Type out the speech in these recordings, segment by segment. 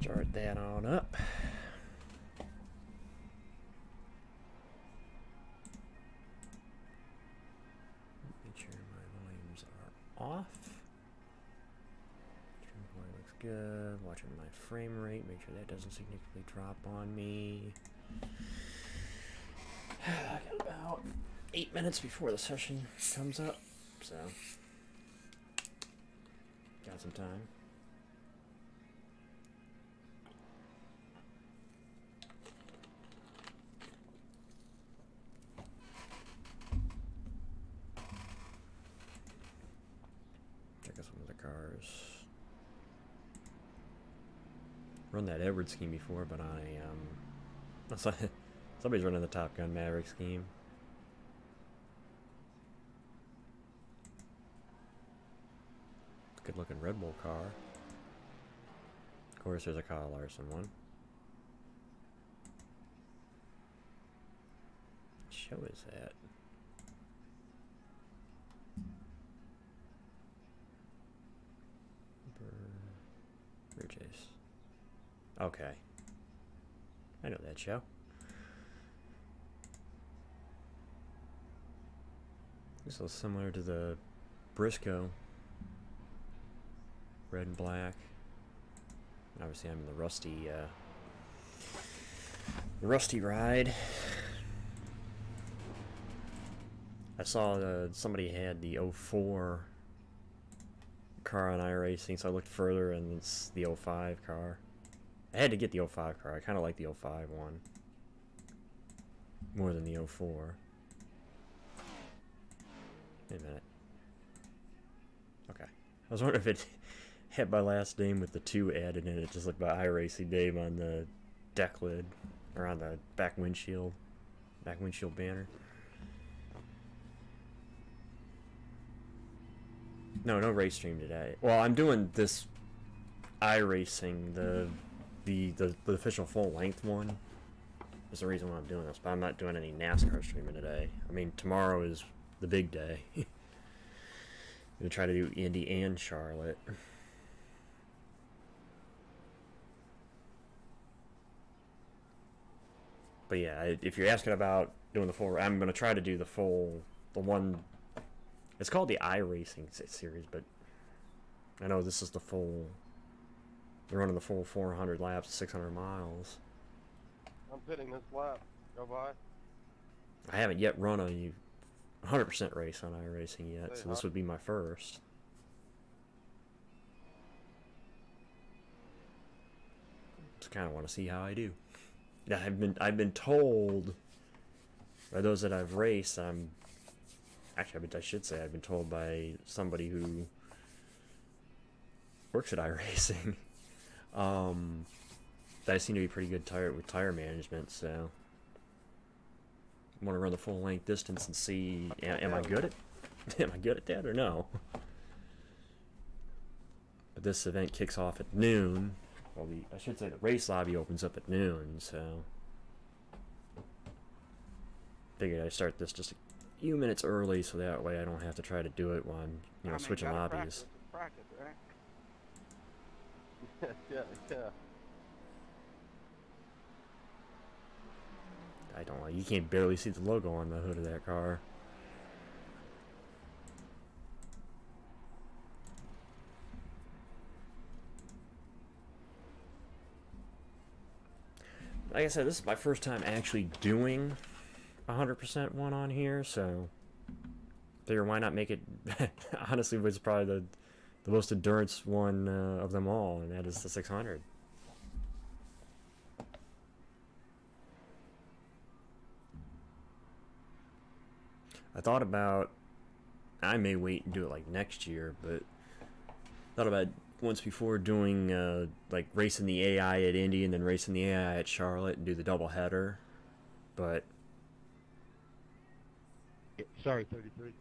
Start that on up. Make sure my volumes are off. Stream quality looks good. Watching my frame rate. Make sure that doesn't significantly drop on me. I got about 8 minutes before the session comes up, so got some time. Check out some of the cars. Run that Edward scheme before, but on a somebody's running the Top Gun Maverick scheme. Good looking Red Bull car. Of course, there's a Kyle Larson one. What show is that? Rear Chase. Okay. I know that show. This is similar to the Briscoe. Red and black. Obviously, I'm in the rusty ride. I saw somebody had the '04 car on iRacing, so I looked further, and it's the '05 car. I had to get the '05 car. I kind of like the '05 one more than the '04. Wait a minute. Okay. I was wondering if it had my last name with the 2 added in it, just like my iRacing name on the deck lid, or on the back windshield banner. No race stream today. Well, I'm doing this iRacing, the official full length one. Is the reason why I'm doing this, but I'm not doing any NASCAR streaming today. I mean, tomorrow is the big day. I'm gonna try to do Indy and Charlotte. But yeah, if you're asking about doing the full, I'm gonna try to do the one. It's called the iRacing series, but I know this is the full. They're running the full 400 laps, 600 miles. I'm pitting this lap. Go by. I haven't yet run a 100% race on iRacing yet, so this would be my first. Just kind of want to see how I do. Yeah, I've been told by those that I've raced. I should say I've been told by somebody who works at iRacing that I seem to be pretty good with tire management. So I want to run the full length distance and see am I good at that or no. But this event kicks off at noon. Well, I should say the race lobby opens up at noon, so figured I'd start this just a few minutes early, so that way I don't have to try to do it while I'm switching lobbies. Practice, right? yeah. I don't know. You can't barely see the logo on the hood of that car. Like I said, this is my first time actually doing 100% one on here, so figure why not make it. Honestly, was probably the most endurance one of them all, and that is the 600. I thought about, I may wait and do it like next year, but thought about once before doing like racing the AI at Indy and then racing the AI at Charlotte and do the double header, but sorry, 33.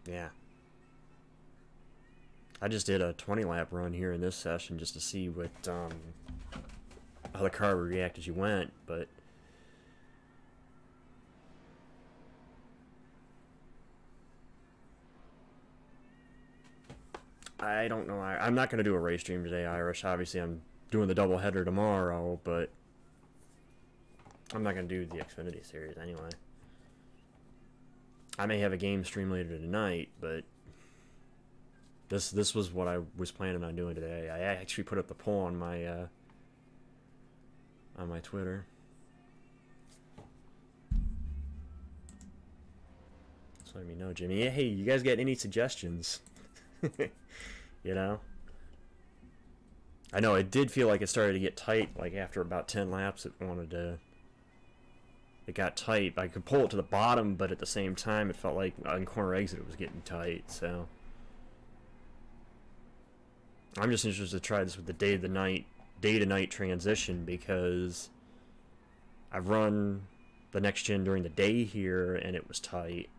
yeah. I just did a 20 lap run here in this session just to see what how the car would react as you went, but I don't know. I'm not going to do a race stream today, Irish. Obviously, I'm doing the doubleheader tomorrow, but I'm not going to do the Xfinity Series anyway. I may have a game stream later tonight, but this was what I was planning on doing today. I actually put up the poll on my Twitter. So let me know, Jimmy. Yeah, hey, you guys got any suggestions? You know? I know it did feel like it started to get tight, like after about 10 laps it got tight. I could pull it to the bottom, but at the same time it felt like on corner exit it was getting tight, so I'm just interested to try this with the day to night transition, because I've run the next gen during the day here and it was tight.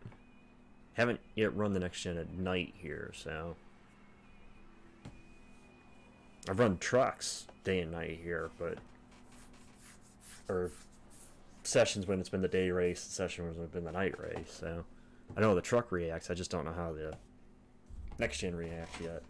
Haven't yet run the next gen at night here, so I've run trucks day and night here, but or sessions when it's been the day race, session when it's been the night race. So I know how the truck reacts. I just don't know how the next gen reacts yet.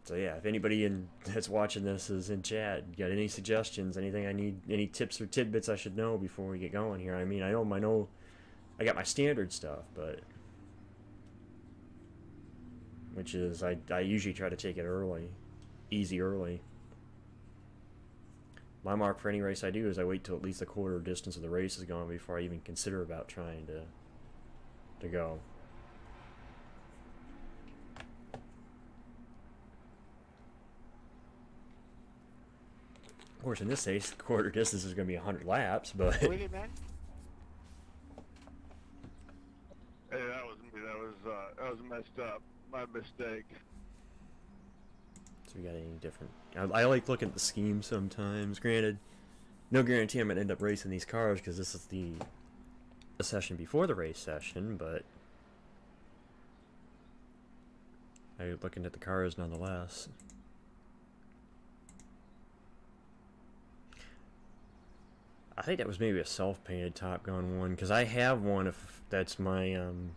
So yeah, if anybody that's watching this is in chat, got any suggestions, anything I need, any tips or tidbits I should know before we get going here. I mean, I know I got my standard stuff, but which is I usually try to take it early, easy early. My mark for any race I do is I wait till at least a quarter distance of the race is gone before I even consider about trying to go. Of course, in this case, the quarter distance is going to be 100 laps, but Wait, man. Hey, that was me. That was messed up. My mistake. so we got any different? I like looking at the scheme sometimes. Granted, no guarantee I'm going to end up racing these cars because this is the session before the race session, but I'm looking at the cars nonetheless. I think that was maybe a self-painted Top Gun one, because I have one if that's my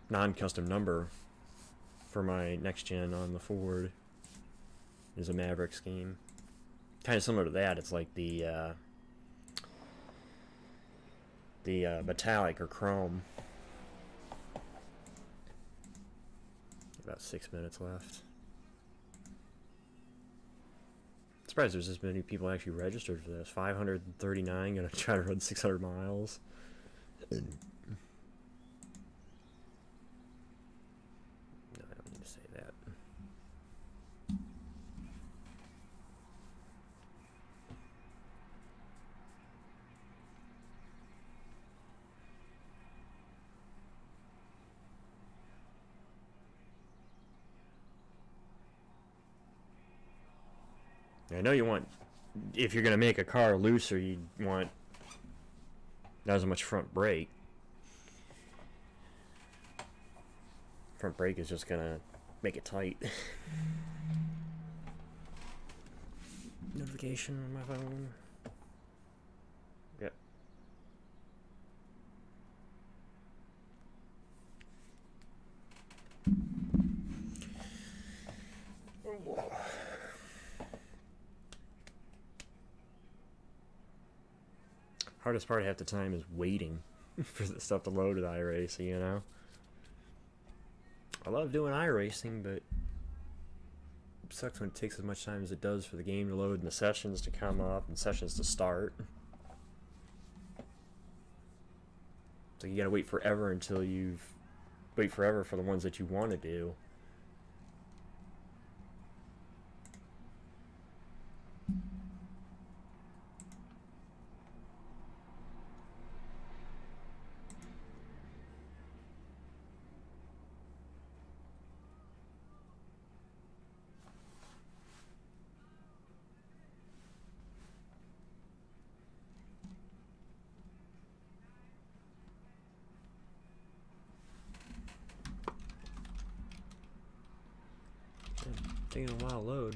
non-custom number for my next gen on the Ford. Is a Maverick scheme. Kind of similar to that. It's like the metallic or chrome. About 6 minutes left. Surprised there's this many people actually registered for this. 539 gonna try to run 600 miles. No, I don't need to say that. I know you want, if you're going to make a car looser, you want not as much front brake. Front brake is just going to make it tight. Notification on my phone. Yep. Hardest part half the time is waiting for the stuff to load with iRacing, you know? I love doing iRacing, but it sucks when it takes as much time as it does for the game to load and the sessions to come up and sessions to start. So you gotta wait forever until wait forever for the ones that you want to do. Taking a while to load.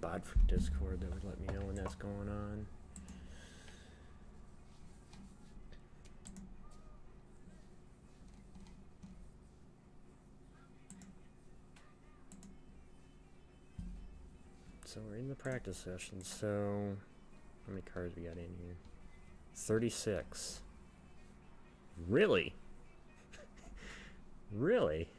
bot for Discord that would let me know when that's going on. So we're in the practice session, so how many cars we got in here? 36. Really? Really?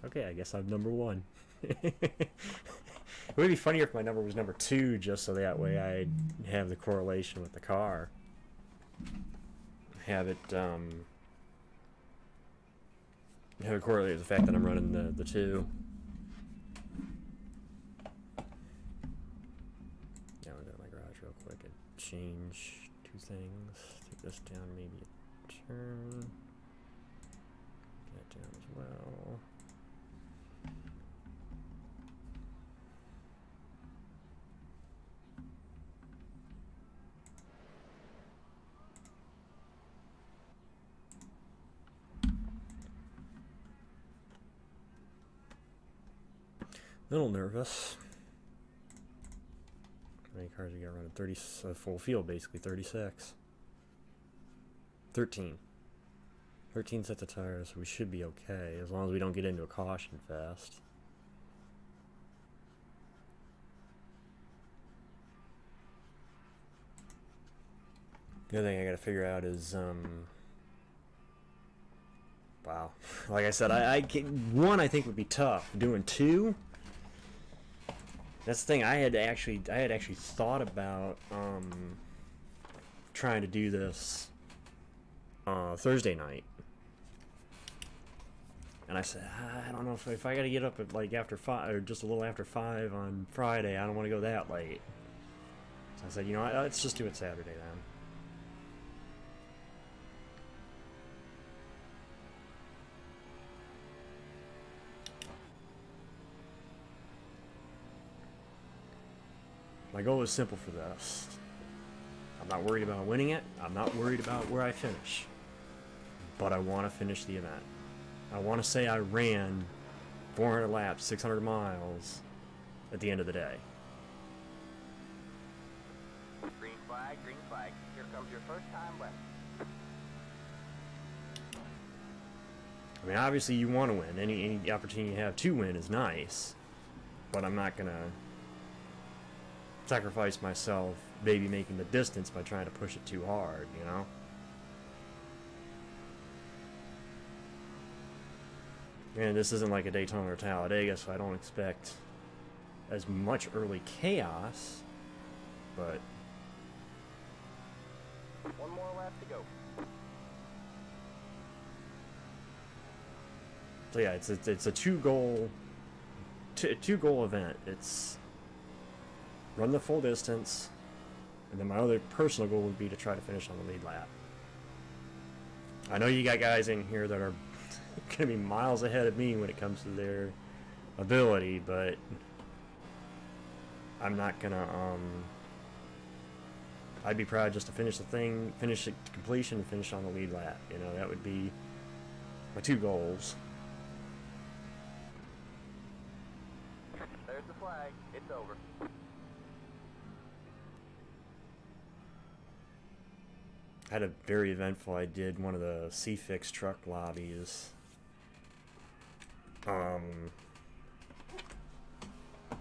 Okay, I guess I'm number 1. It would be funnier if my number was number 2, just so that way I'd have the correlation with the car. Have it correlate with the fact that I'm running the 2. Now I'm in my garage real quick and change 2 things. Take this down maybe a turn. That down as well. A little nervous. How many cars we got running? 30, full field basically, 36. 13. 13 sets of tires, so we should be okay, as long as we don't get into a caution fast. The other thing I gotta figure out is, wow. Like I said, one I think would be tough. Doing 2? That's the thing. I had actually thought about trying to do this Thursday night, and I said I don't know if I got to get up at like after 5 or just a little after 5 on Friday. I don't want to go that late. So I said, you know, let's just do it Saturday then. My goal is simple for this. I'm not worried about winning it. I'm not worried about where I finish. But I want to finish the event. I want to say I ran 400 laps, 600 miles at the end of the day. Green flag, green flag. Here comes your first time left. I mean, obviously you want to win. Any opportunity you have to win is nice. But I'm not going to sacrifice myself, maybe making the distance by trying to push it too hard, you know? And this isn't like a Daytona or Talladega, so I don't expect as much early chaos, but... One more lap to go. So yeah, it's a two-goal event. It's run the full distance, and then my other personal goal would be to try to finish on the lead lap. I know you got guys in here that are going to be miles ahead of me when it comes to their ability, but I'm not going to, I'd be proud just to finish the thing, finish it to completion, and finish on the lead lap. You know, that would be my 2 goals. There's the flag. It's over. I had a very eventful, I did one of the C-Fix truck lobbies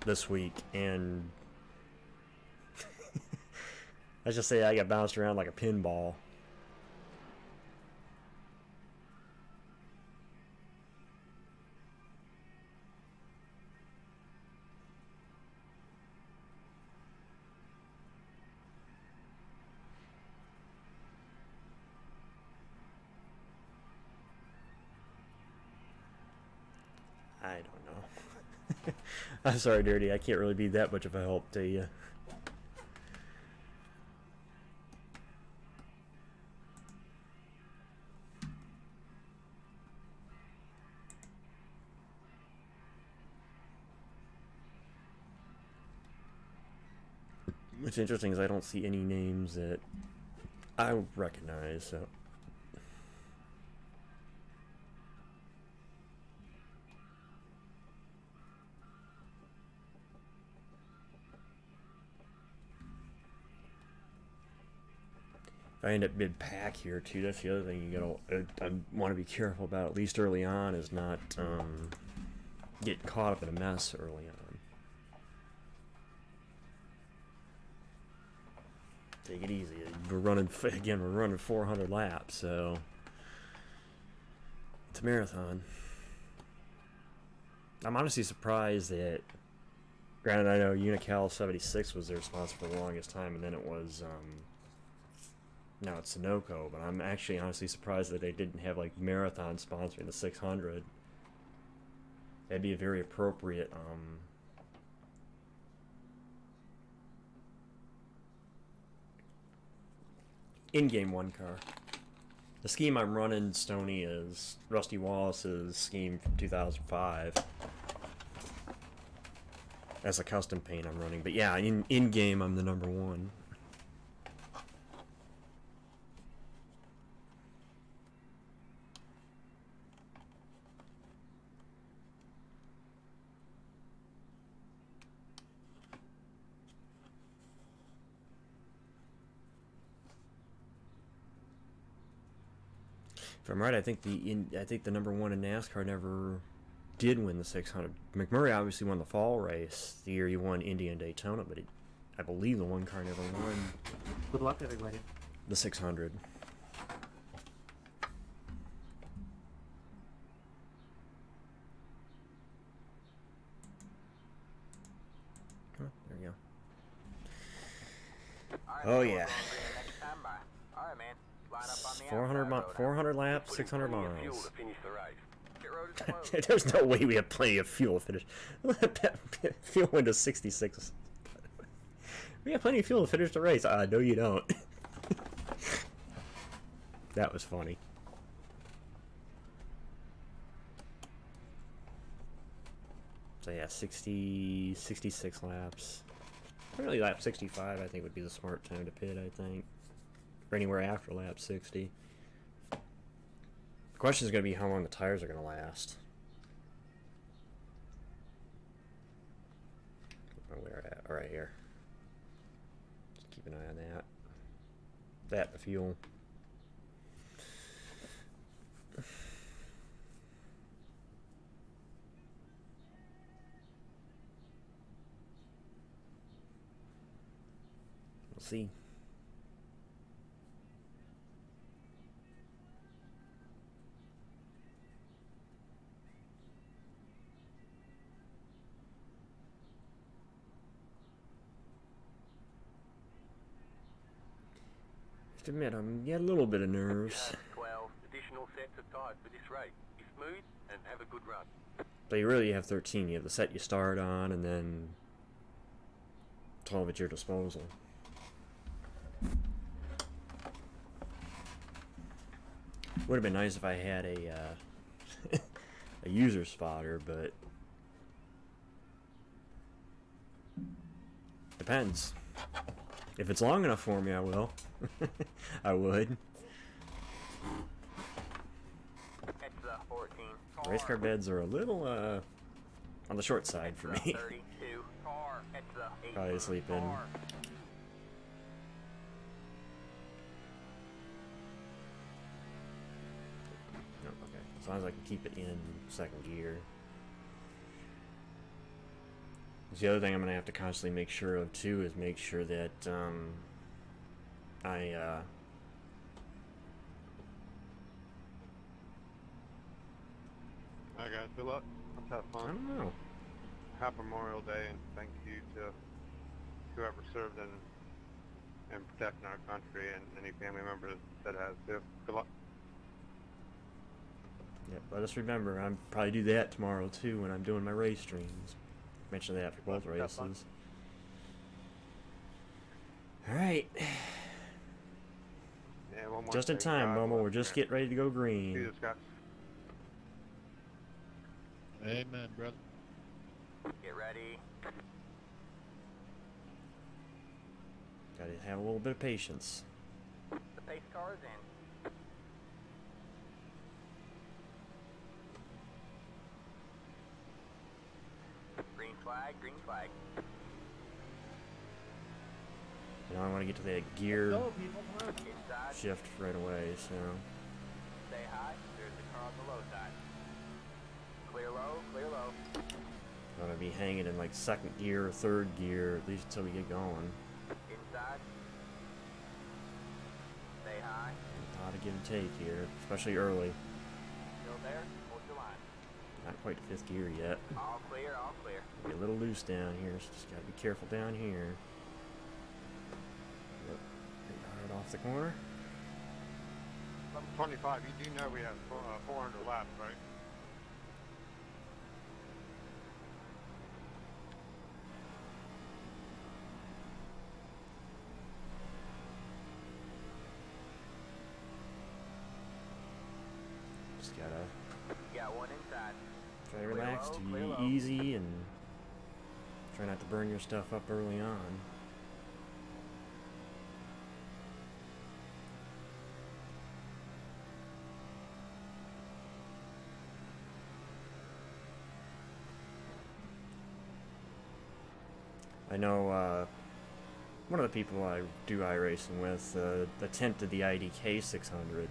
this week, and let's just say I got bounced around like a pinball. I don't know. I'm sorry, Dirty. I can't really be that much of a help to you. What's interesting is I don't see any names that I recognize, so... If I end up mid-pack here too, that's the other thing you gotta I want to be careful about, at least early on, is not get caught up in a mess early on. Take it easy. We're running 400 laps, so it's a marathon. I'm honestly surprised that, granted, I know Unical 76 was their sponsor for the longest time, and then it was now it's Sunoco, but I'm actually honestly surprised that they didn't have like Marathon sponsoring the 600. That'd be a very appropriate in-game one car. The scheme I'm running, Stony, is Rusty Wallace's scheme from 2005. That's a custom paint I'm running, but yeah, in-game I'm the number one. If I'm right, I think the number one in NASCAR never did win the 600. McMurray obviously won the fall race the year he won Indy and Daytona, but I believe the one car never won Good luck, everybody. the 600. Oh, there you go. Oh yeah. All right, man. Line up on the 400 laps, 600 Fuel miles. to finish the race. Pit road is closed. There's no way we have plenty of fuel to finish. Fuel went to 66. We have plenty of fuel to finish the race. No, you don't. That was funny. So yeah, 66 laps. Really, lap 65 I think would be the smart time to pit, I think. Or anywhere after lap 60. The question is going to be how long the tires are going to last. Where we're at, right here. Just keep an eye on that. That, the fuel. We'll see. To admit, I'm getting a little bit of nerves. 12 additional sets of tires for this race. Be smooth and have a good run. But you really have 13. You have the set you start on, and then 12 at your disposal. Would have been nice if I had a a user spotter, but depends. If it's long enough for me, I will. I would. That's the 14. Race car beds are a little on the short side for me. 32. Car. That's the 18. Probably sleep in. Car. Oh, okay. As long as I can keep it in second gear. The other thing I'm going to have to constantly make sure of too is make sure that I Alright guys, good luck. Let's have I fun. don't know. Happy Memorial Day, and thank you to whoever served in protecting our country, and any family members that has too. Good luck. Yep, let us remember. I'll probably do that tomorrow too when I'm doing my race streams. Mention that for both Have fun. races. Alright. Yeah, one more Just in thing, time, God Momo. bless We're just America. getting ready to go See green. you, Scott. Amen, brother. Get ready. Gotta have a little bit of patience. The pace car is in. Green flag, green flag. You know, I want to get to that gear Go, people, come on. Inside. shift right away, so... Stay high. There's the car on the low side. Clear low, clear low. I'm going to be hanging in like second gear or third gear, at least until we get going. Inside. Stay high. A lot of give and take here, especially early. Still there? Hold your line. Not quite fifth gear yet. All clear, all clear. Be a little loose down here, so just gotta be careful down here. Yep. Right off the corner. 25, you do know we have 400 laps, right? Just gotta Got one inside. try to Clear relax, low, to clear be low. easy, and try not to burn your stuff up early on. I know one of the people I do iRacing with attempted the IDK 600.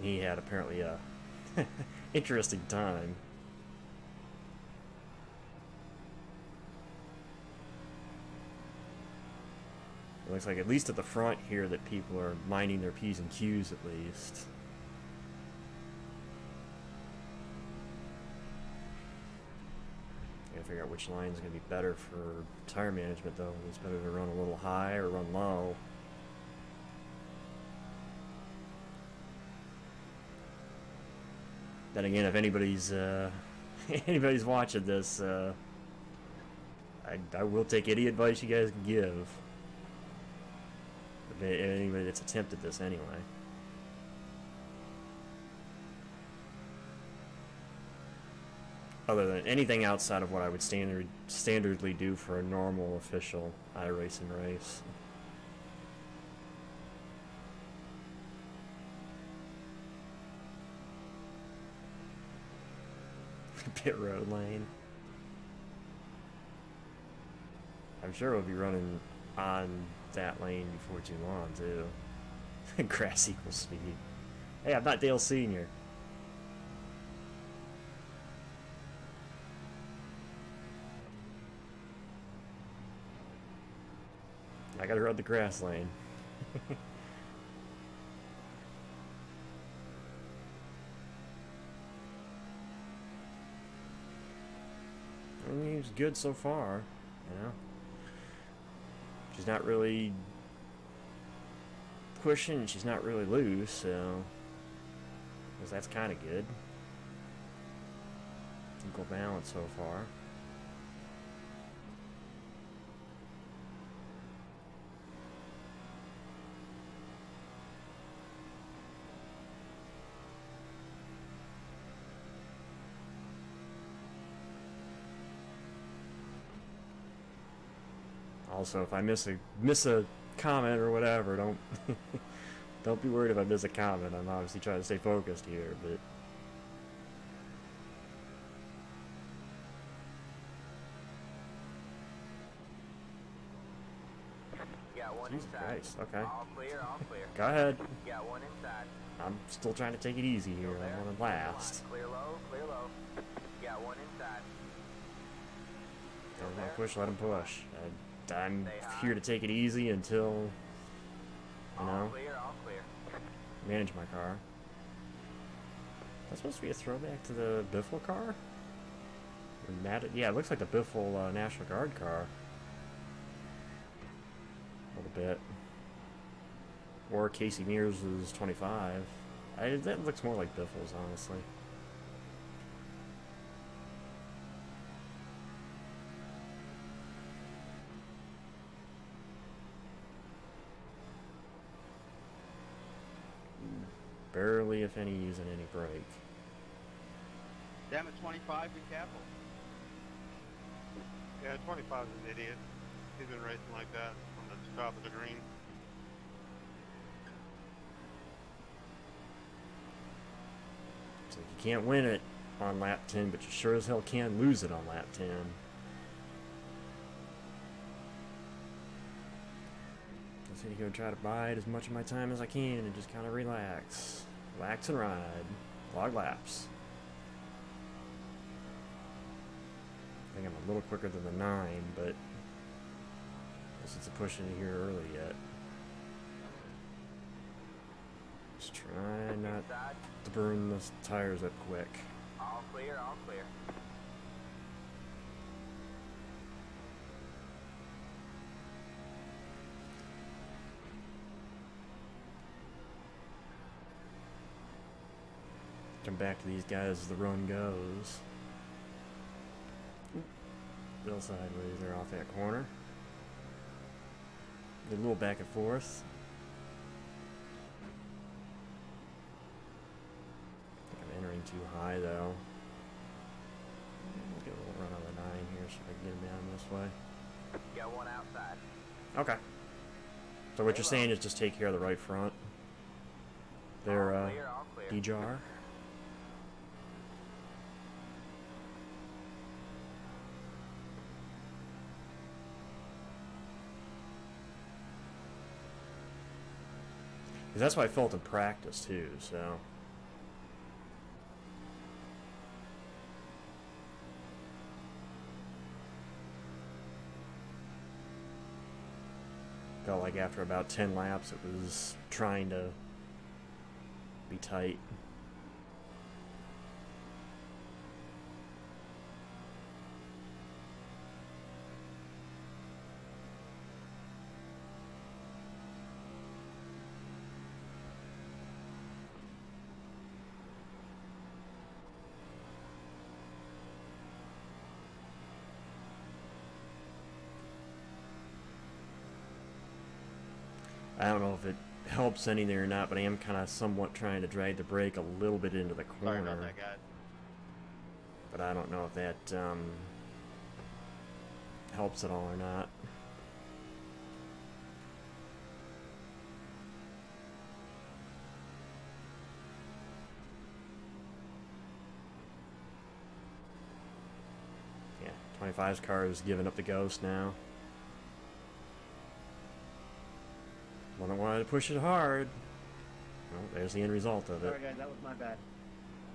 He had apparently a interesting time. It looks like at least at the front here that people are minding their P's and Q's at least. Gotta figure out which line is going to be better for tire management though. It's better to run a little high or run low. Then again, if anybody's anybody's watching this, I will take any advice you guys can give. If anybody that's attempted this anyway. Other than anything outside of what I would standardly do for a normal official iRacing race. Pit road lane. I'm sure we'll be running on that lane before too long too. Grass equals speed. Hey, I'm not Dale Sr. I gotta run the grass lane. I mean, he's good so far, you know. She's not really pushing, she's not really loose, so that's kind of good. Equal balance so far. Also, if I miss a comment or whatever, don't don't be worried if I miss a comment. I'm obviously trying to stay focused here, but Got one Jesus inside. Christ, okay. All clear, all clear. Go ahead. Got one inside. I'm still trying to take it easy here. Still there? I want to Hold your last. line. Clear low, clear low. Got one inside. Still Don't there? want to push, let him push. I'm Stay high. here to take it easy until, you All know, clear, all clear. manage my car. That's supposed to be a throwback to the Biffle car? Or yeah, it looks like the Biffle National Guard car. A little bit. Or Casey Mears' 25. That looks more like Biffle's, honestly. Barely, if any, using any brake. Damn it, 25, be careful. Yeah, 25 is an idiot. He's been racing like that on the top of the green. So you can't win it on lap 10, but you sure as hell can lose it on lap 10. So you go try to bide as much of my time as I can and just kind of relax. Relax and ride. Log laps. I think I'm a little quicker than the 9, but guess it's a push into here early yet. Just try not to burn the tires up quick. All clear, all clear. Come back to these guys as the run goes. Bill sideways there off that corner. Get a little back and forth. I think I'm entering too high though. Get a little run on the 9 here so I can get him down this way. Got one outside. Okay. So what you're saying is just take care of the right front. They're All clear, all clear. D-jar. Because that's what I felt in practice too, so. Felt like after about 10 laps it was trying to be tight. I don't know if it helps anything or not, but I am kind of somewhat trying to drag the brake a little bit into the Sorry corner. about that, guys. But I don't know if that helps at all or not. Yeah, 25's car is giving up the ghost now. One that wanted to push it hard. Well, there's the end result of it. Sorry guys, that was my bad.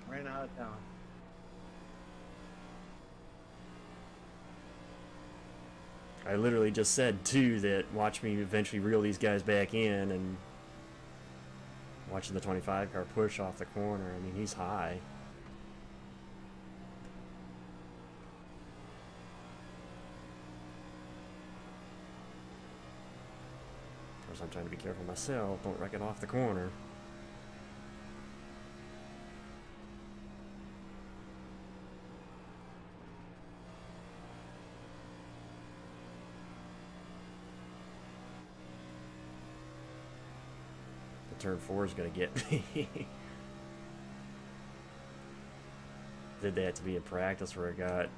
Ran out of town. I literally just said too that watch me eventually reel these guys back in, and watching the 25 car push off the corner. I mean, he's high. Of course, I'm trying to be careful myself. Don't wreck it off the corner. Turn 4 is going to get me. Did that to be in practice where I got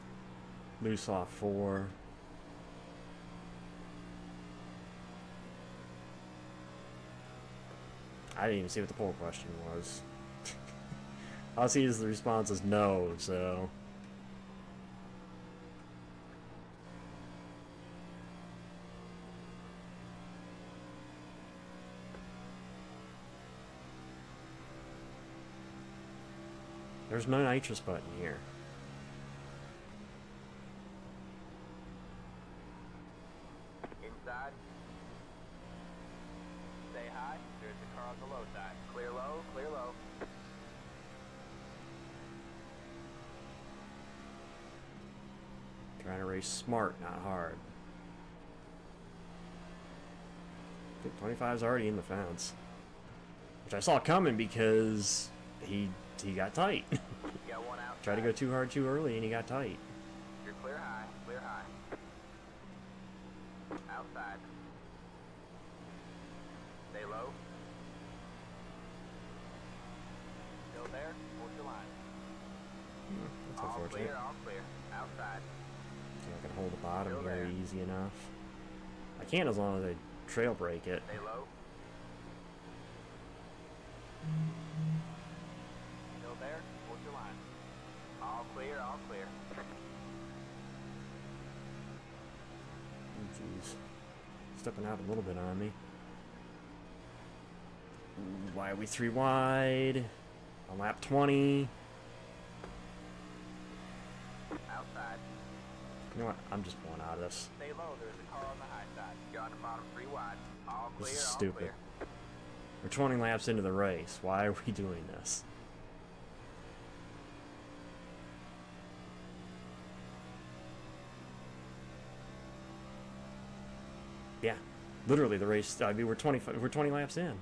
loose off 4. I didn't even see what the poll question was. All I see is the response is no, so. There's no nitrous button here. Inside. Stay high. There's the car on the low side. Clear low, clear low. Trying to race smart, not hard. I think 25's already in the fence. Which I saw coming because he got tight. Got one outside. Tried to go too hard too early and he got tight. You're clear high, clear high. Outside. Stay low. Still there, hold your line. That's All unfortunate. clear, all clear. Outside. So I can hold the bottom Still here there. easy enough. I can as long as I trail brake it. Stay low. Still there, hold your line. All clear, all clear. Oh, jeez. Stepping out a little bit on me. Why are we 3 wide? On lap 20. Outside. You know what? I'm just pulling out of this. Stay low, there's a car on the high side. You're on the bottom 3 wide. All clear, This is all stupid. clear. We're 20 laps into the race. Why are we doing this? Yeah, literally the race. I mean, we're 20 laps in.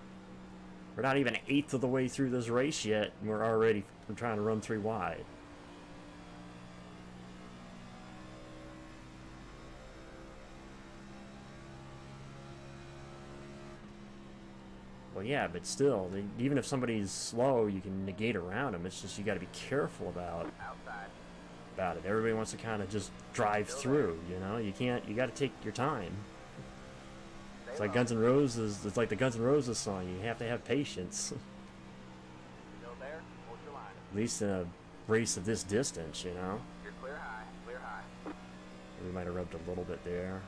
We're not even an eighth of the way through this race yet, and we're trying to run 3 wide. Well, yeah, but still, even if somebody's slow, you can negate around them. It's just you got to be careful about it. Everybody wants to kind of just drive through, you know. You can't. You got to take your time. It's like Guns N' Roses. It's like the Guns N' Roses song. You have to have patience. Still there? Hold your line. At least in a race of this distance, you know. You're clear high, clear high. We might have rubbed a little bit there.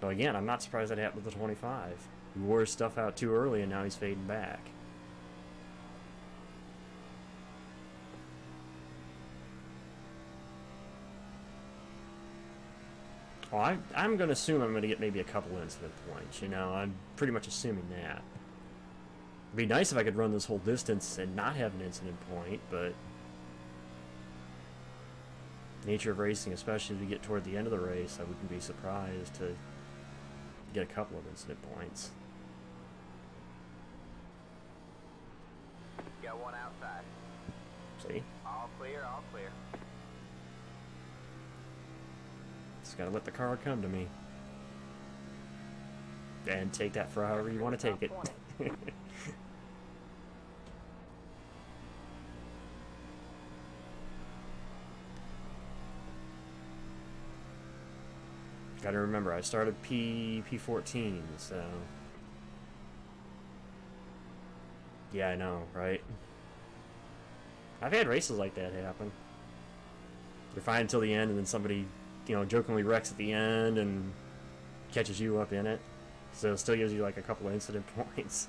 But again, I'm not surprised that happened with the 25. He wore his stuff out too early, and now he's fading back. Well, I'm going to assume I'm going to get maybe a couple incident points, you know. I'm pretty much assuming that. It'd be nice if I could run this whole distance and not have an incident point, but nature of racing, especially as we get toward the end of the race, I wouldn't be surprised to get a couple of incident points. Got one outside. See? All clear, all clear. Just gotta let the car come to me. And take that for however you want to take it. Gotta remember, I started P14, so... Yeah, I know, right? I've had races like that happen. You're fine until the end, and then somebody, you know, jokingly wrecks at the end and catches you up in it. So it still gives you like a couple of incident points.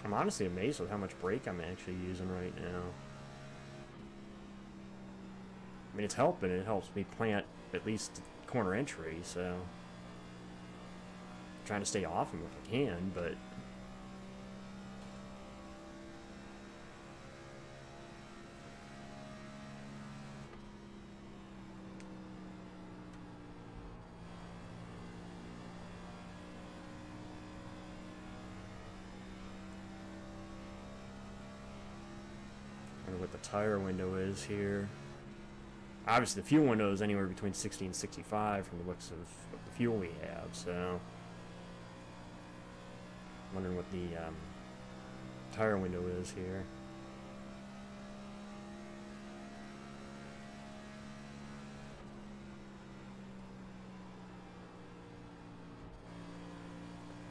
I'm honestly amazed with how much brake I'm actually using right now. I mean, it's helping. It helps me plant at least corner entry, so... I'm trying to stay off them if I can, but... I don't know what the tire window is here. Obviously, the fuel window is anywhere between 60 and 65 from the looks of the fuel we have, so... Wondering what the tire window is here.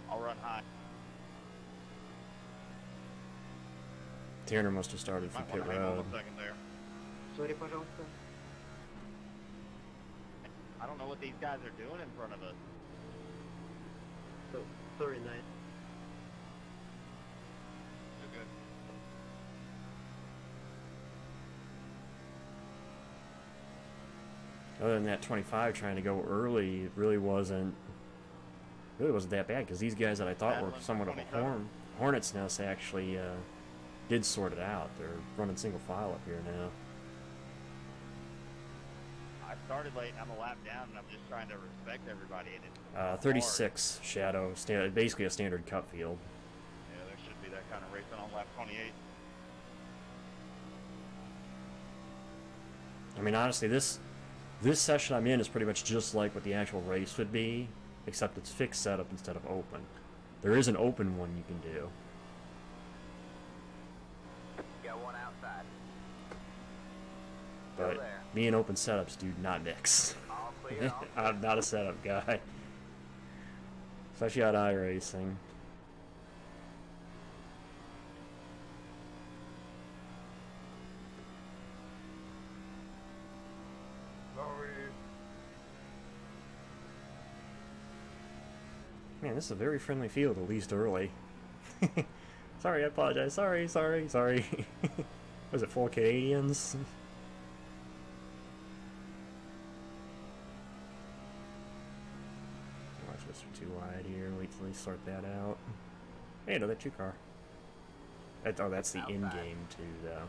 I'll run high. Tanner must have started from Might pit want to hang on road. a second there. Sorry, пожалуйста. I don't know what these guys are doing in front of us. So, sorry, Knight. You're good. Other than that 25 trying to go early, it really wasn't that bad, because these guys that I thought were Battling somewhat of a 27. hornet's nest actually did sort it out. They're running single file up here now. I started late, I'm a lap down, and I'm just trying to respect everybody. And it's 36 Shadow, basically a standard cut field. Yeah, there should be that kind of racing on lap 28. I mean, honestly, this session I'm in is pretty much just like what the actual race would be, except it's fixed setup instead of open. There is an open one you can do. Got one outside. But there. me and open setups do not mix. All clear, all clear. I'm not a setup guy. Especially on iRacing. This is a very friendly field, at least early. Sorry, I apologize. Sorry. Was it 4 Canadians? Watch this too wide here. Wait till they sort that out. Hey, another 2-car. Oh, that's the in-game too, though.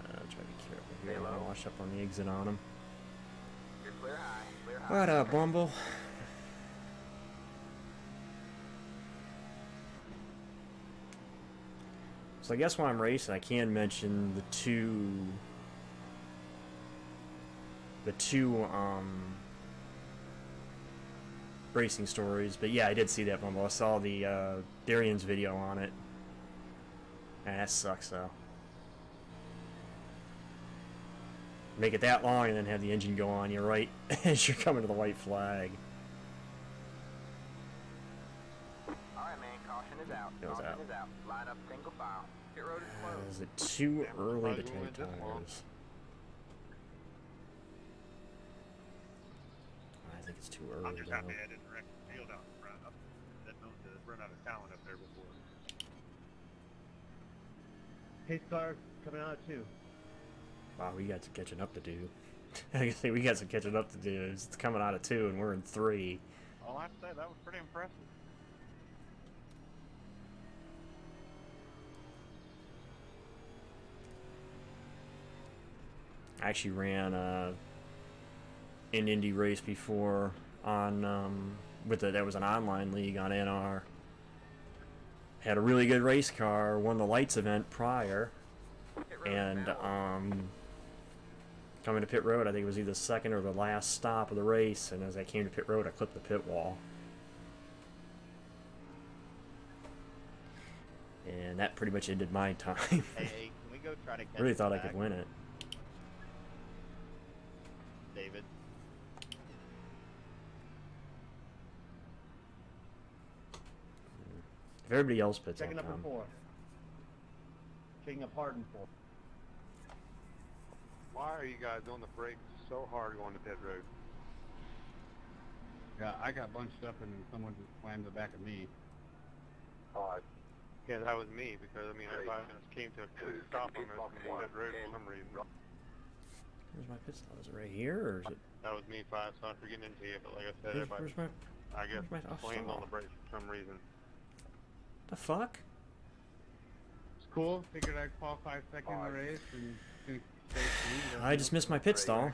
Try to be careful here. I'm gonna wash up on the exit on him. You're clear high. Clear high. What up, Bumble? So I guess while I'm racing, I can mention the two racing stories. But yeah, I did see that, Bumble. I saw the Darian's video on it. And that sucks, though. Make it that long and then have the engine go on, you're right, as you're coming to the white flag. Alright, man, caution is out. Goes Caution out. is out. Line up single file. Pit road is closed. Is it too early to probably take won't this long. tires? I think it's too I'm early, just though. happy I didn't wreck the field out in front. Didn't know to run out of talent up there before. Pace car coming out at 2. Wow, we got some catching up to do. I say we got some catching up to do. It's coming out of 2 and we're in 3. All I have to say, that was pretty impressive. I actually ran an Indy race before on that was an online league on NR. Had a really good race car, won the lights event prior, and coming to pit road, I think it was either the second or the last stop of the race, and as I came to pit road, I clipped the pit wall. And that pretty much ended my time. Hey, can we go try to catch Really him thought I back, could win it. David? If everybody else pits, I'll Checking up come. in 4. Checking up hard in 4. Why are you guys on the brakes so hard going to pit road? Yeah, I got bunched up and someone just slammed the back of me. Yeah, that was me, because, I mean, everybody just came to a stop on the pit road for some reason. Where's my pit stop? Is it right here, or is it? That was me, Five, sorry for getting into you, but like I said, everybody, Where's my? I guess, where's my slammed on stop? the brakes for some reason. The fuck? It's cool. Figured I'd qualify second in the race and stay clean. I just missed my pit stall.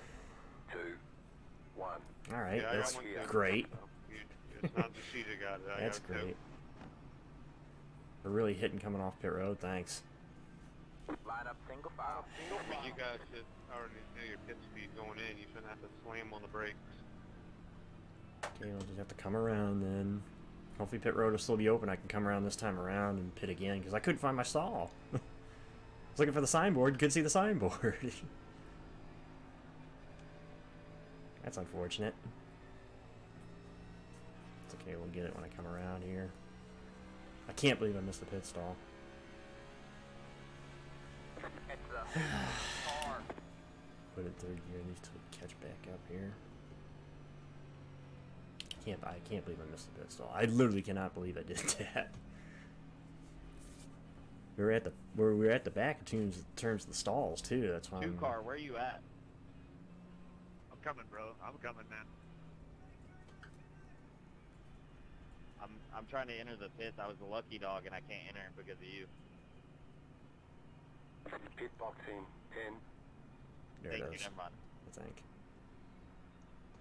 2, 1. All right, Yeah, I got that's one too. great. It's not just you that got it. I That's got it too. great. We're really hitting coming off pit road. Thanks. Line up single file. Single I mean, file. you guys should already know your pit speed going in. You shouldn't have to slam on the brakes. Okay, we'll just have to come around then. Hopefully pit road will still be open. I can come around this time around and pit again because I couldn't find my stall. I was looking for the signboard, couldn't see the signboard. That's unfortunate. It's okay, we'll get it when I come around here. I can't believe I missed the pit stall. It's the car. Put it in third gear, needs to catch back up here. I can't believe I missed the pit stall. I literally cannot believe I did that. We were at the back in terms of the stalls too. That's why. 2 car, where are you at? I'm coming, bro. I'm coming, man. I'm trying to enter the pits. I was a lucky dog and I can't enter because of you. Pit box in 10. There Thank it you, is. never mind. I think.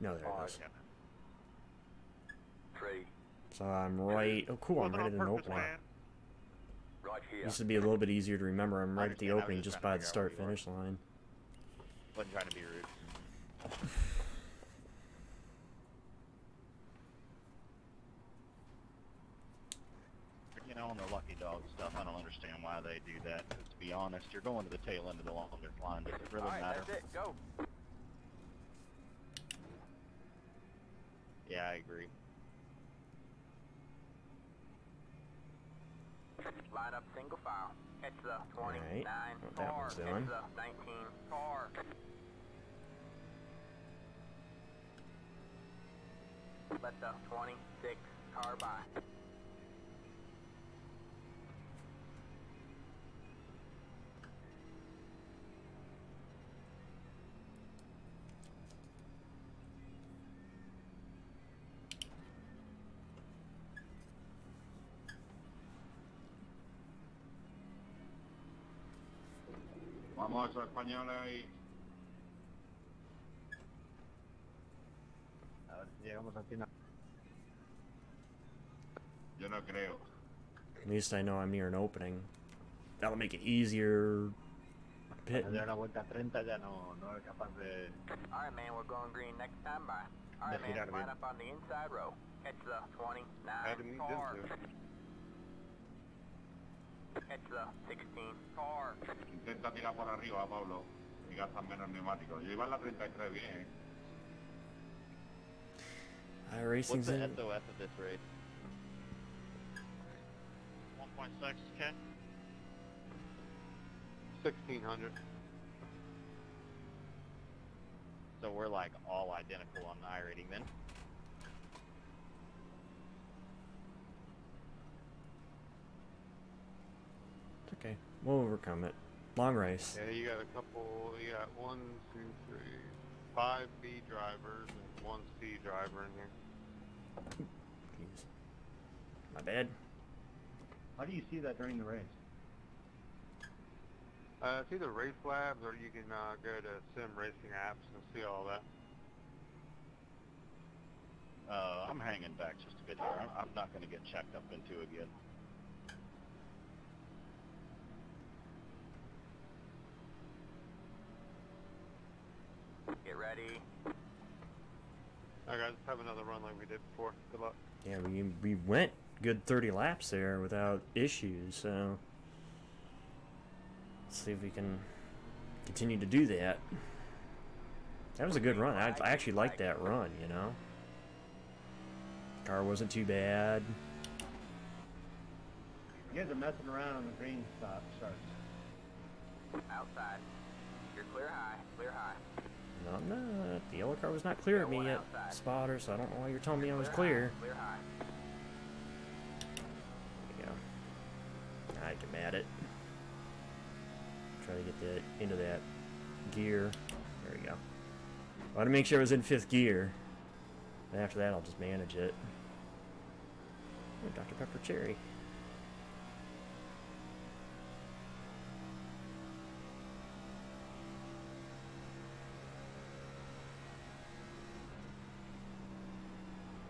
No, there it is. 3. So I'm right. Oh, cool! I'm Wasn't right at on an purpose, opening. man. Right here. Used to be a little bit easier to remember. I'm right at the understand. I was opening, just just trying by to the figure out start where you finish line. Wasn't trying to be rude. You know, on the lucky dog stuff, I don't understand why they do that. To be honest, you're going to the tail end of the longer line. Does it really Alright, matter? that's it. Go. Yeah, I agree. Line up single file. It's the 29 what that car. one's It's doing. the 19 car. Let the 26 car by. Vamos a esos españoles ahí. A ver si llegamos al final. Yo no creo. At least I know I'm near an opening. That'll make it easier pitting. De una vuelta 30 ya no es capaz de... Alright, man, we're going green next time by. Alright, man, girar line bien. up on the inside row. Catch the 29 Had to meet them car. two. Catch the 16 car. Intenta tirar por arriba, Pablo. Y gastas menos neumáticos. Yo iba en la 33 bien. What's iRacing's the in. SOS of this race? 1.6, Ken. 1600. So we're like all identical on the iRating then? It's okay. We'll overcome it. Long race. Yeah, you got a couple. You got 1, 2, 3, 5 B drivers and 1 C driver in here. Jeez. My bad. How do you see that during the race? It's either Race Labs or you can go to sim racing apps and see all that. I'm hanging back just a bit here. I'm not going to get checked up into again. Get ready. Alright guys, let's have another run like we did before. Good luck. Yeah, we went good 30 laps there without issues, so let's see if we can continue to do that. That was a good run. I actually liked that run, you know. Car wasn't too bad. You guys are messing around on the green starts. Outside. You're clear high. Clear high. No, I'm not. The yellow car was not clear of me yet, spotter, so I don't know why you're telling me I was clear. Clear high. There you go. I can mat it. Try to get that into that gear. There we go. I want to make sure I was in 5th gear. And after that, I'll just manage it. Oh, Dr. Pepper Cherry.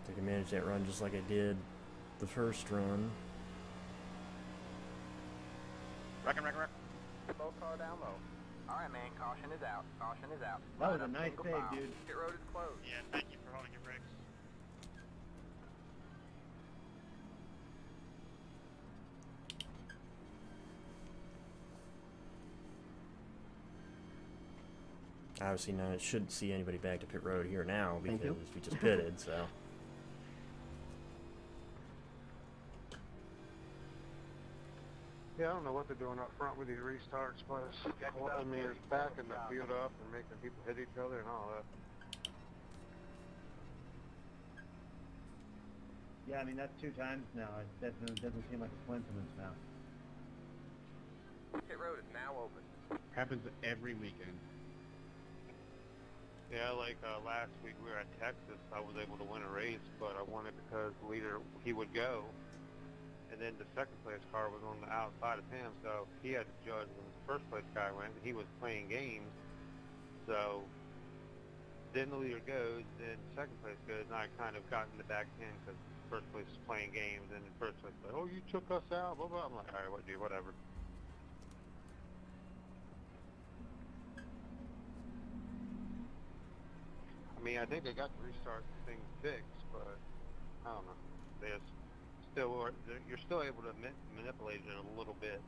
I can manage that run just like I did the first run. Wreck. Low car down low. Alright, man, caution is out. Caution is out. That was Line a up nice single save, file. dude. Pit road is closed. Yeah, thank you for holding your brakes. Obviously, now it shouldn't see anybody back to pit road here now Thank because you. we just pitted, so. Yeah, I don't know what they're doing up front with these restarts, but I mean, it's backing the field up and making people hit each other and all that. Yeah, I mean, that's 2 times now. It doesn't seem like a coincidence now. Pit road is now open. Happens every weekend. Yeah, like last week we were at Texas. I was able to win a race, but I won it because the leader, he would go. And then the second place car was on the outside of him, so he had to judge when the first place guy went. He was playing games, so then the leader goes, then second place goes, and I kind of got in the back end because first place was playing games, and the first place was like, oh, you took us out, blah, blah. I'm like, all right, what, dude, whatever. I mean, I think they got the restart thing fixed, but I don't know. There's still, you're still able to manipulate it a little bit.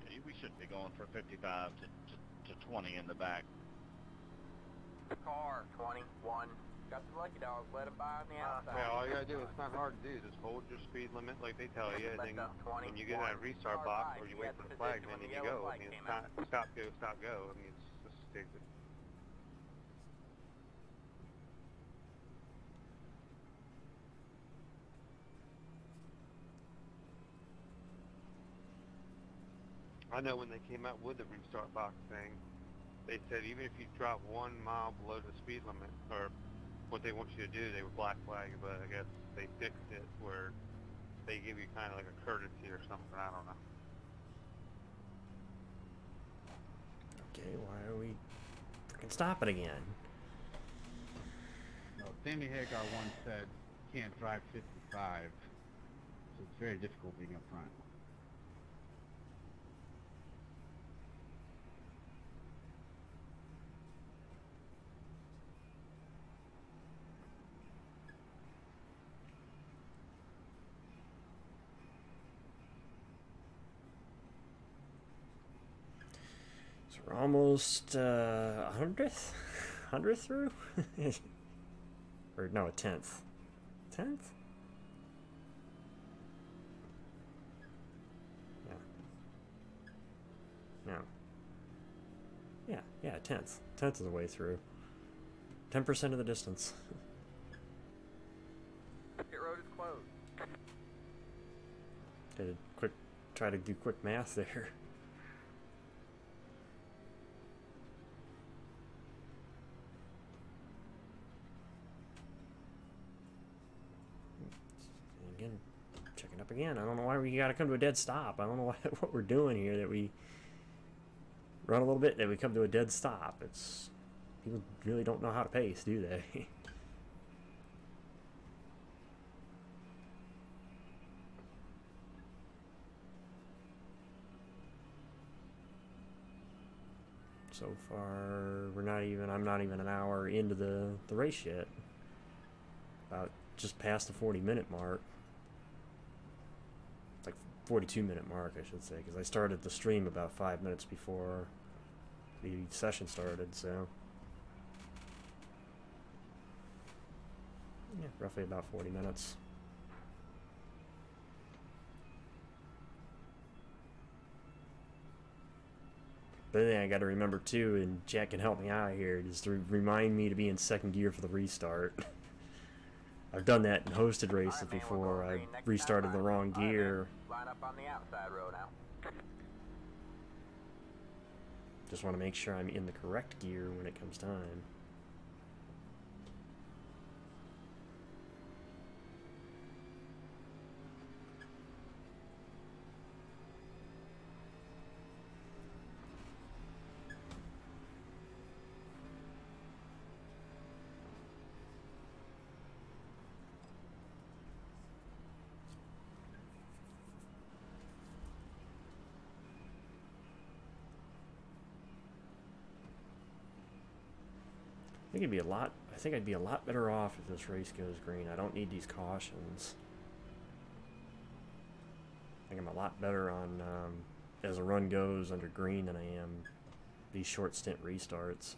Yeah, we should be going for 55 to 20 in the back. Car 21. Got the lucky dog. Let him by on the outside. Yeah, all you gotta do, it's not hard to do, just hold your speed limit like they tell you, and then when you get in that restart box or you wait for the flag, then you go. I mean, it's not stop, go. I mean, it's just stupid. I know when they came out with the restart box thing, they said even if you drop 1 mile below the speed limit, or what they want you to do, they would black flag you, but I guess they fixed it where they give you kind of like a courtesy or something. I don't know. Okay, why are we freaking stopping again? No, Sammy Hagar once said, can't drive 55. So it's very difficult being up front. So we're almost 100th? 100th through? Or no, a 10th. 10th? Yeah. No. Yeah, 10th. 10th of the way through. 10% of the distance. Pit road is closed. Try to do quick math there. Again, checking up again. I don't know why we gotta come to a dead stop. I don't know what we're doing here, that we run a little bit, that we come to a dead stop. It's, people really don't know how to pace, do they? So far, I'm not even an hour into the race yet. About just past the 40-minute mark. Like 42-minute mark, I should say, because I started the stream about 5 minutes before the session started, so yeah, roughly about 40 minutes. The other thing I got to remember too, and Jack can help me out here, is to remind me to be in second gear for the restart. I've done that in hosted races before. I restarted the wrong gear. Line up on the outside row now. Just want to make sure I'm in the correct gear when it comes time. I think I'd be a lot better off if this race goes green. I don't need these cautions. I think I'm a lot better on as a run goes under green than I am these short stint restarts.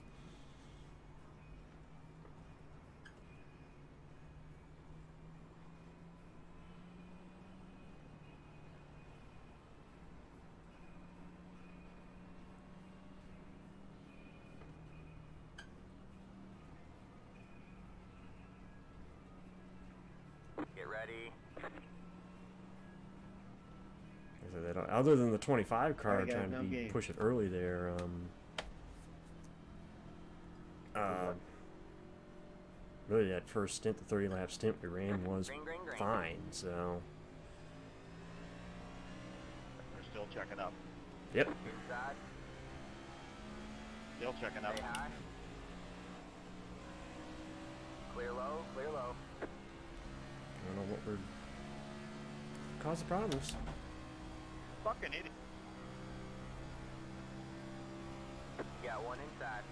Get ready. Other than the 25 car Alright, guys, trying to no game. push it early there, really that first stint, the 30-lap stint we ran was Green, green, green. fine, so They're still checking up. yep. Inside. Still checking up. Stay high. Clear low, clear low. I don't know what we're causing problems. Fucking idiot. Got one inside.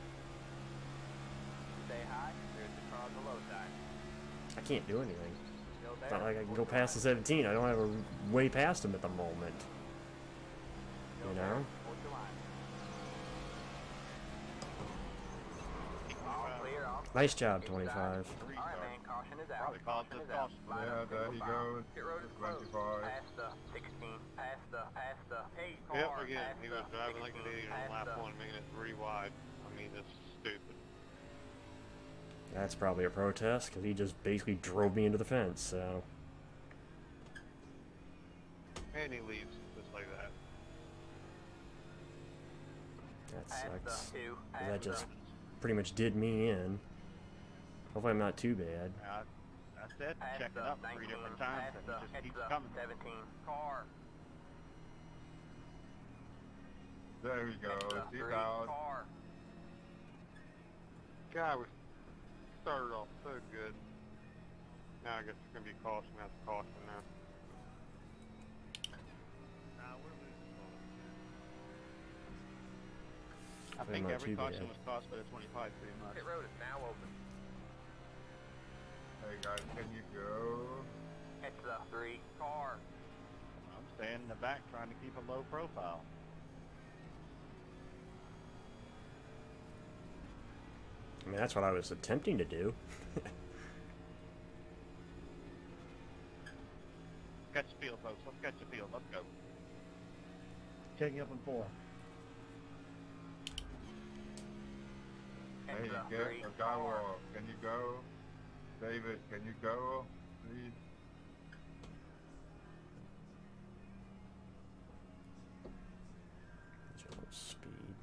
Stay high. There's the car on the low side. I can't do anything. Still It's there. not like I can go past the 17. I don't have a way past him at the moment. Still You there. know? Hold your line. All clear, all clear. Nice job, Inside. 25. All right, man. Caution is out. Probably caused Caution this is out. caution. Line Yeah, up, there single he file. goes. Pit road is closed. 25. Past the 16. Past the 8 car. Yep, again, past he the was driving like an 16, idiot on past lap the- 1, making it 3 wide. I mean, that's stupid. That's probably a protest, because he just basically drove me into the fence, so And he leaves just like that. that Past sucks. the 2. 'Cause that just pretty much did me in. Hopefully I'm not too bad. I said check it up 3 different times and it just keeps coming. 17 car. There we go. She's 3 out. car. God, we started off so good. Now I guess it's going to be caution after caution now. Nah, we're losing bullets. I think not every too caution bad. was cost but a 25 pretty much. Pit road is now open. Hey guys, can you go? It's the 3 car. I'm staying in the back trying to keep a low profile. I mean, that's what I was attempting to do. Catch the field, folks. Let's catch the field. Let's go. Checking up on 4. Hey, It's the get 3 a car. go. Can you go? David, can you go? Please. Speed.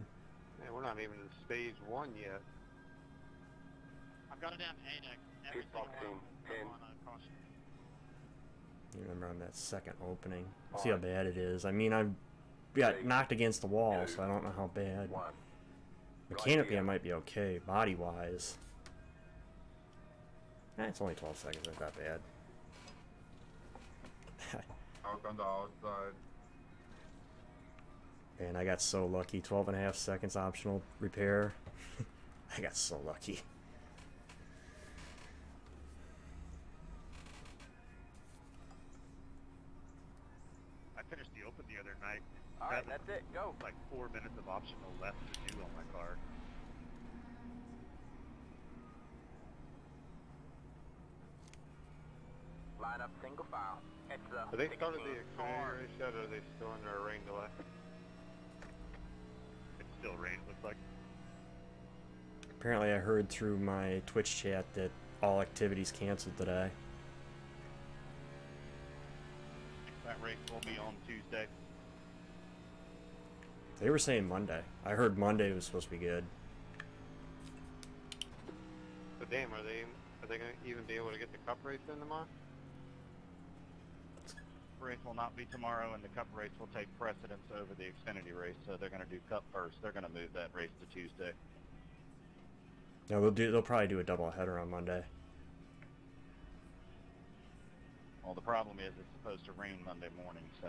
Man, we're not even in stage 1 yet. I've got it down A deck. Every single one. I'm on caution. You remember on that second opening. See how bad it is. I mean, I got knocked against the wall, so I don't know how bad. Mechanically, I might be okay, body-wise. It's only 12 seconds, not that bad. Out on the outside. Man, I got so lucky. 12.5 seconds optional repair. I got so lucky. I finished the open the other night. Alright, that's it. Go. Like 4 minutes of optional left to do on my car. Line up single file. It's the Have they started 16 the Xfinity car. race yet, or are they still in their rain delay? It's still rain, looks like. Apparently, I heard through my Twitch chat that all activities canceled today. That race will be on Tuesday. They were saying Monday. I heard Monday was supposed to be good. But damn, are they going to even be able to get the cup race in tomorrow? Race will not be tomorrow, and the Cup race will take precedence over the Xfinity race, so they're going to do Cup first. They're going to move that race to Tuesday. No, they'll probably do a double header on Monday. Well, the problem is it's supposed to rain Monday morning, so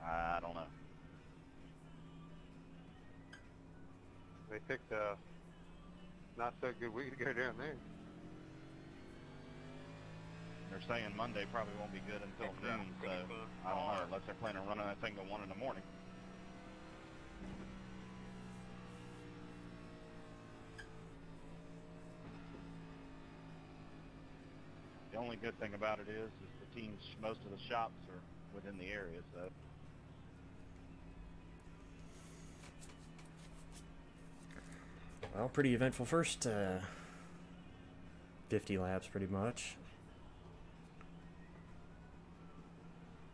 I don't know. They picked a not so good week to go down there. They're saying Monday probably won't be good until noon, so I don't know, unless they're planning on running that thing to 1 in the morning. The only good thing about it is the teams, most of the shops are within the area, so. Well, pretty eventful first 50 laps, pretty much.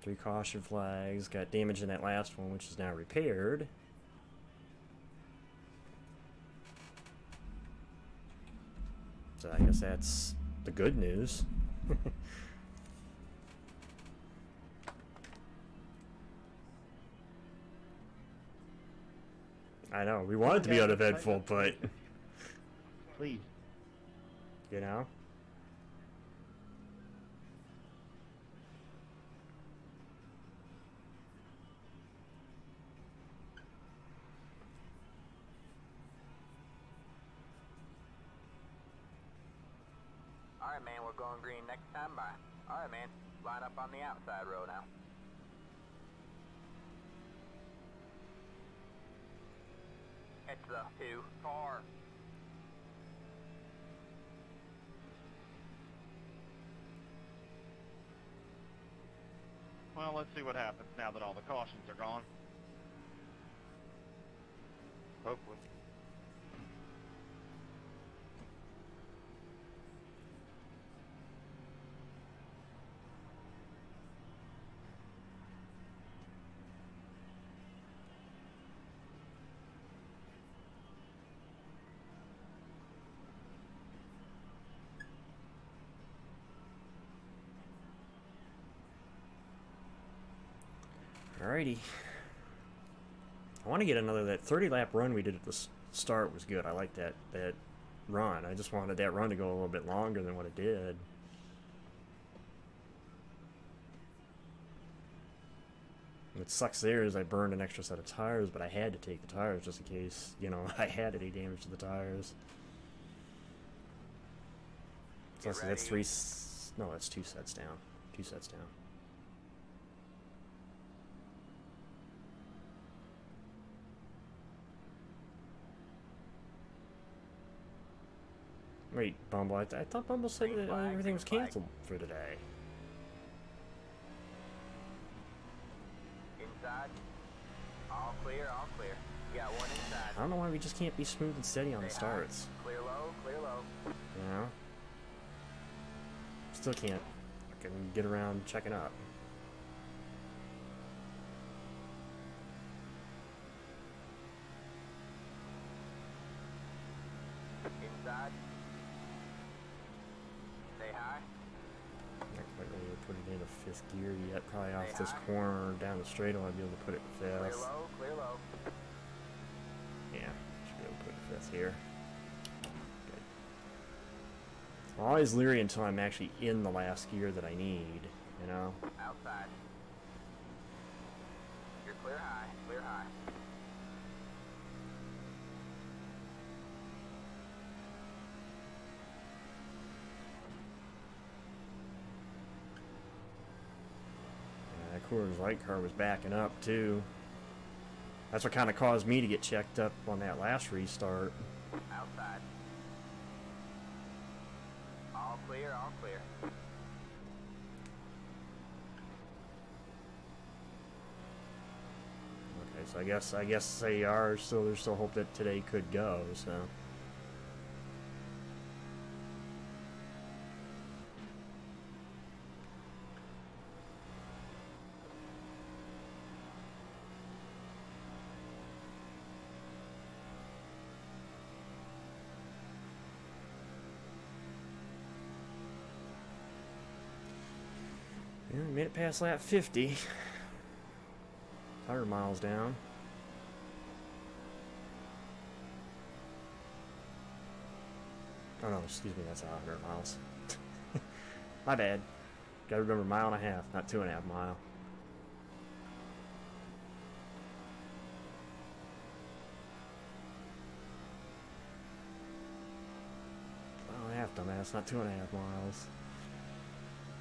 3 caution flags. Got damage in that last one, which is now repaired. So I guess that's the good news. I know, we want it to be uneventful, but... Please. You know? Alright, man, we're going green next time by. Alright, man, line up on the outside row now. It's the 2 car. Well, let's see what happens now that all the cautions are gone. Hopefully. Alrighty. I want to get another, that 30 lap run we did at the start was good. I like that run. I just wanted that run to go a little bit longer than what it did. What sucks there is I burned an extra set of tires, but I had to take the tires just in case, you know, I had any damage to the tires. So that's three, no, that's 2 sets down. 2 sets down. Wait, Bumble, I thought Bumble said that everything was canceled for today. Inside. All clear, all clear. You got one inside. I don't know why we just can't be smooth and steady on the starts. Clear low, clear low. You know? Still can't fucking get around checking up. Inside. Stay high. Not quite ready to put it in a 5th gear yet. Probably off this corner down the straight I'll be able to put it in 5th. Clear low, clear low. Yeah, should be able to put it 5th here. Good. I'm always leery until I'm actually in the last gear that I need, you know? Outside. You're clear high, clear high. That Coors Light car was backing up too. That's what kind of caused me to get checked up on that last restart. Outside. All clear, all clear. Okay, so I guess they are still, there's still hope that today could go, so. Yeah, we made it past lap 50. 100 miles down. Oh no, excuse me, that's 100 miles. My bad. Gotta remember 1.5 miles, not 2.5 miles. Mile and a half, dumbass, not 2.5 miles.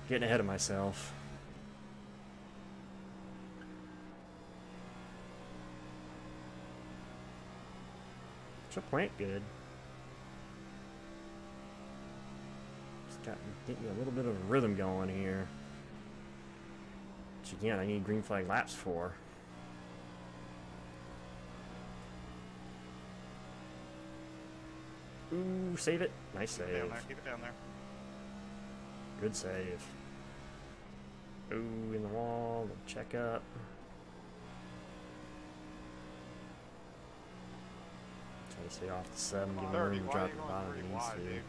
Getting ahead of myself. Should plant good. Just got getting a little bit of a rhythm going here. Which again, I need green flag laps for. Ooh, save it. Nice save. Keep it down there, keep it down there. Good save. Ooh, in the wall. Check up. Try to stay off the 7. Give him 30, room to why drop are the you going bottom if pretty he needs wide, to. dude?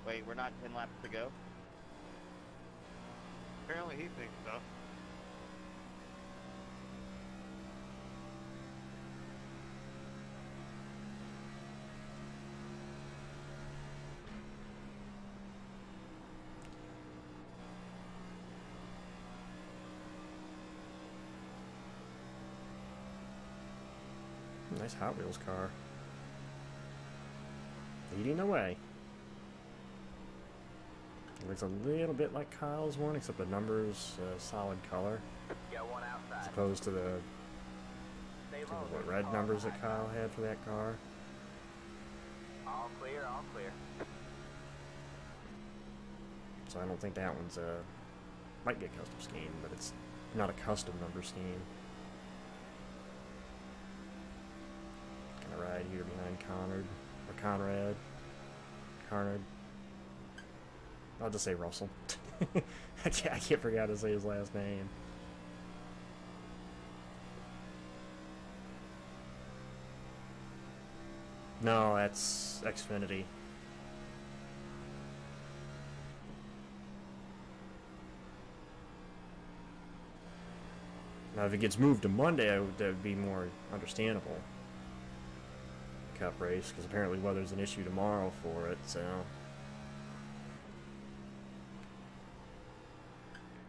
Wait, we're not 10 laps to go? Apparently he thinks so. Nice Hot Wheels car. Leading the way. It looks a little bit like Kyle's one, except the number's solid color. Got one As outside. opposed to the Stay low. what red numbers that Kyle had for that car. All clear, all clear. So I don't think that one's a... Might be a custom scheme, but it's not a custom number scheme. Gonna ride here behind Conrad. Or Conrad. Conrad. I'll just say Russell. I can't figure out how to say his last name. No, that's Xfinity. If it gets moved to Monday, that would be more understandable. Cup race, because apparently weather's an issue tomorrow for it, so.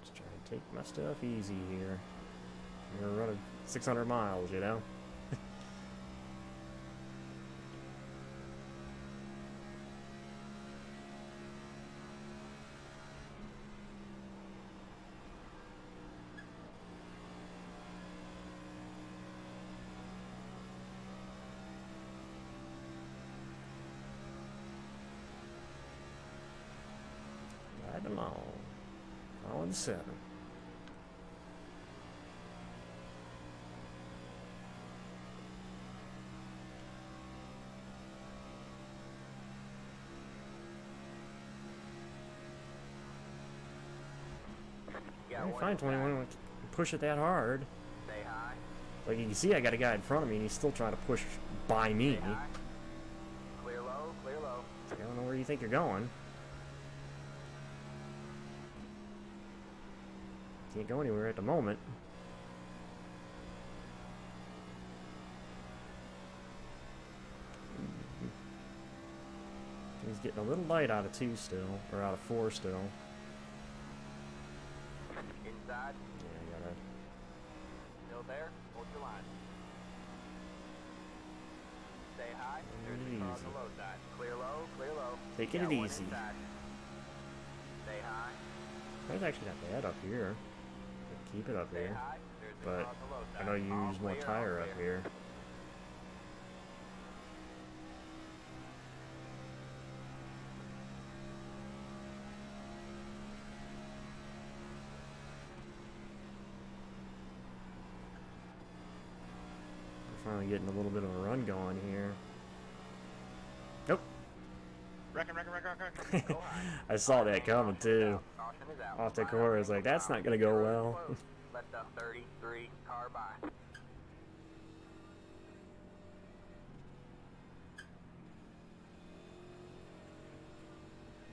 Just trying to take my stuff easy here. We're running 600 miles, you know? Right along. Following the 7. Yeah, Fine, 21. Push it that hard. Stay high. Like you can see, I got a guy in front of me, and he's still trying to push by me. Stay high. Clear low, clear low. It's like, I don't know where you think you're going. Can't go anywhere at the moment. He's getting a little light out of 2 still, or out of 4 still. Inside. Yeah, I gotta. Still there. Hold your line. Stay high. There's Easy. the car on the low side. Clear low, clear low. Taking Yeah, it one easy. inside. Stay high. That's actually not bad up here. Keep it up Stay here. high. There's the But car on the low I side. know you All use more clear, tire all up clear. here. We're finally getting a little bit of a run going here. Nope. Reckon. Go high. I saw that coming too. Caution is out. Off the Final corner, I was wing like, that's out. not gonna go Zero well. close. Let the 33 car by.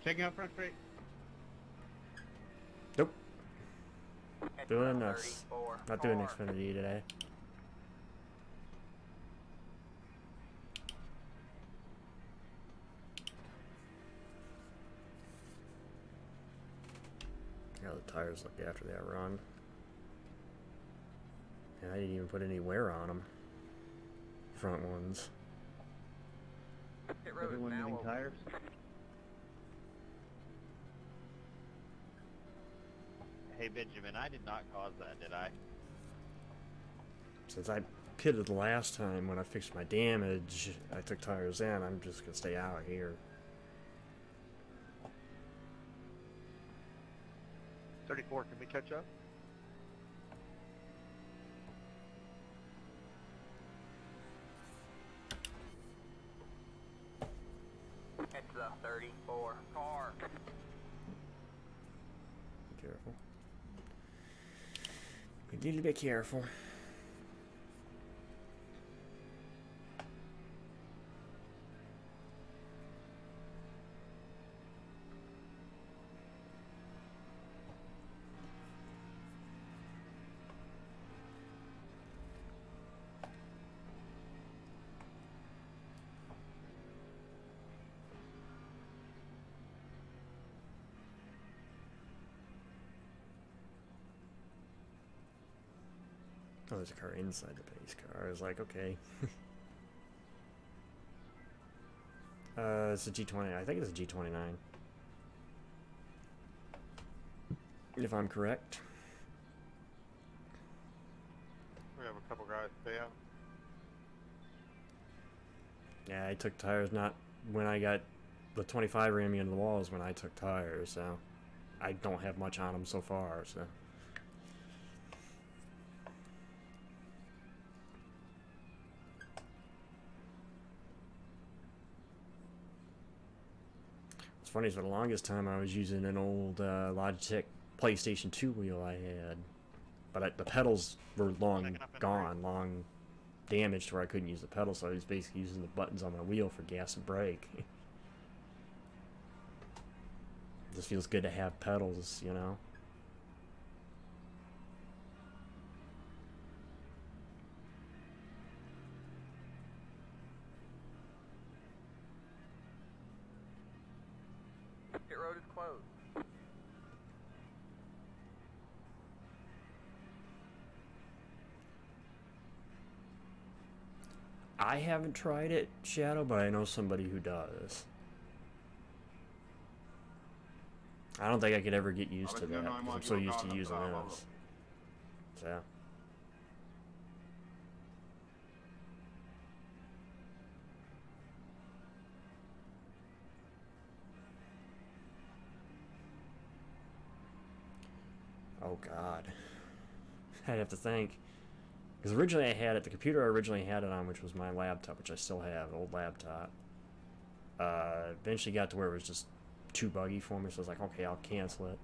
Checking out front straight. Nope. Head Doing to this. 34. Not doing Car. Xfinity today. How the tires look after that run. Yeah, I didn't even put any wear on them. Front ones. Pit road is Everyone now moving open. tires. Hey, Benjamin, I did not cause that, did I? Since I pitted the last time when I fixed my damage, I took tires in. I'm just gonna stay out of here. 34, can we catch up? Head to the 34 car. Be careful. Be a little bit careful. Oh, there's a car inside the pace car. I was like, okay. It's a G20. I think it's a G29. If I'm correct. We have a couple guys stay out. Yeah, I took tires not when I got the 25 ran me into the walls when I took tires, so I don't have much on them so far, so. What's funny is for the longest time I was using an old Logitech PlayStation 2 wheel I had, but the pedals were long gone, long damaged to where I couldn't use the pedals, so I was basically using the buttons on my wheel for gas and brake. It just feels good to have pedals, you know? Pit road is closed. I haven't tried it, Shadow, but I know somebody who does. I don't think I could ever get used to that because I'm so used to using this. So. Oh God. I'd have to think. Because originally I had it, the computer I originally had it on, which was my laptop, which I still have, old laptop. Eventually got to where it was just too buggy for me, so I was like, okay, I'll cancel it.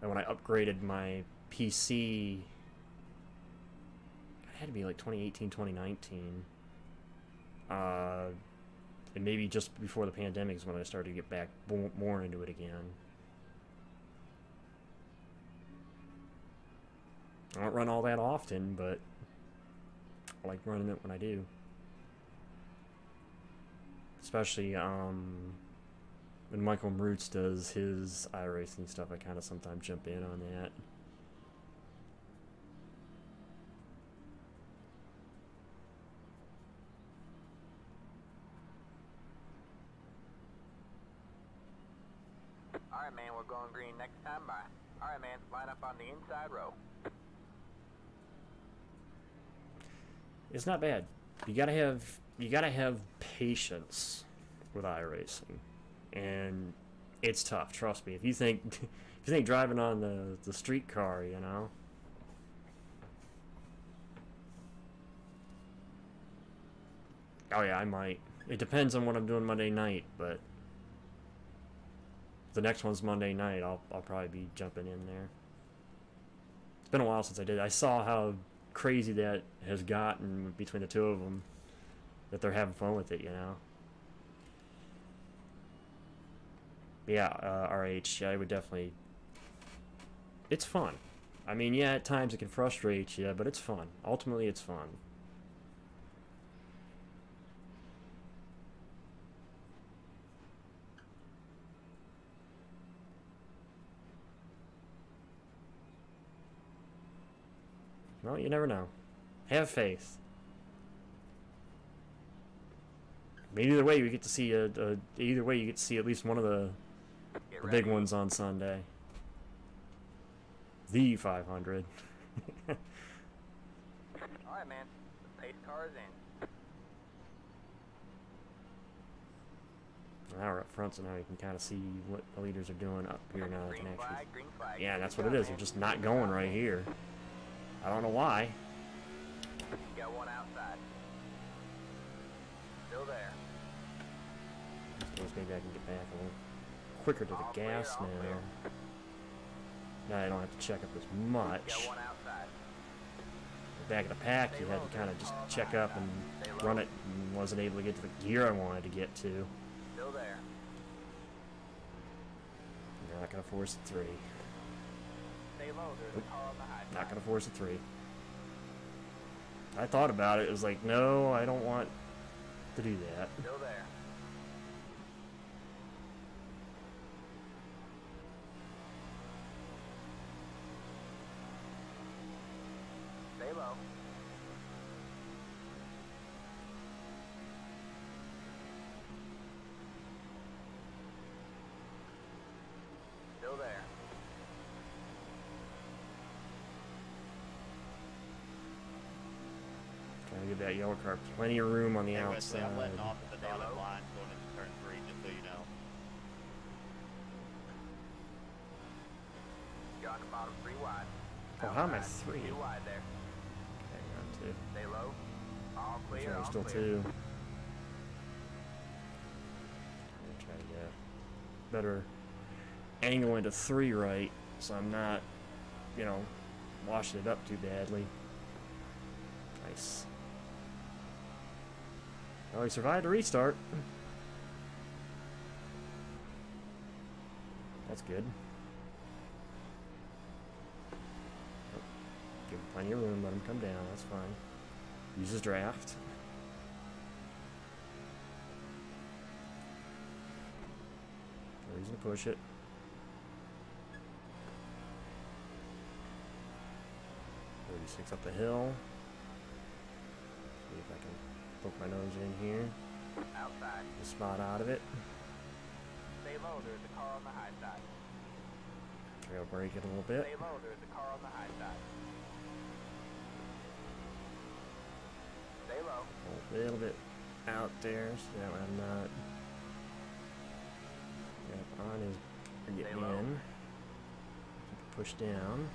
And when I upgraded my PC, it had to be like 2018, 2019. And maybe just before the pandemic is when I started to get back more into it again. I don't run all that often, but I like running it when I do. Especially when Michael Roots does his iRacing stuff, I kind of sometimes jump in on that. Alright, man, we're going green next time by. Alright, man, line up on the inside row. It's not bad. You gotta have patience with iRacing, and it's tough. Trust me. If you think driving on the street car, you know. Oh yeah, I might. It depends on what I'm doing Monday night, but the next one's Monday night. I'll probably be jumping in there. It's been a while since I did. I saw how crazy that has gotten between the two of them, that they're having fun with it, you know. But yeah, RH, I would definitely. It's fun. I mean, yeah, at times it can frustrate you, but it's fun. Ultimately, it's fun. Well, you never know. Have faith. Maybe either way, you get to see either way you get to see at least one of the big ones on Sunday. The 500. Alright, man. The pace car is in. Now we're up front, so now you can kind of see what the leaders are doing up here now. They can actually. Green flag. Yeah, that's what it is. They're just not going right here. I don't know why. Got one outside. Still there. Suppose maybe I can get back a little quicker to the All gas clear, all now. clear. Now I don't have to check up as much. Got one outside. Back of the pack, you had to kind of just check up and run it, and wasn't able to get to the gear I wanted to get to. Still there. You're not going to force a 3. Stay low. There's a car on the high side. Not going to force a 3. I thought about it. It was like, no, I don't want to do that. Still there. Stay low. Still there. Trying to give that yellow car plenty of room on the Hey, outside. Wesley, I'm letting off at the dotted line going into turn 3, just so you know. You're on the bottom 3 wide. Oh, how am I Outside, 3? 2 wide there. Okay, on 2. Stay low. All clear. Sure, all still clear. 2. I'm gonna try to get a better angle into 3 right, so I'm not, you know, washing it up too badly. Nice. Oh, he survived a restart. That's good. Oh, give him plenty of room, let him come down, that's fine. Use his draft. No reason to push it. 36 up the hill. See if I can poke my nose in here. Outside. Get a spot out of it. Stay low, there's a car on the high side. Trail brake it a little bit. Stay low, there's a car on the high side. Stay low. A little bit out there so that way I'm not on his getting in. Push down.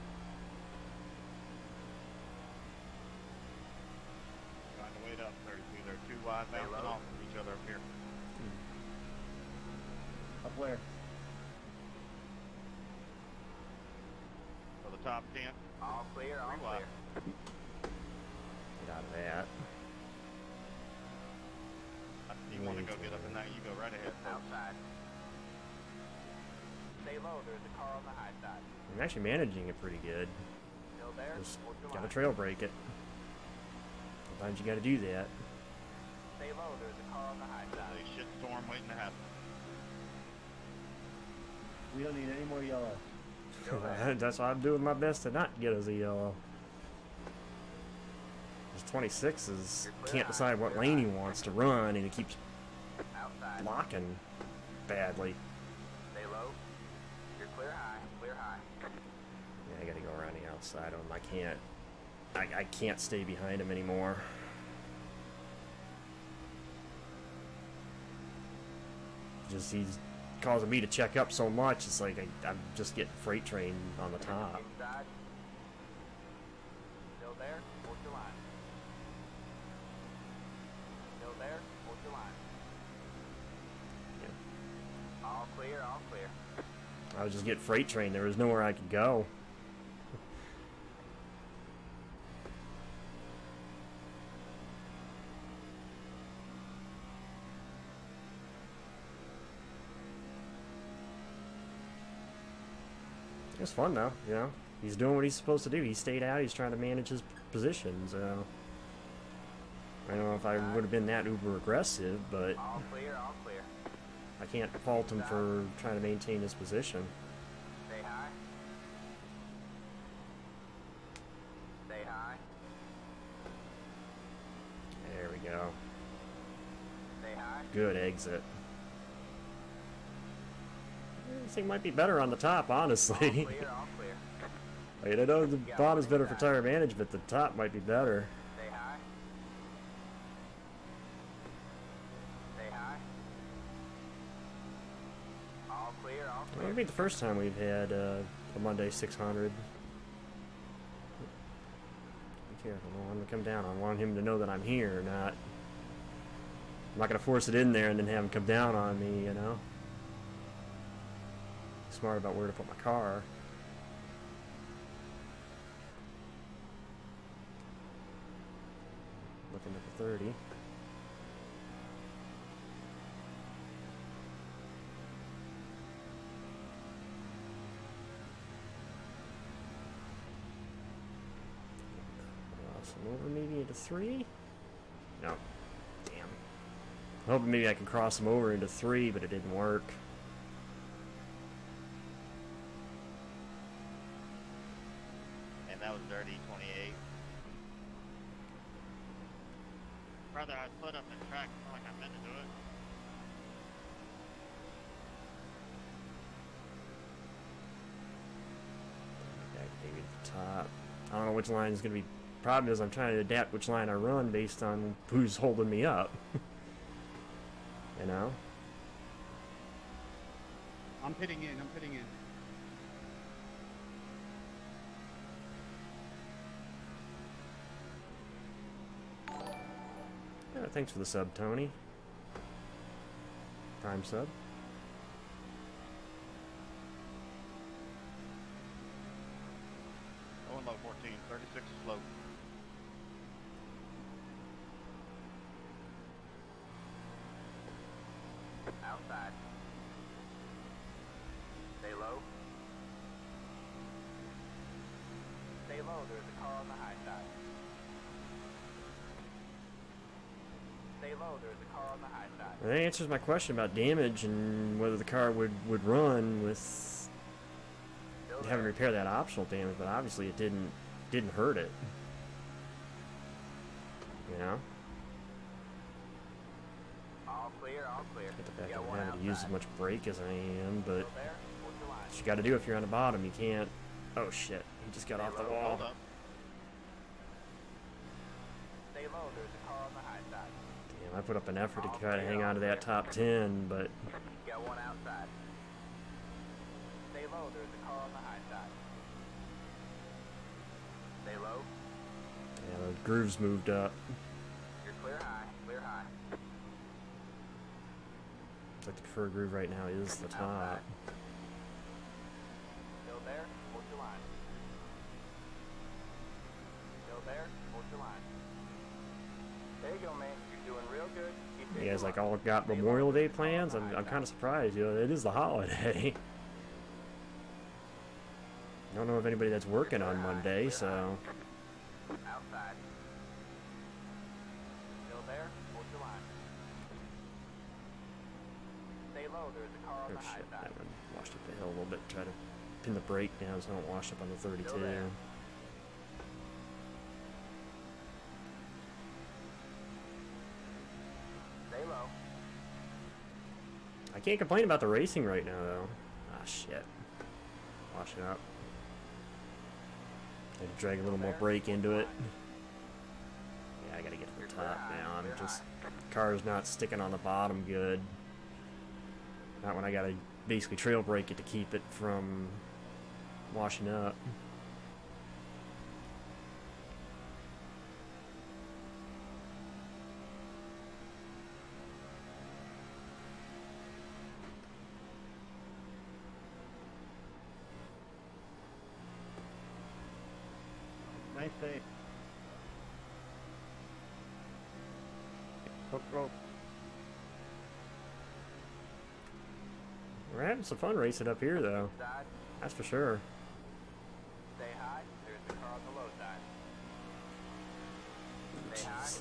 Trying to wait up 32. They're too wide bouncing off of each other up here. Up where? So the top 10. All clear, all Pretty wide. clear. Get out of that. If you want to go get up in that, you go right ahead. Outside. Stay low, there's a car on the high side. I'm actually managing it pretty good. Still there? Just Hold your gotta line. trail brake it. Sometimes you gotta do that. Stay low, there's a car on the high side. There's a shit storm waiting to happen. We don't need any more yellow. That's why I'm doing my best to not get us a yellow. This 26 can't decide what lane he wants to run, and he keeps Outside. blocking badly. Stay low. You're clear high, clear high. Yeah, I gotta go around the outside of him. I can't stay behind him anymore. Just he's causing me to check up so much. It's like I'm just getting freight trained on the top. Inside. Still there? Hold your line. Still there? Hold your line. All clear, all clear. I was just getting freight trained. There was nowhere I could go. It was fun though, you know. He's doing what he's supposed to do. He stayed out. He's trying to manage his position. So I don't know if I would have been that uber aggressive, but All clear, all clear. I can't fault him for trying to maintain his position. Stay high. Stay high. There we go. Stay high. Good exit. This thing might be better on the top, honestly. All clear, all clear. I mean, I know the bottom is better for tire management. The top might be better. Stay high. Stay high. All clear, all It clear. would be the first time we've had a Monday 600. Be careful, I don't want him to come down. I want him to know that I'm here, not... I'm not going to force it in there and then have him come down on me, you know? Smart about where to put my car. Looking at the 30. Cross him over maybe into 3? No. Damn. I'm hoping maybe I can cross him over into 3, but it didn't work. And that was dirty 28. Brother, I split up the track. It's not like I meant to do it. Back maybe to the top. I don't know which line is going to be. Problem is I'm trying to adapt which line I run based on who's holding me up. You know? I'm pitting in, I'm pitting in. Yeah, thanks for the sub, Tony. Prime sub. Going low 14. 36 is low. Outside. Stay low. Stay low, there's a car on the high side. Stay low, there's a car on the high side. Well, that answers my question about damage and whether the car would run with Still having to there. repair that optional damage, but obviously it didn't hurt it. know? All clear, all clear. Get the fact You that got I'm one having to use as outside. much brake as I am, but Still there? Hold your line. what you gotta do if you're on the bottom, you can't. Oh shit, he just got off the wall. Hold up. Stay low, there's a car on the high side. Damn, I put up an effort to try to hang on to that top 10, but You got one outside. Stay low, there's a car on the high side. Stay low. yeah, the grooves moved up. You're clear high, clear high. But the preferred groove right now is the top. Outside. Still there? Hold your line. Still there? Hold your line. There you go, man. You're doing real good. Keep You guys taking like one. all got Stay low, Memorial Day there's a car on plans? the I'm high kind side. of surprised. You know, it is the holiday. I don't know of anybody that's working on Monday, so Outside. Still there? Hold your line. Stay low, there's a car on oh the high shit, that side. one washed up the hill a little bit. Try to pin the brake down so I don't wash up on the 32. Still there. Stay low. I can't complain about the racing right now, though. Ah, shit. Wash it up. I had to drag a little more brake into it. Yeah, I gotta get to the top now. I'm just... car's not sticking on the bottom good. Not when I gotta basically trail brake it to keep it from washing up. Nice save. Hook rope. We're having some fun racing up here, though. Side. That's for sure. Stay high. There's the car on the low side. Stay high. Jeez.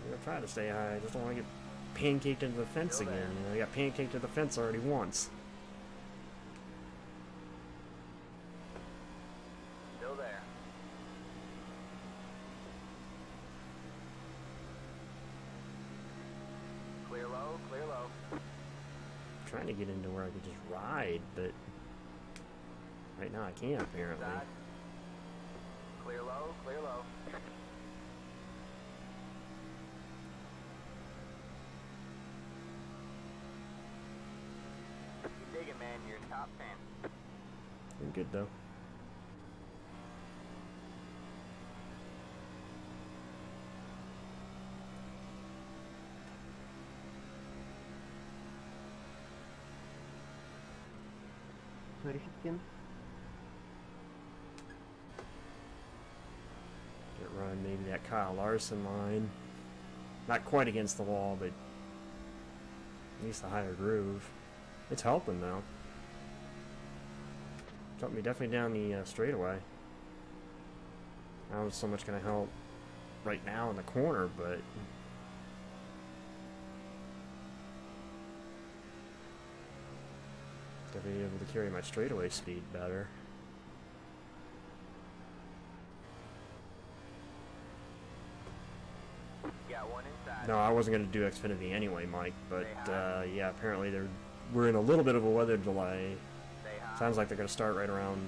I'm gonna try to stay high. I just don't want to get pancaked into the fence Still again. there. You know, I got pancaked to the fence already once. Still there. Clear low, clear low. Trying to get into where I could just ride, but right now I can't apparently. Side. Clear low, clear low. Keep digging, man. You're top 10. I'm good though. Get run maybe that Kyle Larson line. Not quite against the wall, but at least a higher groove. It's helping though. It's helping me definitely down the straightaway. Not so much gonna help right now in the corner, but definitely able to carry my straightaway speed better. Got one inside. No, I wasn't going to do Xfinity anyway, Mike, but yeah, apparently we're in a little bit of a weather delay. Stay high. Sounds like they're going to start right around,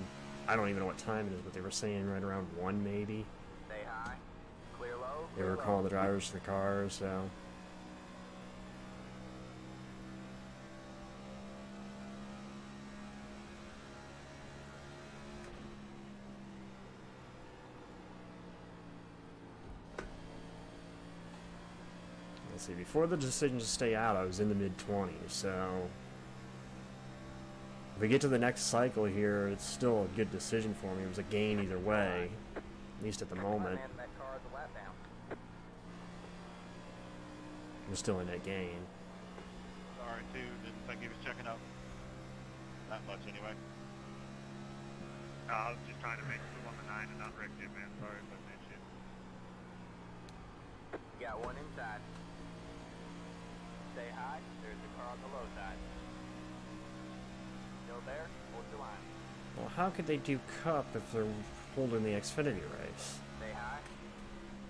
I don't even know what time it is, but they were saying right around 1 maybe. Stay high. Clear low. They Clear were low. calling the drivers to the cars, so. Let's see, before the decision to stay out, I was in the mid-20s, so if we get to the next cycle here, it's still a good decision for me. It was a gain either way, at least at the Come on, moment. man, that car is a lap down. I'm still in that gain. Sorry, too. Didn't think he was checking up. Not much, anyway. I was just trying to make two on the 9 and not wreck it, man. Sorry if I made shit. Got one inside. Stay high. There's the car on the low side. Still there? Hold your line. Well, how could they do Cup if they're holding the Xfinity race? Stay high.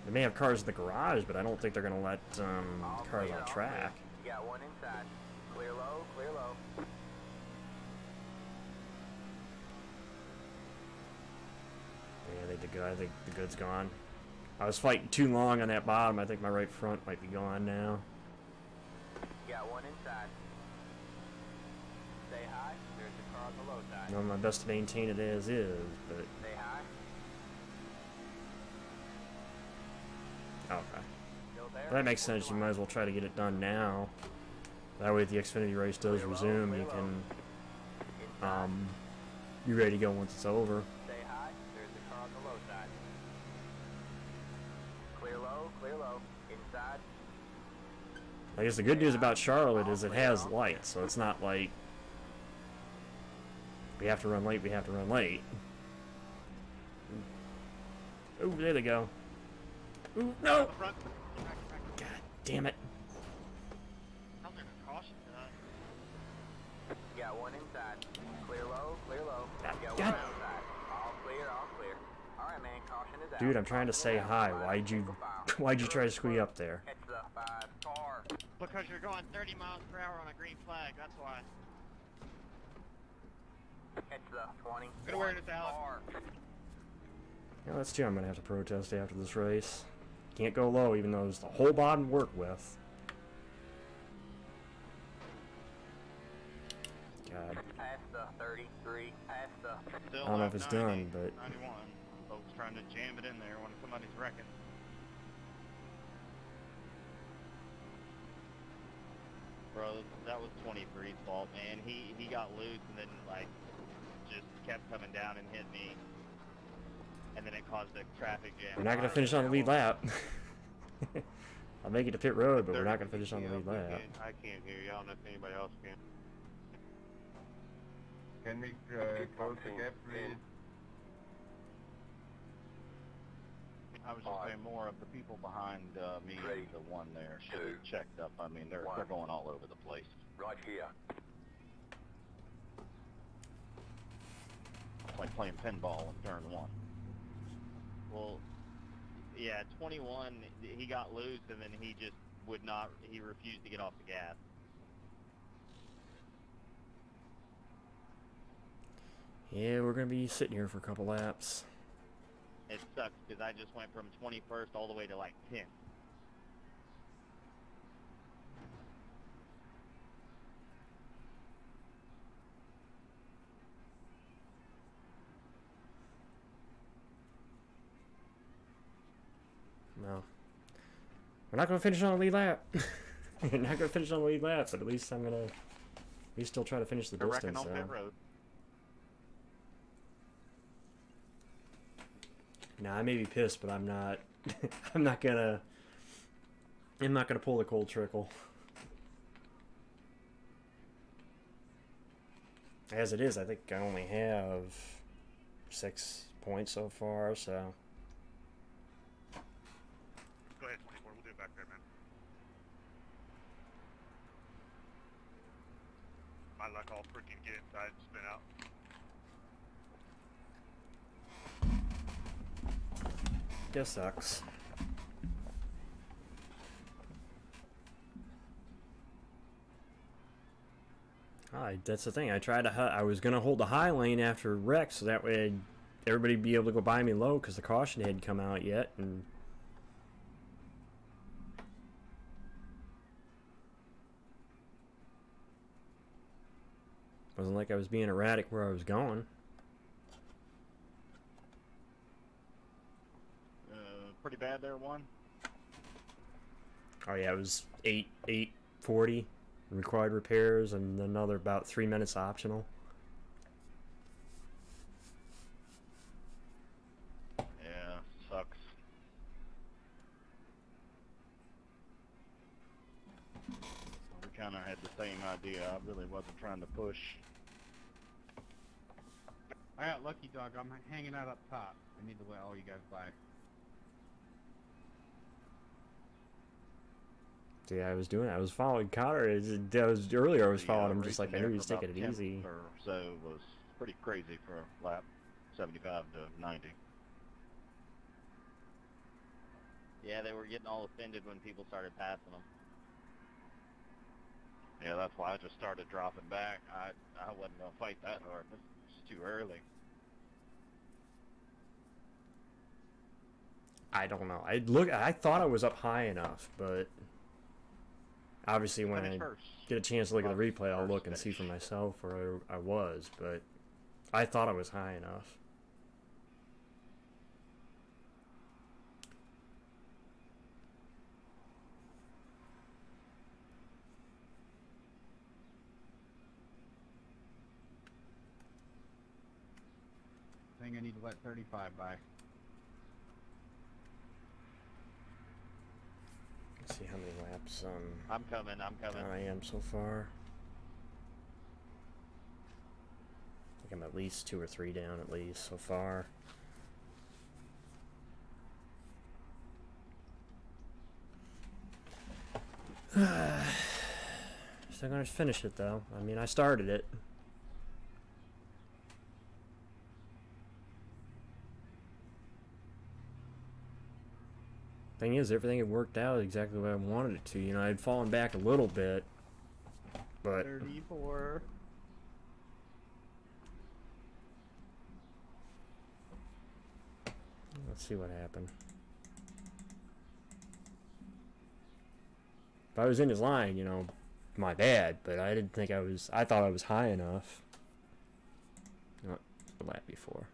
They may have cars in the garage, but I don't think they're gonna let All cars clear, on all track. clear. You got one inside. Clear low, clear low. Yeah, they did good. I think the good's gone. I was fighting too long on that bottom. I think my right front might be gone now. You got one inside. Stay high. There's a car on the low side. I'm doing my best to maintain it as is, but Stay high. okay. Still there. That makes sense. You might as well try to get it done now. That way, if the Xfinity race does resume, you can be ready to go once it's over. Stay high. There's a car on the low side. Clear low, clear low. Inside. I guess the good news about Charlotte is it has lights, so it's not like we have to run late. We have to run late. Oh, there they go. Ooh, no! The front. God damn it! Sounds like a caution to that. You got one inside. Clear low, clear low. God, You got God. one outside. All clear, all clear. All right, man. Caution is out. Dude, I'm trying to say hi. Why'd you try to squeeze up there? Catch the 5 car. Because you're going 30 miles per hour on a green flag, that's why. Catch the 20. Good awareness, Alex. Car. Yeah, that's too. I'm gonna have to protest after this race. Can't go low, even though it's the whole bottom to work with. God. Past the 33. Past the. Still I don't know have if it's 90, done, but 91. Folks trying to jam it in there when somebody's wrecking. Bro, that was 23's fault, man. He got loose and then like just kept coming down and hit me, and then it caused a traffic jam. we're not gonna finish on the lead lap. I'll make it to pit road, but we're not gonna finish on the lead lap. I can't hear you. I don't know if anybody else can. Can we close the gap, please? I was just saying more of the people behind me, the one there, should have checked up. I mean, they're going all over the place. Right here. It's like playing pinball in turn 1. Well, yeah, 21, he got loose and then he just would not, he refused to get off the gas. Yeah, we're gonna be sitting here for a couple laps. It sucks because I just went from 21st all the way to like 10th. No. We're not gonna finish on the lead lap. We're not gonna finish on the lead lap, but at least I'm gonna still try to finish the They're wrecking distance. on pit road. Nah, I may be pissed, but I'm not. I'm not gonna pull the cold trickle. As it is, I think I only have 6 points so far, so. Go ahead, 24. We'll do it back there, man. My luck, I'll freaking get inside and spin out. Guess sucks. That's the thing. I was gonna hold the high lane after wreck, so that way everybody'd be able to go by me low because the caution hadn't come out yet, and wasn't like I was being erratic where I was going. Pretty bad there, one. Oh yeah, it was 8:40 required repairs and another about 3 minutes optional. Yeah, sucks. We kind of had the same idea. I really wasn't trying to push. I got lucky, dog. I'm hanging out up top. I need to let all you guys by. Yeah, I was following Connor. Earlier I was following him just like I knew he was taking it easy. Or so was pretty crazy for a lap 75 to 90. Yeah, they were getting all offended when people started passing them. Yeah, that's why I just started dropping back. I wasn't gonna fight that hard. It's too early. I don't know. I thought I was up high enough, but obviously when I get a chance to look at the replay, I'll look and see for myself where I was, but I thought I was high enough. I think I need to let 35 by. Let's see how many laps I'm coming. I am so far. I think I'm at least 2 or 3 down at least so far. Still gonna finish it though. I mean, I started it. Thing is, everything had worked out exactly the way I wanted it to. You know, I'd fallen back a little bit, but 34. let's see what happened. If I was in his line, you know, my bad, but I didn't think I thought I was high enough. Not the lap before.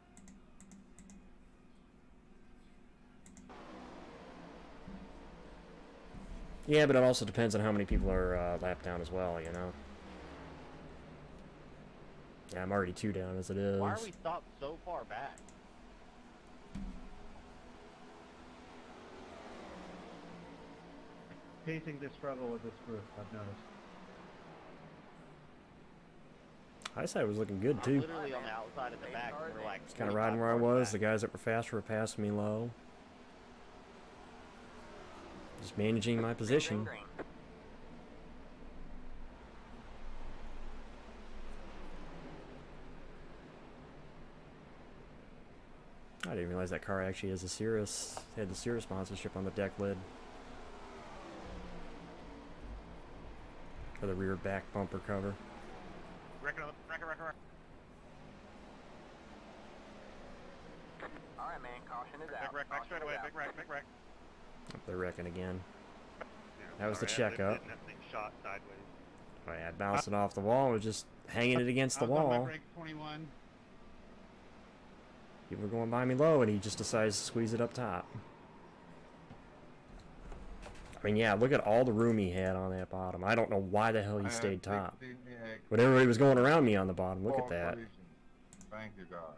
Yeah, but it also depends on how many people are lapped down as well, you know. Yeah, I'm already 2 down as it is. Why are we stopped so far back? Pacing to struggle with this group, I've noticed. Eyesight was looking good I'm too. literally on the outside of the back, and we're like Just kind of riding where I was. The guys that were faster were passing me low. Just managing my position. I didn't realize that car actually has had the Cirrus sponsorship on the deck lid. For the rear back bumper cover. Wreck. Alright, man, caution is out. Big wreck, back straight away. Big wreck. They're wrecking again. Yeah, That was the sorry, checkup. That thing shot sideways. Oh yeah, I bounced it off the wall and was just hanging it against the I was on my wall. break 21. People were going by me low and he just decides to squeeze it up top. I mean, yeah, look at all the room he had on that bottom. I don't know why the hell he stayed top. When everybody was going around me on the bottom, look at that. Thank you, God.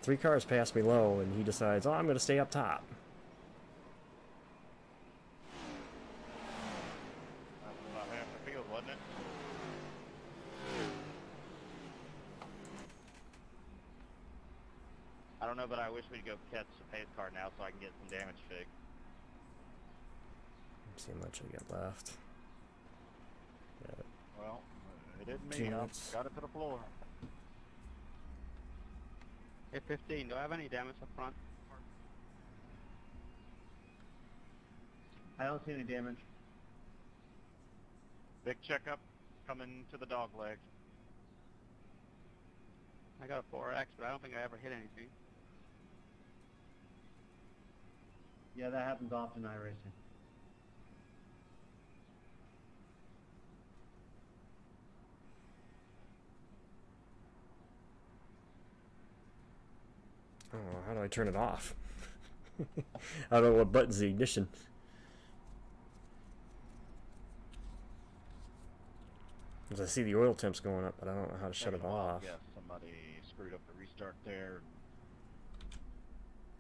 3 cars passed me low and he decides, oh, I'm going to stay up top. That was about half the field, wasn't it? I don't know, but I wish we'd go catch the pace car now so I can get some damage fixed. Let's see how much I got left. Well, it didn't 2 me. I minutes. got it to the floor. Hey, 15, do I have any damage up front? I don't see any damage. Big checkup coming to the dog leg. I got a 4X, but I don't think I ever hit anything. Yeah, that happens often in iRacing. Oh, how do I turn it off? I don't know what button's the ignition. As I see the oil temps going up, but I don't know how to shut it off. Yeah, somebody screwed up the restart there.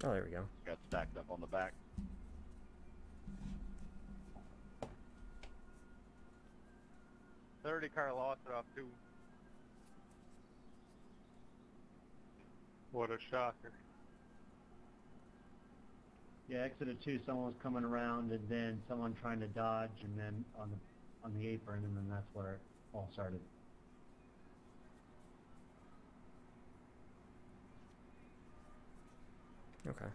Oh, there we go. Got stacked up on the back. car lost it off too. What a shocker. Yeah, exited 2, someone was coming around, and then someone trying to dodge, and then on the apron, and then that's where it all started. Okay.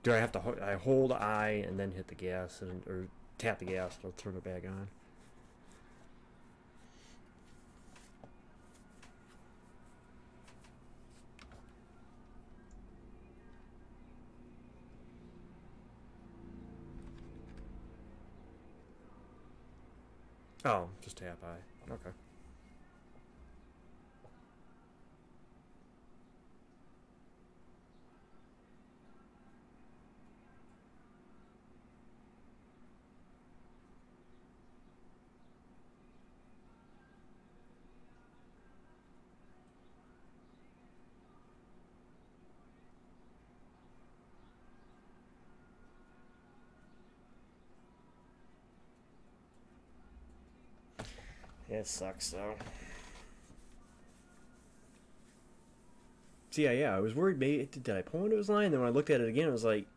Do I have to I hold I and then hit the gas or tap the gas to turn it back on? Oh, just tap I. Okay. Yeah, it sucks though. See, yeah, I was worried. Maybe did I pull into his line? Then when I looked at it again, it was like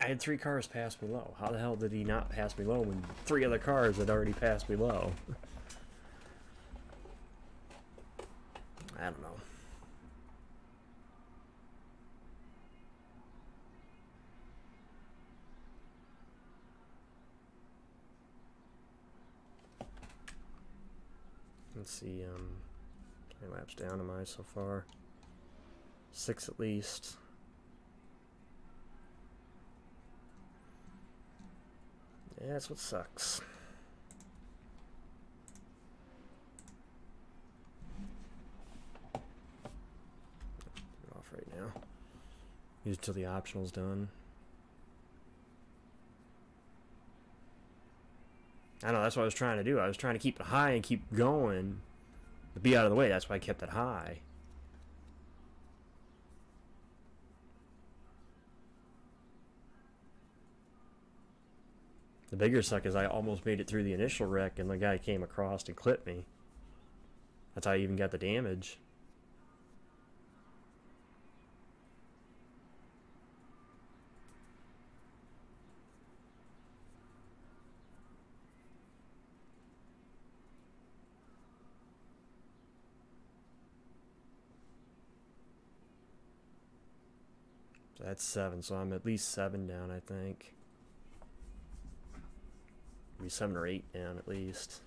I had 3 cars pass me low. How the hell did he not pass me low when 3 other cars had already passed me low? I don't know. Let's see, how many laps down am I so far? 6 at least. Yeah, that's what sucks. Off right now. Use it till the optional's done. I know, that's what I was trying to do. I was trying to keep it high and keep going. But be out of the way, that's why I kept it high. The bigger suck is I almost made it through the initial wreck and the guy came across and clipped me. That's how I even got the damage. So that's 7, so I'm at least 7 down, I think. Maybe 7 or 8 down at least.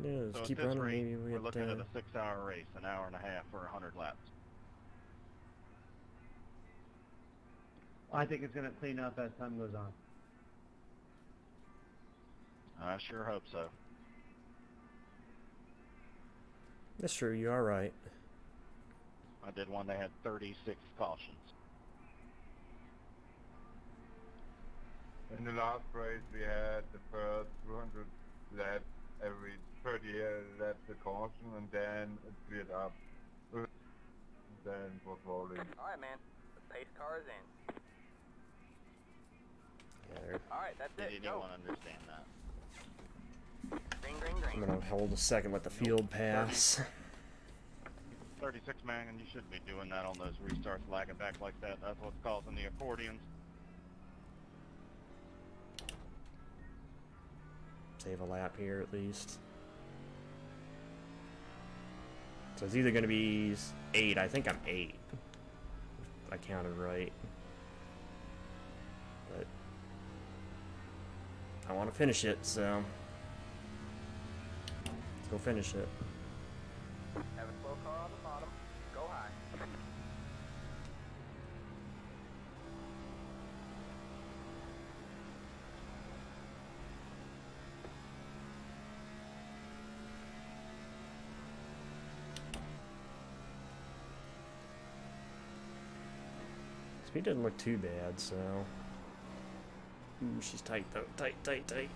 Yeah, let's So keep at this running. rate, Maybe we we're get, looking at a 6-hour race, an hour and a half for 100 laps. I think it's going to clean up as time goes on. I sure hope so. That's true, you are right. I did one that had 36 cautions. In the last race we had the first 200 laps, every 30 laps a caution, and then it cleared up. And then it was rolling. Alright, man. The pace car is in. Yeah, Alright, that's Did it. Go. anyone understand that? Green, green, I'm green. gonna hold a second, let the field pass. 36 man, and you shouldn't be doing that on those restarts lagging back like that. That's what's causing the accordions. Save a lap here at least. So it's either going to be 8. I think I'm 8. If I counted right. But I want to finish it, so let's go finish it. Have a slow car on the bottom. Go high. Speed doesn't look too bad, so. Ooh, she's tight though. Tight, tight, tight.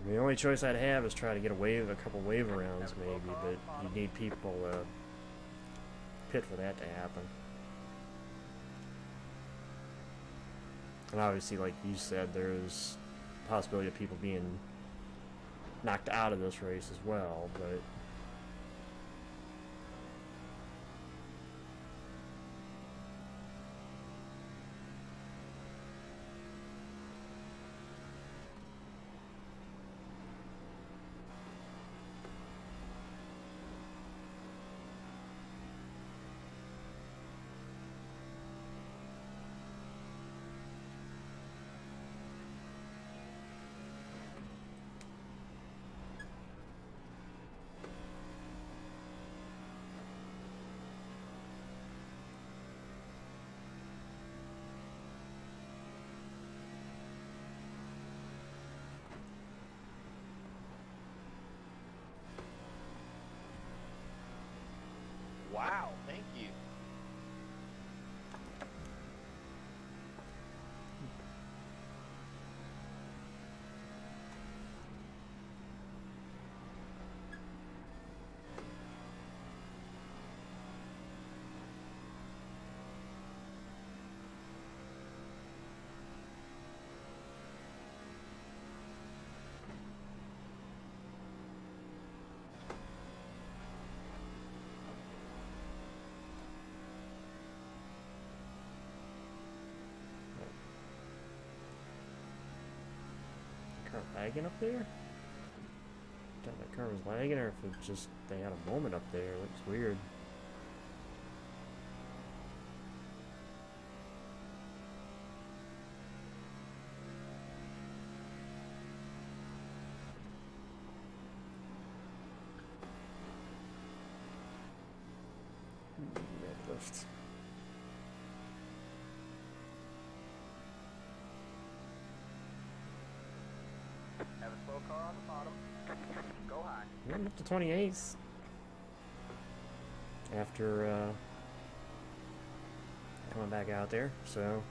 The only choice I'd have is try to get a couple wave arounds maybe, but you need people to pit for that to happen. And obviously, like you said, there's a possibility of people being knocked out of this race as well, but Wow, thank you. car lagging up there? Thought that car was lagging, or if it just they had a moment up there. It looks weird. Red lift. Have a slow car on the bottom. Go high. Yeah, I'm up to 28th. After coming back out there, so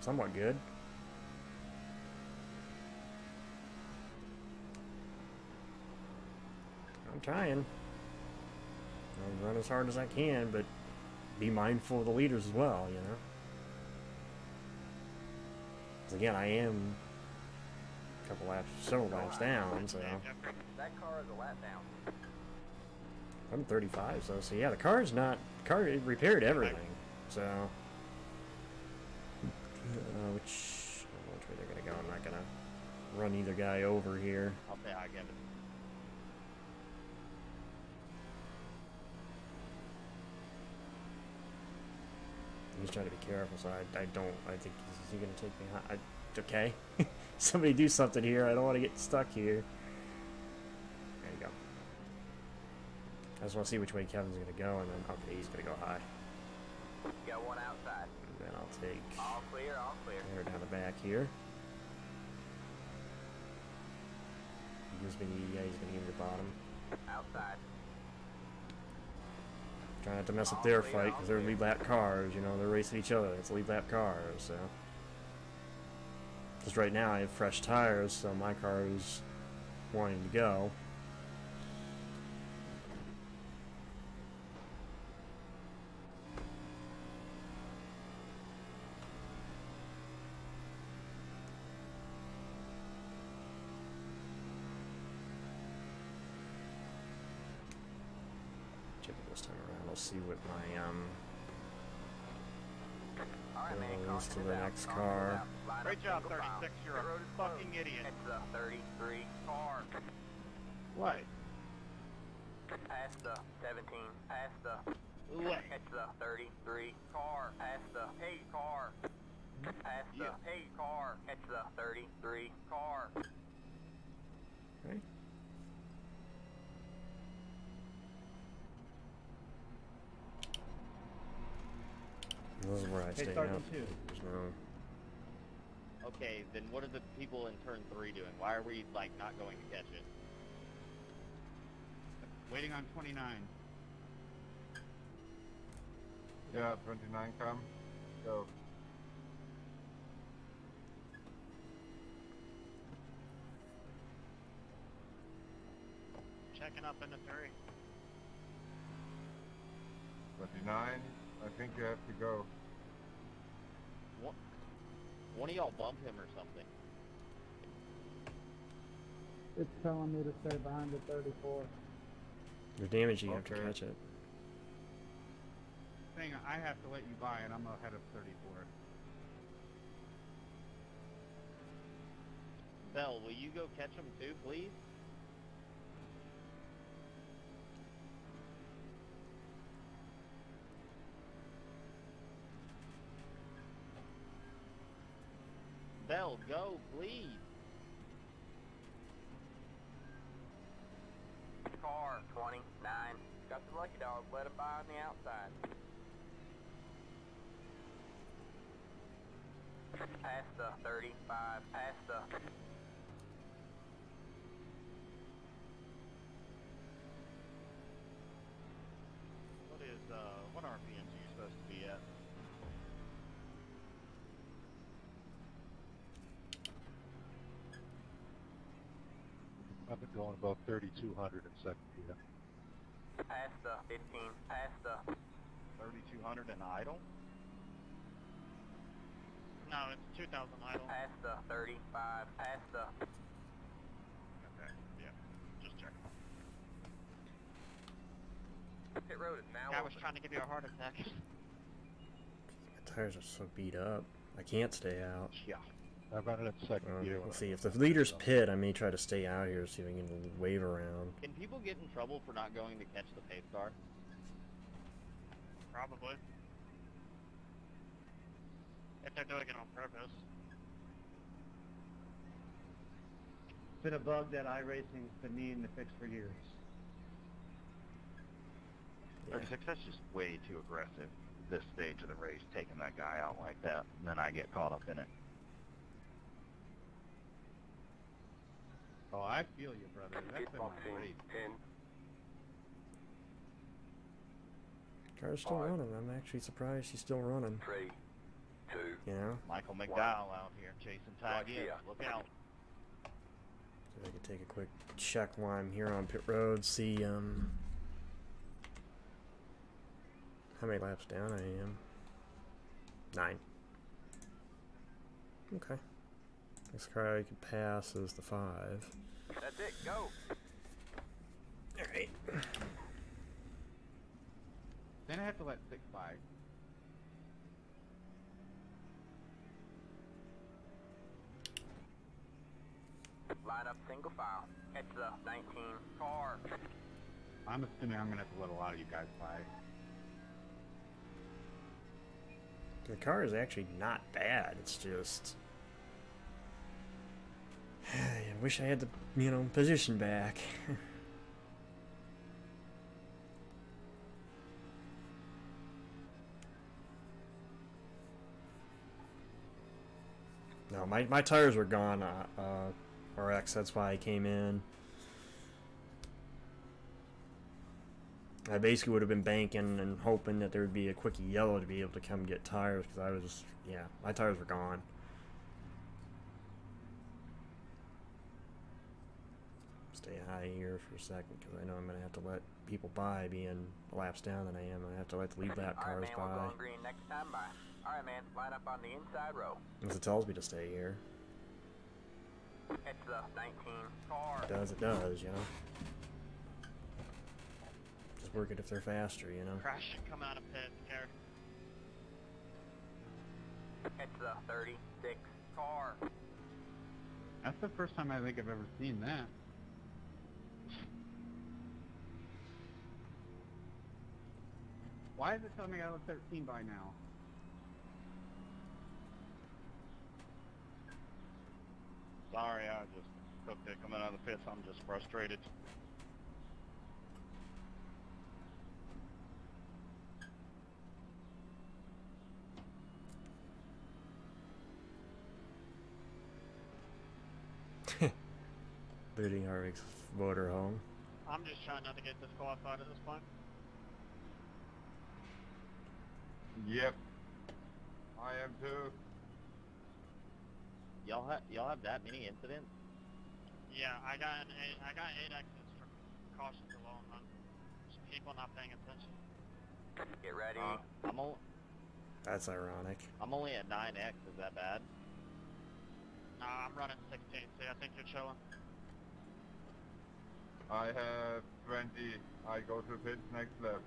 somewhat good. I'm trying. I'll run as hard as I can, but be mindful of the leaders as well, you know? 'Cause again, I am a couple laps, several laps down, so That car is a lap down. I'm 35, so yeah, the car's not, it repaired everything, so which way they're gonna go. I'm not gonna run either guy over here. I'll say I get it. He's trying to be careful, so I think is he gonna take me high? Okay. Somebody do something here. I don't want to get stuck here. There you go. I just want to see which way Kevin's going to go, and then, okay, he's going to go high. Got one outside. And then I'll take All clear, all clear. there down the back here. He's going to give me the bottom. Outside. Trying not to mess up their fight, because they're lead lap cars, you know, they're racing each other. It's lead lap cars, so. Just right now I have fresh tires, so my car is wanting to go. Check it this time around. I'll see what my Alright, man, goes to caution the is out. next Caution car. is out. Line Great up job, single file. 36. You're The road a is fucking closed. idiot. It's the 33 car. What? Past the 17. Past the... What? It's the 33 car. Past the hey car. Past the hey car. It's the 33 car. Okay. This is where I Hey, stay Sergeant out. 2. There's no... Okay, then what are the people in turn 3 doing? Why are we, like, not going to catch it? Waiting on 29. Yeah, 29 come. Go. Checking up in the 3. 29. I think you have to go. One of y'all bump him or something. It's telling me to stay behind the 34. You're damaging after Okay. catch it. Thing, I have to let you by, and I'm ahead of 34. Bell, will you go catch him too, please? Bell, go, please. Car 29. Got the lucky dog. Let him by on the outside. Past the 35. Past the... What RPMs are you supposed to be at? I've been going about 3,200 in second gear. Past the 15. Past the... 3,200 in idle? No, it's 2,000 idle. Past the 35. Past the... Okay, yeah. Just checking. Pit road is now Guy was open. trying to give you a heart attack. My tires are so beat up. I can't stay out. Yeah. I run it in second gear. We'll see. If the leaders pit, I may try to stay out here, see if I can wave around. Can people get in trouble for not going to catch the pace car? Probably. If they're doing it on purpose. It's been a bug that iRacing's been needing to fix for years. 36, that's just way too aggressive this stage of the race, taking that guy out like that, and then I get caught up in it. Oh, I feel you, brother. That's been my race. 10. Car's still running. I'm actually surprised she's still running. 3. 2. You know? Michael McDowell out here chasing Ty Right Gibbs. here. Look out. See if I can take a quick check while I'm here on pit road, see how many laps down I am. 9. Okay. Next car I can pass is the 5. That's it. Go. Alright. Then I have to let 6 by. Line up single file. Catch the 19 car. I'm assuming I'm gonna have to let a lot of you guys by. The car is actually not bad. It's just I wish I had the, position back. No, my tires were gone, RX, that's why I came in. I basically would have been banking and hoping that there would be a quickie yellow to be able to come get tires, because I was just, yeah, my tires were gone. Stay high here for a second, because I know I'm going to have to let people by, being laps down than I am. I'm going to have to let the lead lap cars Alright, man, we're by. going green next time by. Alright, man, line up on the inside row. Unless it tells me to stay here. Catch the 19 car. It does, you know. Just work it if they're faster, you know. Crash should come out of pit here. Catch the 36 car. That's the first time I think I've ever seen that. Why is it telling me I was 13 by now? Sorry, I just cooked it coming out of the pits. I'm just frustrated. Leading Harvick's motor home. I'm just trying not to get disqualified at this point. Yep. I am too. Y'all have that many incidents? Yeah, I got 8 exits for cautions alone. Just people not paying attention. Get ready. I'm only That's ironic. I'm only at 9x. Is that bad? Nah, I'm running 16, so I think you're chilling. I have 20. I go to pit next lap.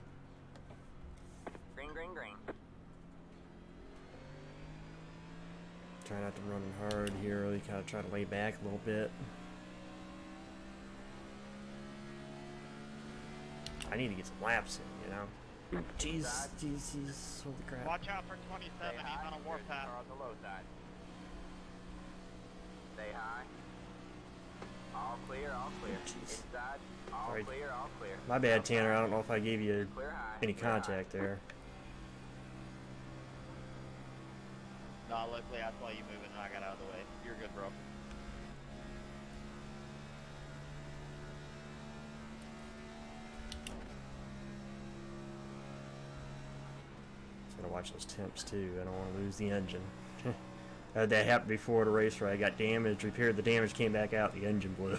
Green, green, green. Try not to run hard here. Really kind of try to lay back a little bit. I need to get some laps in, you know. Jeez, jeez, jeez, holy crap. Watch out for 27, he's on a warpath. On the low side. Stay high. All clear, all clear. Inside, all Sorry. clear, all clear. My bad, Tanner. I don't know if I gave you Clear high. any Clear high. contact there. No, luckily I saw you moving and I got out of the way. You're good, bro. Just gotta watch those temps too. I don't want to lose the engine. Had that happen before the race where I got damaged, repaired the damage, came back out, the engine blew.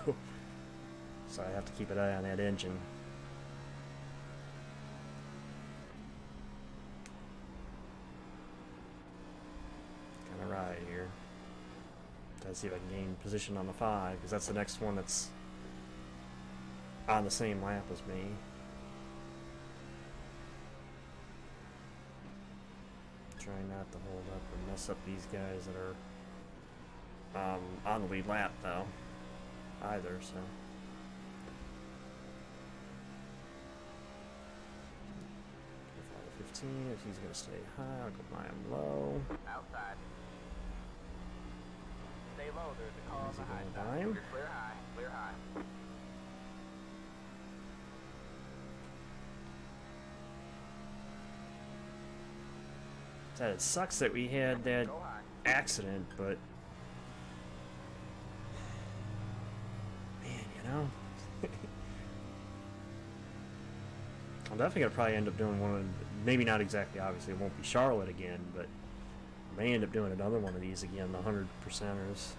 So I have to keep an eye on that engine. Kind of ride here. Try to see if I can gain position on the 5, because that's the next one that's on the same lap as me. Try not to hold up and mess up these guys that are on the lead lap though either, so 15, if he's gonna stay high, I'll go by him low. Outside. Stay low, there's a car on Is the he high going side. by him? You're clear high, clear high. It sucks that we had that Go high. accident, but man, you know, I'm definitely gonna probably end up doing one of, maybe not exactly, obviously it won't be Charlotte again, but I may end up doing another one of these again, the 100%ers.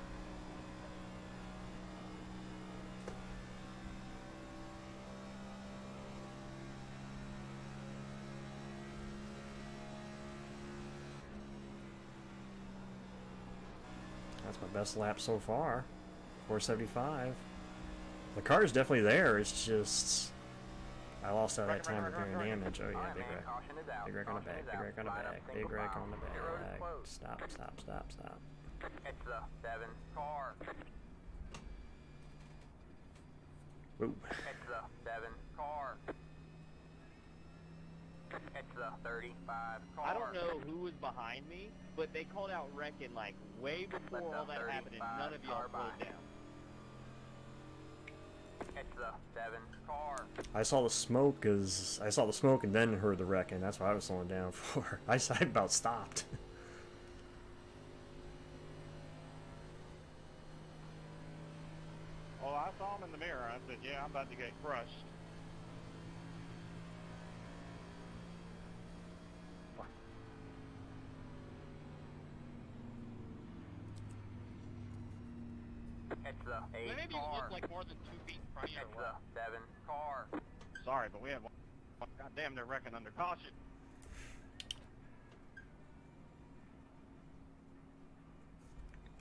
That's my best lap so far, 475. The car is definitely there. It's just I lost all that time repairing damage. Oh yeah, Alright, big man, wreck. caution is out. Big wreck on the Caution back. is Big out. wreck on the Line up back. single Big wreck file. on the Pit road is back. closed. Stop, stop, stop, stop. It's the 7 car. Woo. It's the 7 car. It's the 35 car. I don't know who was behind me, but they called out wrecking like way before Let all the that happened, and none of 35 y'all car slowed by. down. It's the 7 car. I saw the smoke and then heard the wreck, and that's what I was slowing down for. I about stopped. Well, I saw him in the mirror. I said, yeah, I'm about to get crushed. It's the 8 Maybe you car. look like more than 2 feet in front of you It's or the 7 car. Sorry, but we have one. Goddamn, they're wrecking under caution.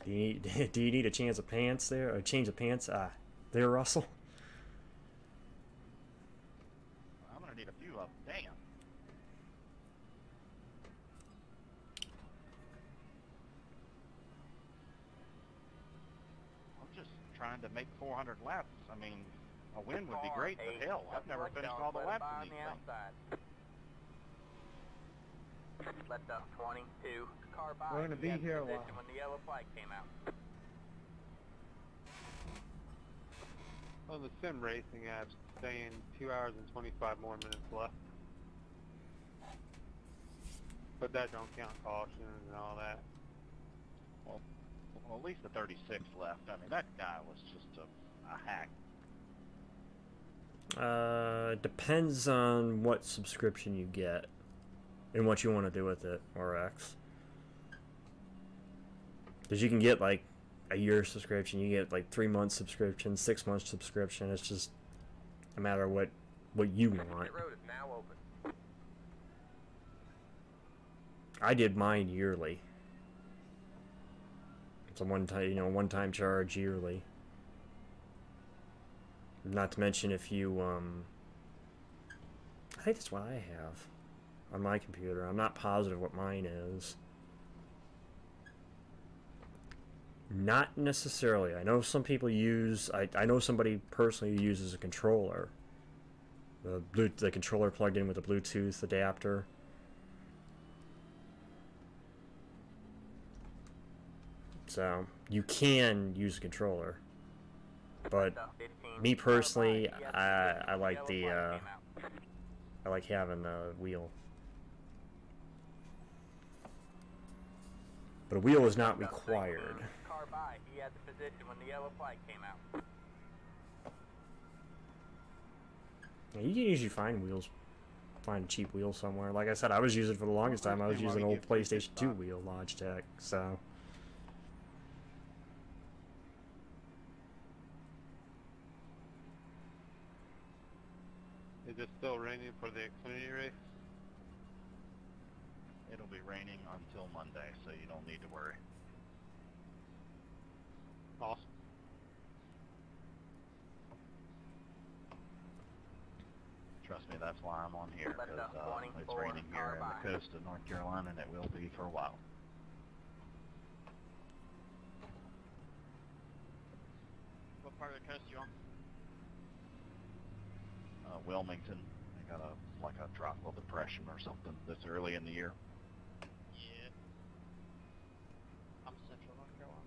Do you need a chance of pants there? Or a change of pants? There, Russell. I'm gonna need a few of them. Damn. I'm just trying to make 400 laps. I mean, a win would be Car great, but 8. hell, I've never Let finished down, all the let laps by in these on the things. outside. Let the 22 car by. We're gonna be He had here a position while. when the yellow flag came out. On the sim racing app's saying 2 hours and 25 more minutes left. But that don't count cautions and all that. Well, at least the 36 left. I mean, that guy was just a hack. Depends on what subscription you get and what you want to do with it, RX. Because you can get like a year subscription, you get like 3 month subscription, 6 month subscription. It's just a matter of what you want. Pit road is now open. I did mine yearly. It's a one-time charge yearly. Not to mention if you, I think that's what I have on my computer. I'm not positive what mine is. Not necessarily. I know some people use, I know somebody personally who uses a controller. The controller plugged in with a Bluetooth adapter. So, you can use a controller. But me personally, I like the I like having the wheel. But a wheel is not required. Car by. He had the position when the yellow flag came out. Yeah, you can usually find a cheap wheel somewhere. Like I said, I was using for the longest time. I was using an old PlayStation 2 wheel, Logitech. So. Is it still raining for the Xfinity race? It'll be raining until Monday, so you don't need to worry. Awesome. Trust me, that's why I'm on here, because it's raining here in the coast of North Carolina, and it will be for a while. What part of the coast you on? Wilmington. They got like a tropical depression or something this early in the year. Yeah. I'm central North Carolina.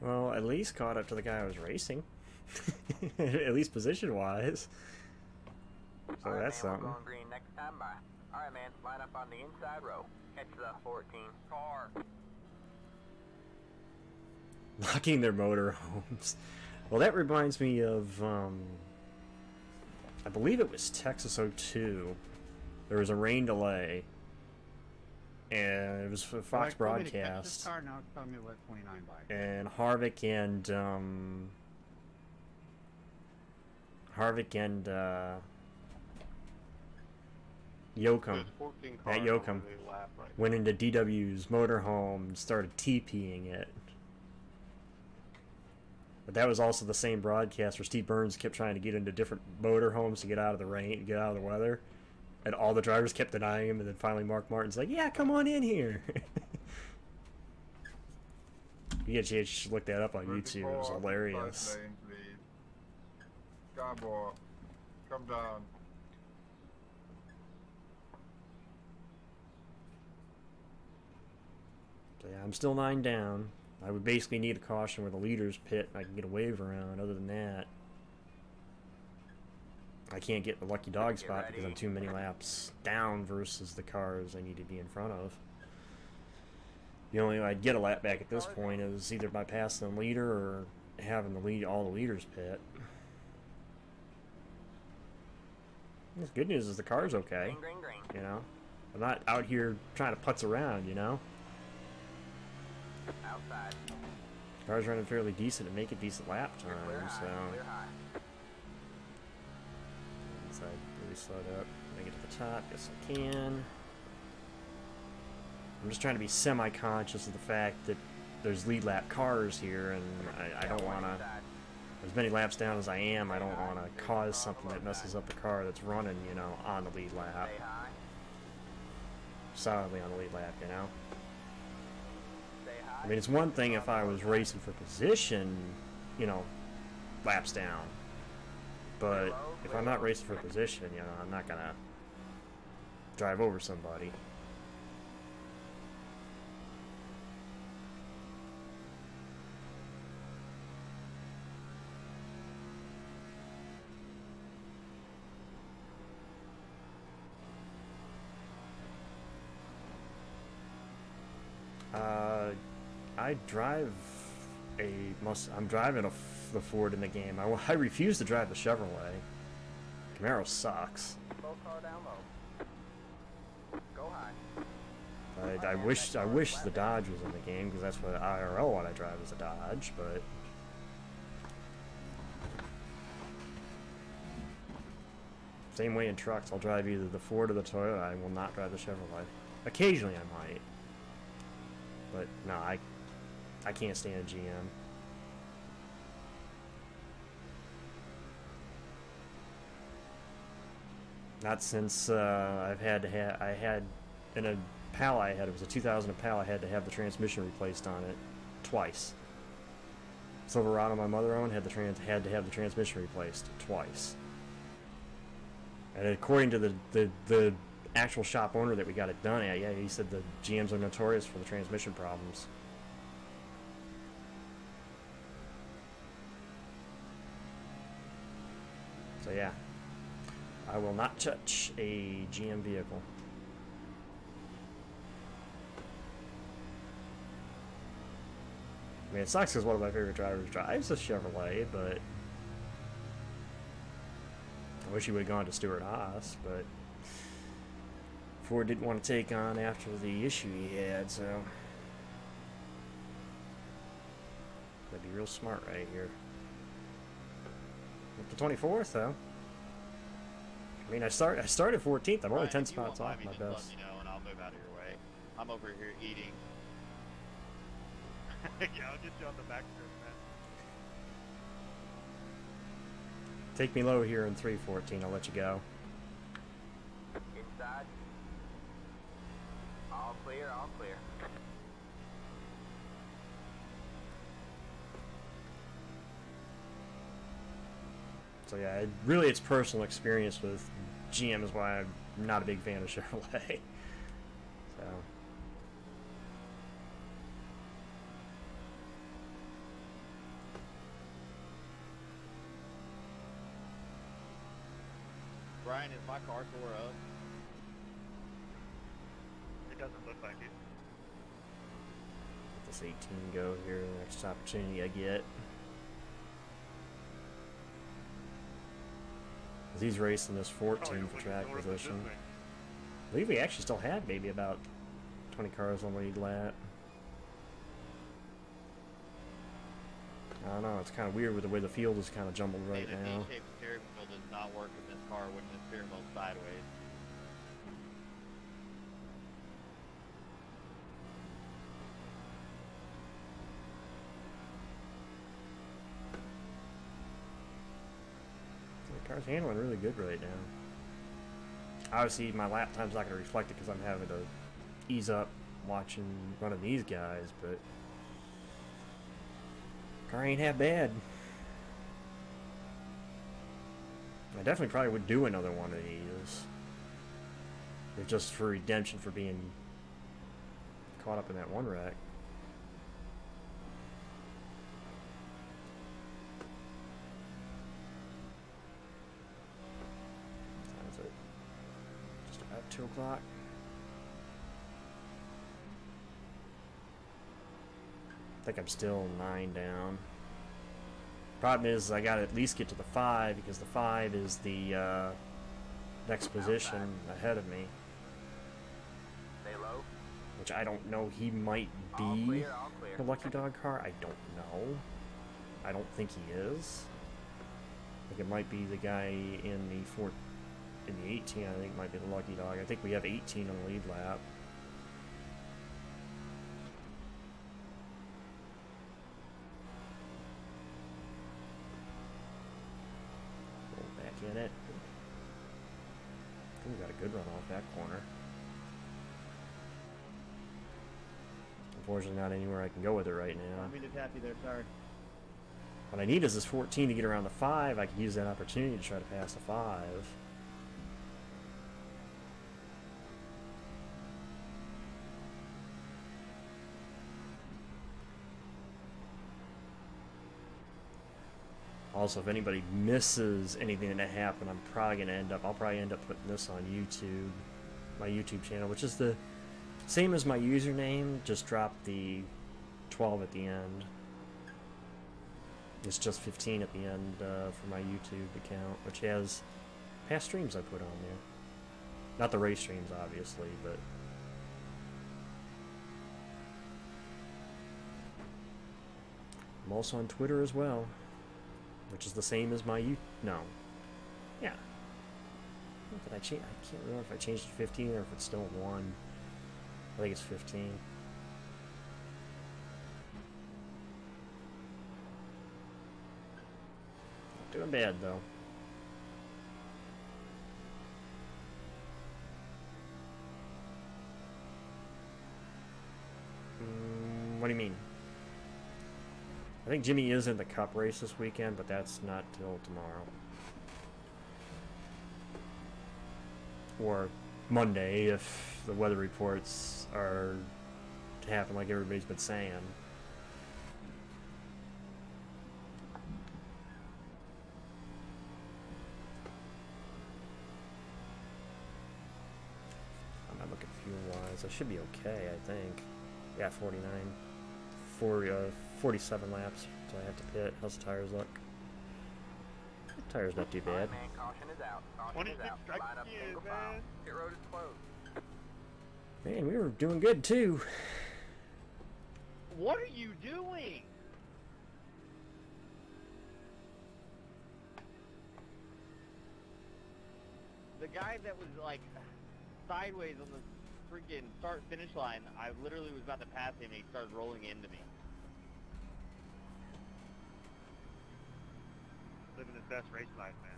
Well, at least caught up to the guy I was racing. At least position-wise. So All right, that's man, something. we're going green next time by. Alright, man, line up on the inside row. Catch the 14 car. Locking their motorhomes. Well, that reminds me of, I believe it was Texas 02. There was a rain delay. And it was for Fox broadcast. Car, now tell me what 29 by. And Harvick and Yoakum at Yoakum went into DW's motorhome and started TPing it. But that was also the same broadcast where Steve Burns kept trying to get into different motorhomes to get out of the rain, get out of the weather. And all the drivers kept denying him, and then finally Mark Martin's like, yeah, come on in here. You get a chance, you should look that up on YouTube. It was hilarious. Scarborough, come down. So yeah, I'm still 9 down. I would basically need a caution where the leaders pit and I can get a wave around. Other than that, I can't get the lucky dog spot because I'm too many laps down versus the cars I need to be in front of. The only way I'd get a lap back at this point is either by passing the leader or having all the leaders pit. The good news is the car's okay. You know, I'm not out here trying to putz around. You know, Outside. car's running fairly decent and make a decent lap time. So. Inside, really slowed up. Can I get to the top? Yes, I can. I'm just trying to be semi-conscious of the fact that there's lead lap cars here, and I don't want to, as many laps down as I am, I don't want to cause something that messes up the car that's running, you know, on the lead lap. Solidly on the lead lap, you know. I mean, it's one thing if I was racing for position, you know, laps down. But if I'm not racing for position, you know, I'm not going to drive over somebody. I'm driving the Ford in the game. I refuse to drive the Chevrolet. Camaro sucks. Slow car down low. Go I wish the Dodge was in the game, because that's what IRL what I drive is a Dodge, but same way in trucks. I'll drive either the Ford or the Toyota. I will not drive the Chevrolet. Occasionally I might, but no, I can't stand a GM. Not since I had in a Pal I had, it was a 2000 Pal, I had to have the transmission replaced on it twice. Silverado my mother owned had to have the transmission replaced twice. And according to the actual shop owner that we got it done at, yeah, he said the GMs are notorious for the transmission problems. So yeah, I will not touch a GM vehicle. I mean, it sucks because one of my favorite drivers drives a Chevrolet, but I wish he would have gone to Stuart Haas, but Ford didn't want to take on after the issue he had, so that'd be real smart right here. Up to 24th, though. I mean, I started 14th. I'm only 10 spots off my best. Let me know and I'll move out of your way. I'm over here eating. Yeah, I'll get you on the back strip, man. Take me low here in 314. I'll let you go. Inside. All clear, all clear. So yeah, really it's personal experience with GM is why I'm not a big fan of Chevrolet. So. Brian, is my car door up? It doesn't look like it. Let this 18 go here, the next opportunity I get. He's racing this 14 for track position. I believe we actually still had maybe about 20 cars on lead lap. I don't know, it's kind of weird with the way the field is kind of jumbled right The now. D-shaped steering wheel does not work in this car when the steering wheel's sideways. The car's handling really good right now. Obviously, my lap time's not going to reflect it because I'm having to ease up running these guys, but car ain't half bad. I definitely probably would do another one of these. If just for redemption for being caught up in that one wreck. What time is it? Just about 2 o'clock. I think I'm still 9 down. Problem is, I gotta at least get to the 5 because the 5 is the next position ahead of me. Stay low. Which I don't know. He might All be clear, all clear. the Lucky Dog car. I don't know. I don't think he is. I think it might be the guy in the 18. I think might be the Lucky Dog. I think we have 18 on the lead lap. In it. We got a good run off that corner. Unfortunately, not anywhere I can go with it right now. I'm just happy there, sorry. What I need is this 14 to get around the 5. I could use that opportunity to try to pass the 5. Also, if anybody misses anything that happened, I'll probably end up putting this on YouTube, my YouTube channel, which is the same as my username, just drop the 12 at the end. It's just 15 at the end for my YouTube account, which has past streams I put on there. Not the race streams, obviously, but also on Twitter as well, which is the same as my no. Yeah. Did I change? I can't remember if I changed it to 15 or if it's still 1. I think it's 15. Not doing bad though. What do you mean? I think Jimmy is in the Cup race this weekend, but that's not till tomorrow. Or Monday, if the weather reports are to happen like everybody's been saying. I'm not looking fuel-wise. I should be okay, I think. Yeah, 49. 47 laps, so I have to pit. How's the tires look? The tires not too bad. Man, caution is out. Caution is out. Line up single file. Pit road is closed. Man, we were doing good too. What are you doing? The guy that was like sideways on the freaking start-finish line, I literally was about to pass him and he started rolling into me. Living his best race life, man.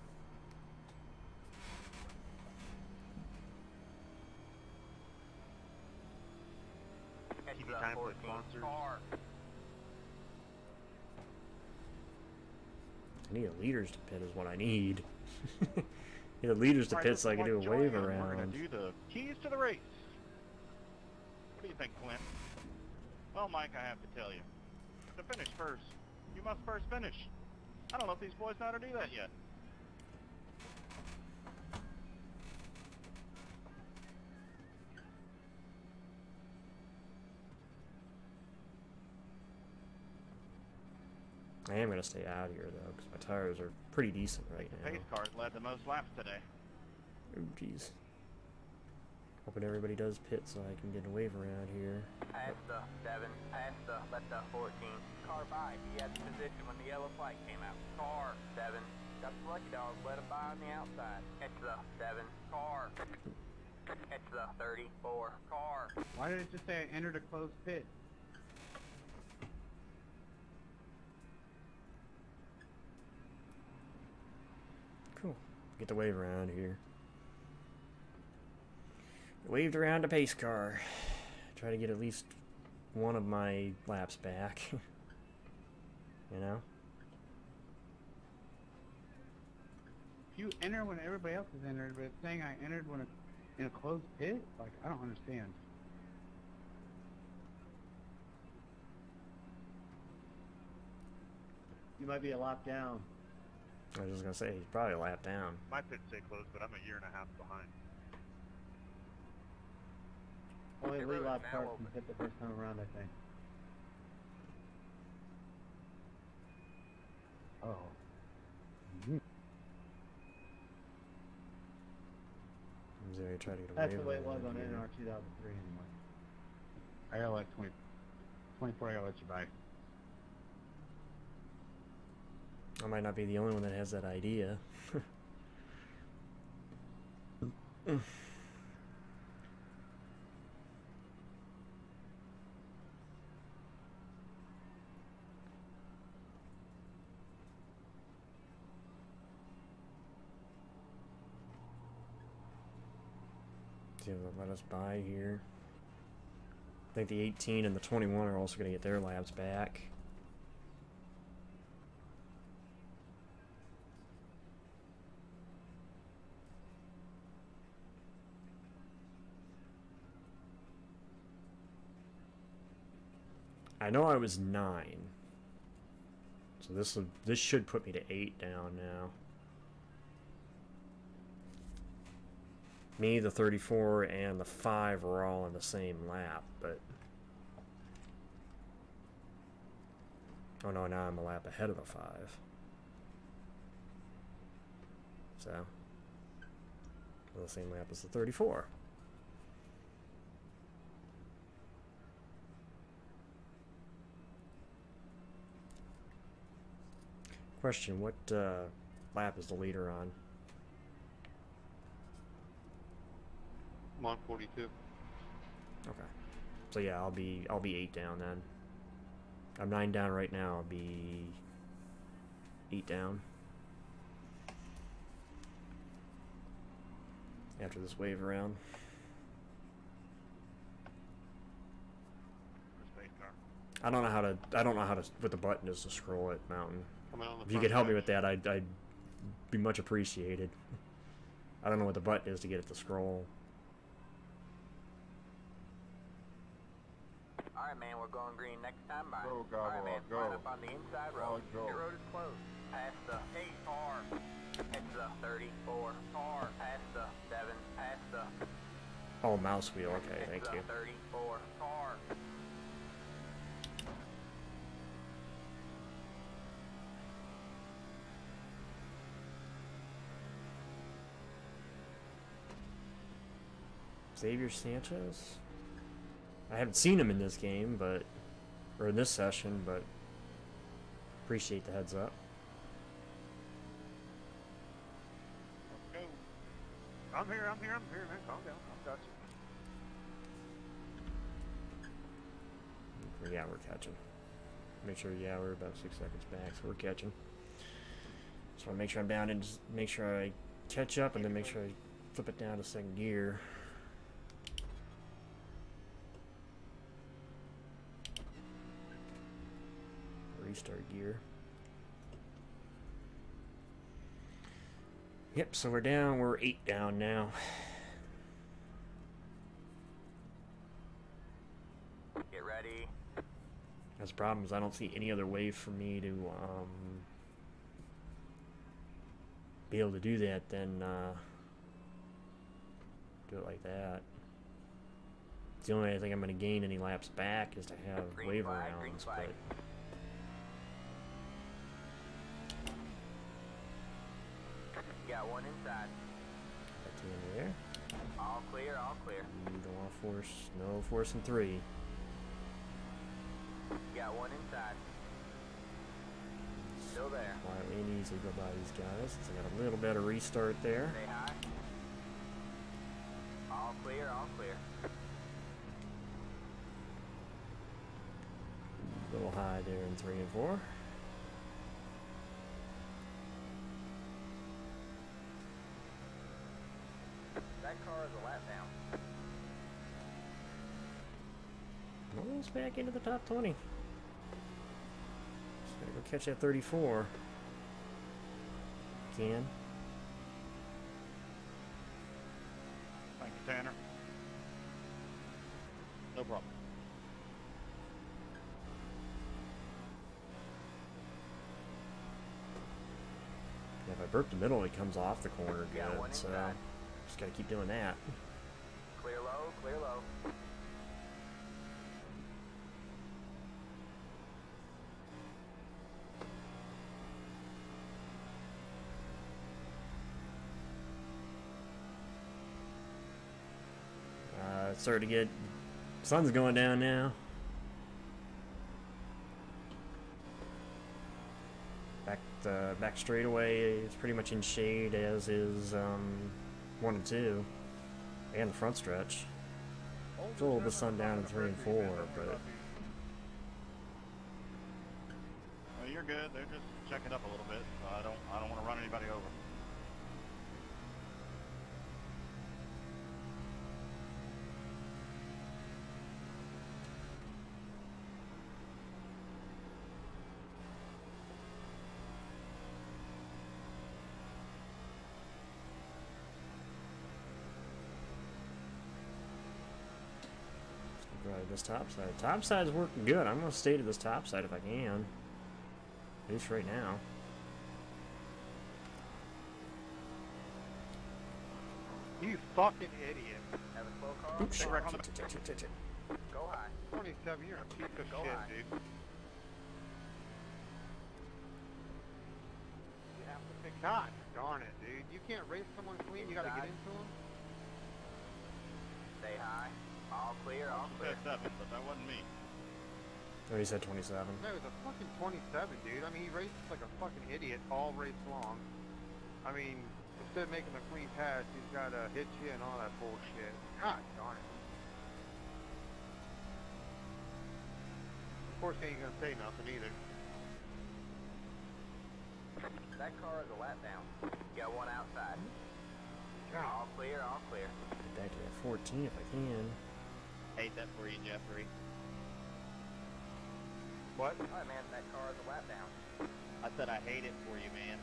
TV time for sponsors. I need a leaders to pit is what I need. Need the leaders to pit so I can do a wave around. We're going to do the keys to the race. What do you think, Clint? Well, Mike, I have to tell you. To finish first, you must first finish. I don't know if these boys know how to do that yet. I am going to stay out here, though, because my tires are pretty decent right now. The pace cars led the most laps today. Oh, jeez. Hoping everybody does pit so I can get a wave around here. Past the 7, past the, let the 14. Car by, he had the position when the yellow flag came out. Car 7, got the lucky dogs, let him by on the outside. Catch the 7, car. Catch the 34, car. Why did it just say I entered a closed pit? Cool. Get the wave around here. Waved around a pace car. Try to get at least one of my laps back. You know? You enter when everybody else has entered, but it's saying I entered when in a closed pit? Like, I don't understand. You might be a lap down. I was just gonna say, he's probably a lap down. My pit stay closed, but I'm a year and a half behind. Only It lead really lap now cars open. can hit the first time around, I think. Oh. He's gonna try to get a That's wave the way it was around on here. NR 2003 anyway. I gotta let 24, I gotta let you by. I might not be the only one that has that idea. See if they'll let us by here. I think the 18 and the 21 are also going to get their laps back. I know I was 9. So this should put me to 8 down now. Me, the 34, and the 5 are all in the same lap, but... Oh no, now I'm a lap ahead of the 5. So... the same lap as the 34. Question, what lap is the leader on? I'm on 42. Okay. So yeah, I'll be 8 down then. I'm 9 down right now. I'll be 8 down after this wave around. I don't know how to what the button is to scroll it, Mountain. If you could help me with that, I'd be much appreciated. I don't know what the button is to get it to scroll. Alright, man, we're going green next time. Bye. Go, go, Alright, man, go. line up on the inside road. Go. Your road is closed. Past the 8 car. Past the 34 car. Past the 7. Past the... Oh, mouse wheel. Okay, thank you. 34 car. Xavier Sanchez? I haven't seen him in this game, or in this session, but appreciate the heads up. Let's go. I'm here, man. Calm down. I've got you. Yeah, we're catching. Make sure, yeah, we're about 6 seconds back, so we're catching. Just want to make sure I'm down and just make sure I catch up, and then make sure I flip it down to second gear. Restart gear. Yep, so we're 8 down now. Get ready. That's the problem, is I don't see any other way for me to be able to do that than do it like that. It's the only way I think I'm going to gain any laps back is to have Green wave flag, green rounds, flag. but Got one inside. got 2 in there. All clear, all clear. Don't want to force, no forcing 3. Got one inside. Still there. Quietly and easily go by these guys. So I got a little better restart there. Stay high. All clear, all clear. A little high there in 3 and 4. That car is a lap down. Almost back into the top 20. Just gotta go catch that 34. Can. Thank you, Tanner. No problem. Yeah, if I burp the middle, it comes off the corner Yeah, good. one So inside. just gotta keep doing that. Clear low, clear low. It's starting to get, sun's going down now. Back straightaway is pretty much in shade, as is 1 and 2, and the front stretch. It's a little bit sun down in 3 and 4, but Well, you're good. They're just checking up a little bit. So I don't want to run anybody over. right, this top side. Top side's working good. I'm gonna stay to this top side if I can. At least right now. You fucking idiot. Have a slow car. Oops, shit. Go high. 27, you're a piece of Go shit, high. dude. You have to pick. God darn it, dude. You can't race someone clean. You gotta get into them. Stay high. All clear, all You clear. said 7, but that wasn't me. Oh, he said 27. No, it was a fucking 27, dude. I mean, he raced like a fucking idiot all race long. I mean, instead of making a clean pass, he's got to hit you and all that bullshit. God darn it. Of course, he ain't gonna say nothing either. That car is a lap down. Got one outside. God. All clear, all clear. Get back to that 14 if I can. Hate that for you, Jeffrey. What? Alright, man, that car is a lap down. I said I hate it for you, man.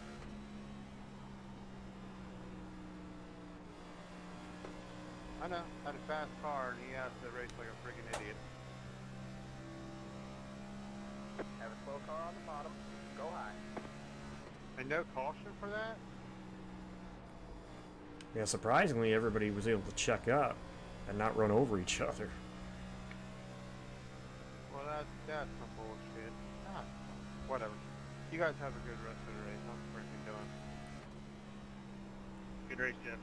I know. Had a fast car and he has to race like a freaking idiot. Have a slow car on the bottom. Go high. And no caution for that? Yeah, surprisingly, everybody was able to check up and not run over each other. Well, that's some bullshit. God. Whatever. You guys have a good rest of the race. I'm freaking done. Good race, Jeff.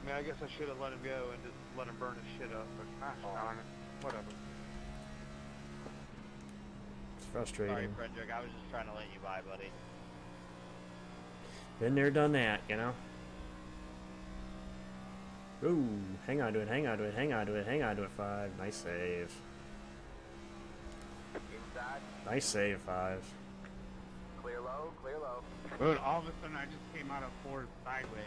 I mean, I guess I should have let him go and just let him burn his shit up, but gosh darn it. Whatever. It's frustrating. Sorry, Frederick. I was just trying to let you by, buddy. Been there, done that, you know? Ooh, hang on to it, hang on to it, hang on to it, hang on to it, 5. Nice save. Inside. Nice save, 5. Clear low, clear low. But all of a sudden I just came out of 4 sideways.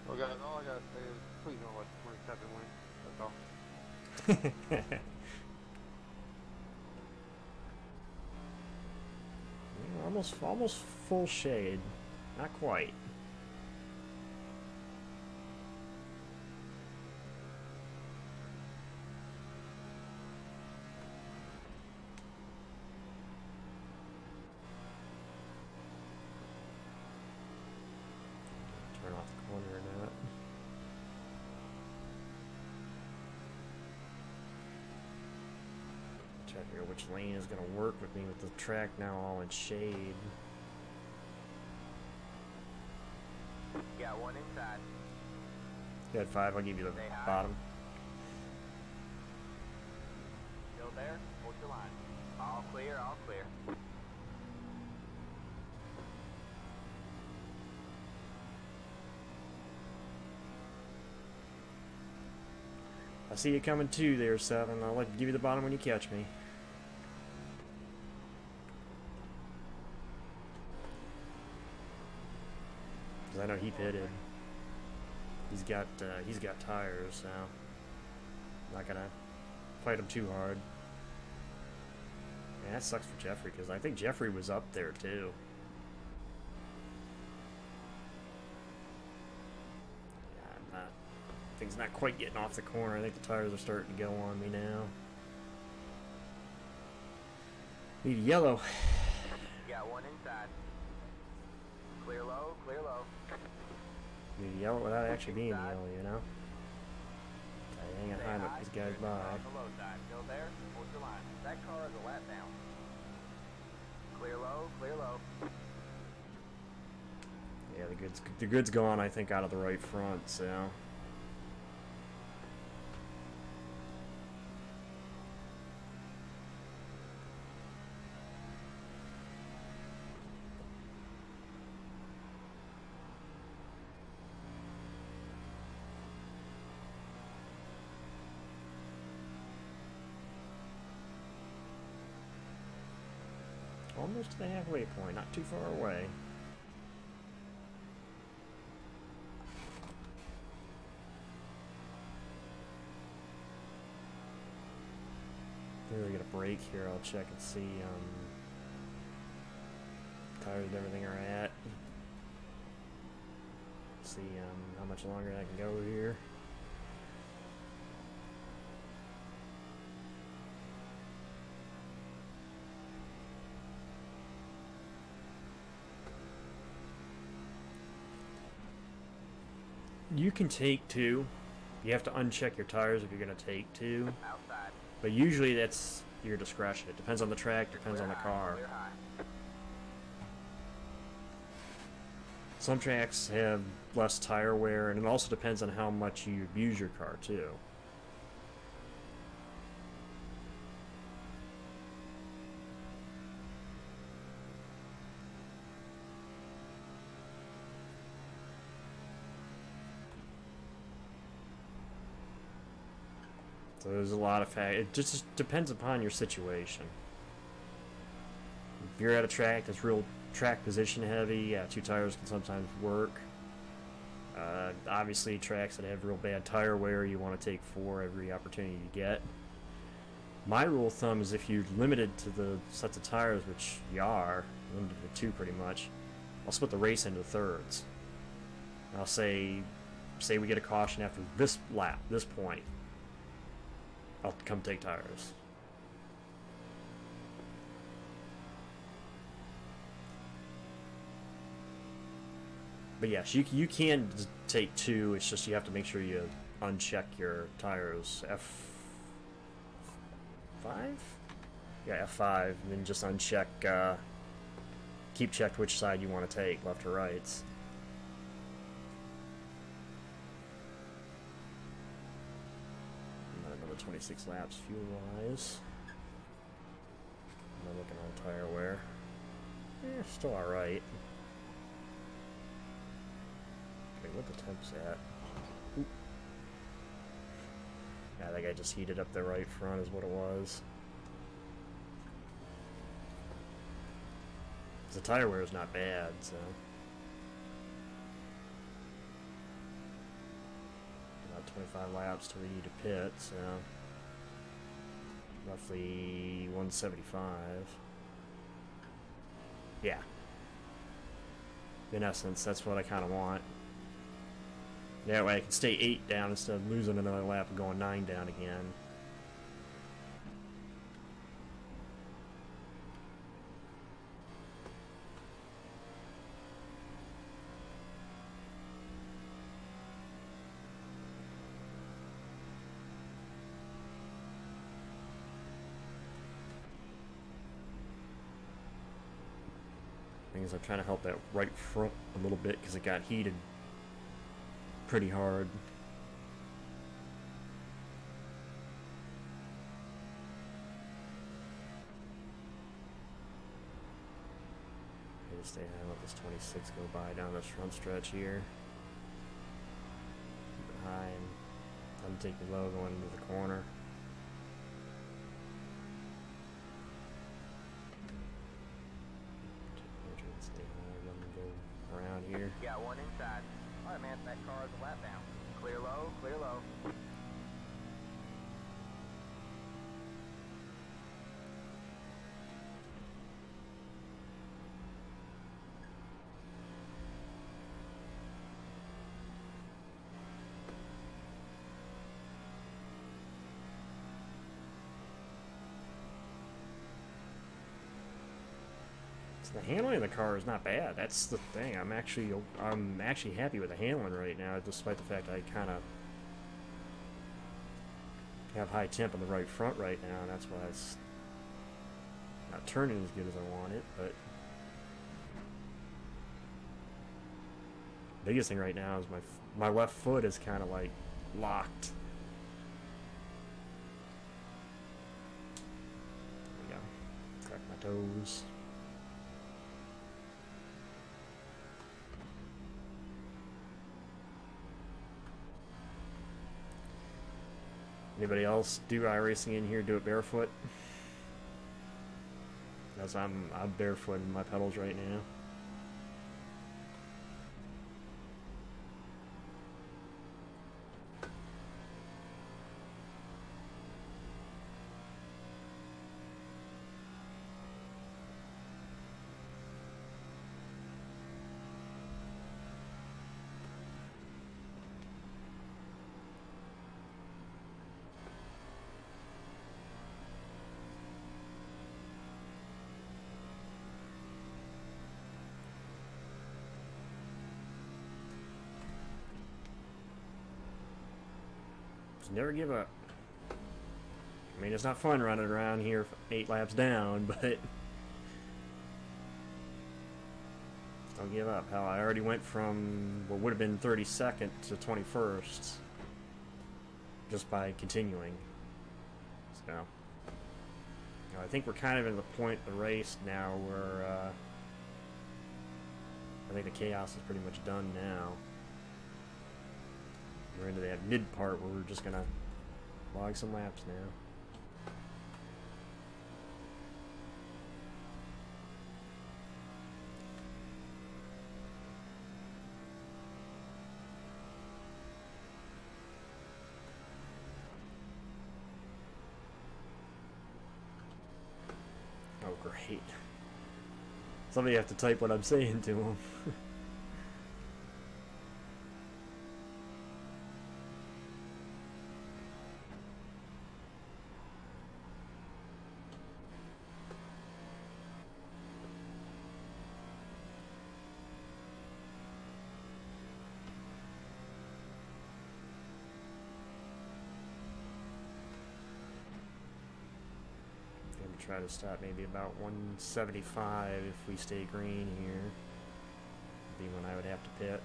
Well, guys, all I gotta say is please don't let 27 win. That's all. Almost full shade. Not quite. Turn off the corner or not. Try to figure out which lane is going to work with me with the track now all in shade. Got one inside. You had 5, I'll give you the Stay high. bottom. Still there? Hold your line. All clear, all clear. I see you coming too there, 7. I'll give you the bottom when you catch me. Cause I know he pitted. He's got tires, so I'm not gonna fight him too hard. Man, that sucks for Jeffrey because I think Jeffrey was up there too. Yeah, things not quite getting off the corner. I think the tires are starting to go on me now. Need yellow. Got one inside. Clear low, clear low. Need yellow without actually being yellow, you know? Hang on, high up these guys by. On the low side. Still there? Hold your line. That car is a lap down. Clear low, clear low. Yeah, the good's gone, I think, out of the right front, so. Almost to the halfway point, not too far away. Maybe we get a break here. I'll check and see tires and everything are at. See how much longer I can go here. You can take 2. You have to uncheck your tires if you're going to take 2. Outside. But usually that's your discretion. It depends on the track, depends on the car. Clear high. Some tracks have less tire wear, and it also depends on how much you abuse your car too. So there's a lot of it just depends upon your situation. If you're at a track that's real track position heavy, yeah, 2 tires can sometimes work. Obviously, tracks that have real bad tire wear, you want to take 4 every opportunity you get. My rule of thumb is if you're limited to the sets of tires, which you are, limited to 2 pretty much, I'll split the race into thirds. I'll say we get a caution after this lap, this point. I'll come take tires. But yes, you can take 2, it's just you have to make sure you uncheck your tires. F5? Yeah, F5, and then just uncheck, keep checked which side you want to take, left or right. Another 26 laps fuel-wise. I'm looking on tire wear. Still alright. Okay, what the temp's at? Oop. Yeah, that guy just heated up the right front is what it was. The tire wear is not bad, so... About 25 laps till we need to pit, so... Roughly 175. Yeah. In essence, that's what I kind of want. That way I can stay 8 down instead of losing another lap and going 9 down again. Things I'm trying to help that right front a little bit because it got heated pretty hard. Stay high, let this 26 go by down this front stretch here. Keep it high and let them take me low going into the corner. Stay high, let them go around here. Got one inside. Alright, man, that car is a lap down. Clear low, clear low. The handling of the car is not bad. That's the thing. I'm actually happy with the handling right now, despite the fact I kind of have high temp on the right front right now, and that's why it's not turning as good as I want it. But biggest thing right now is my left foot is kind of like locked. There we go. Crack my toes. Anybody else do iRacing in here? Do it barefoot? Because I'm barefoot in my pedals right now. Never give up. I mean, it's not fun running around here 8 laps down, but Don't give up. Hell, I already went from what would have been 32nd to 21st just by continuing. So, I think we're kind of at the point of the race now where I think the chaos is pretty much done now. We're into that mid part where we're just gonna log some laps now. Oh, great. Somebody have to type what I'm saying to him. Try to stop maybe about 175 if we stay green here. Be when I would have to pit.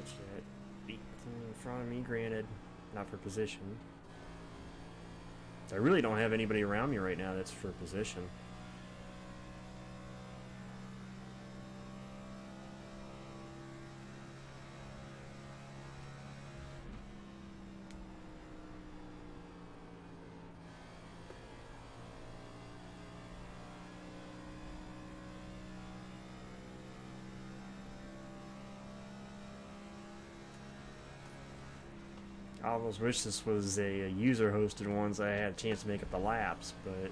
That beat in front of me, granted, not for position. I really don't have anybody around me right now that's for position. I almost wish this was a user-hosted one so I had a chance to make up the laps, but...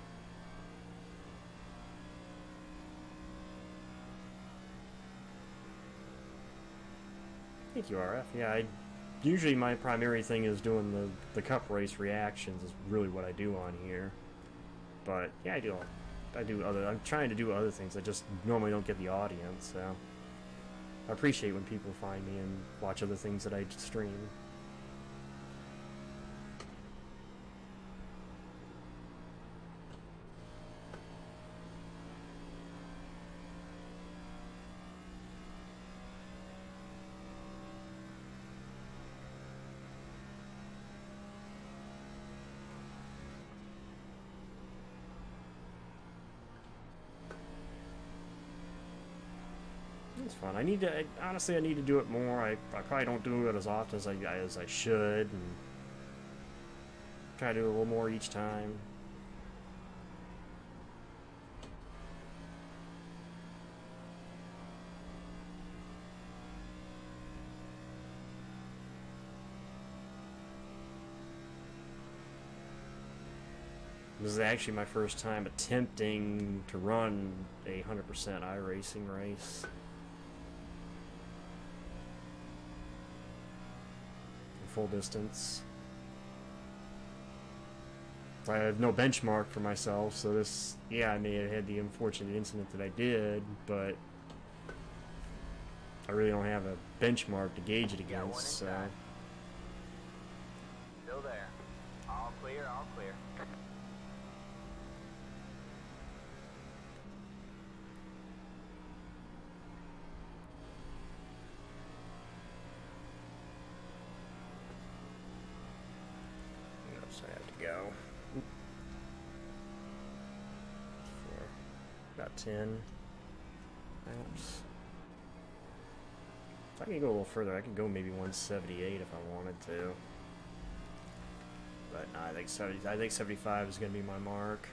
Thank you, RF. Yeah, usually my primary thing is doing the cup race reactions is really what I do on here. But, yeah, I'm trying to do other things. I just normally don't get the audience, so... I appreciate when people find me and watch other things that I stream. It's fun. Honestly, I need to do it more. I probably don't do it as often as I should, and try to do a little more each time. This is actually my first time attempting to run a 100% iRacing race. Full distance. I have no benchmark for myself, so this, yeah, I may have had the unfortunate incident that I did, but I really don't have a benchmark to gauge it against, so... Still there. All clear, all clear. I have to go for about 10 laps. If I can go a little further, I could go maybe 178 if I wanted to. But no, I think 75 is going to be my mark.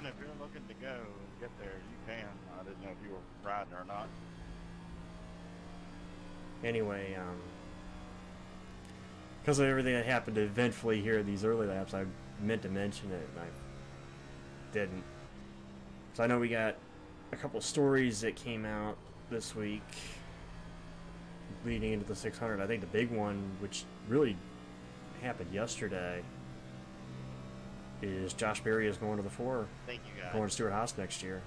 Quinn, if you're looking to go and get there, you can. I didn't know if you were riding or not. Anyway, because of everything that happened eventfully here in these early laps, I meant to mention it, and I didn't. So I know we got a couple of stories that came out this week leading into the 600. I think the big one, which really happened yesterday, is Josh Berry is going to the 4, Thank you, guys. going to Stewart Haas next year.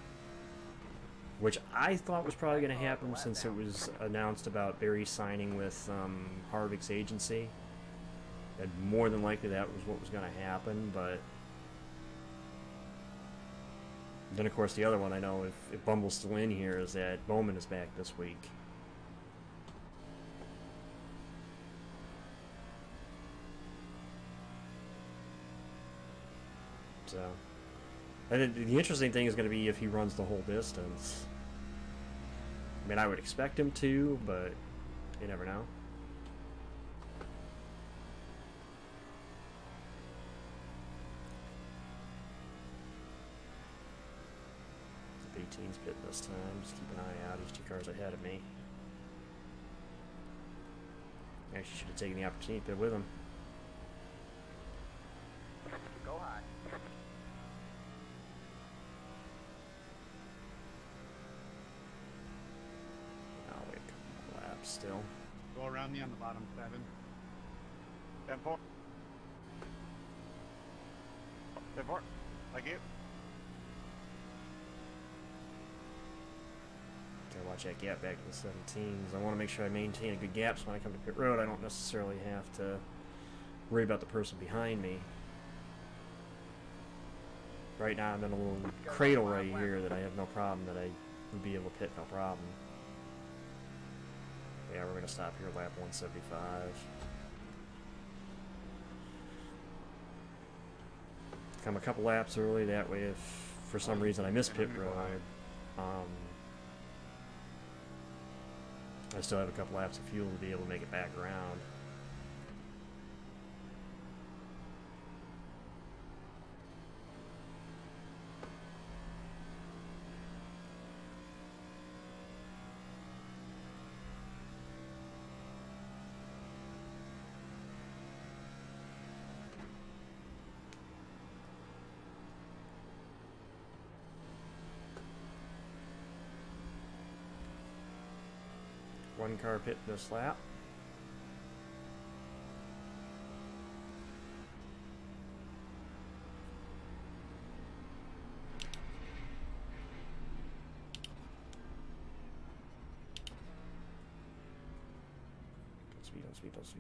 Which I thought was probably going to happen since it was announced about Berry signing with Harvick's agency. And more than likely that was what was going to happen, but then of course the other one I know, if Bumble's still in here, is that Bowman is back this week. So, and the interesting thing is going to be if he runs the whole distance. I mean, I would expect him to, but you never know. The 18's pitting this time. Just keep an eye out. He's 2 cars ahead of me. Actually, should have taken the opportunity to pit with him. Go high. I'll wait a couple laps still. Go around me on the bottom 7. 10-4. 10-4. Thank you. Gotta watch that gap back to the 17s. I want to make sure I maintain a good gap so when I come to pit road I don't necessarily have to worry about the person behind me. Right now I'm in a little cradle right here that I have no problem, that I would be able to pit no problem. Yeah, we're going to stop here lap 175. Come a couple laps early, that way if for some reason I miss pit road, I still have a couple laps of fuel to be able to make it back around. One car pit this lap.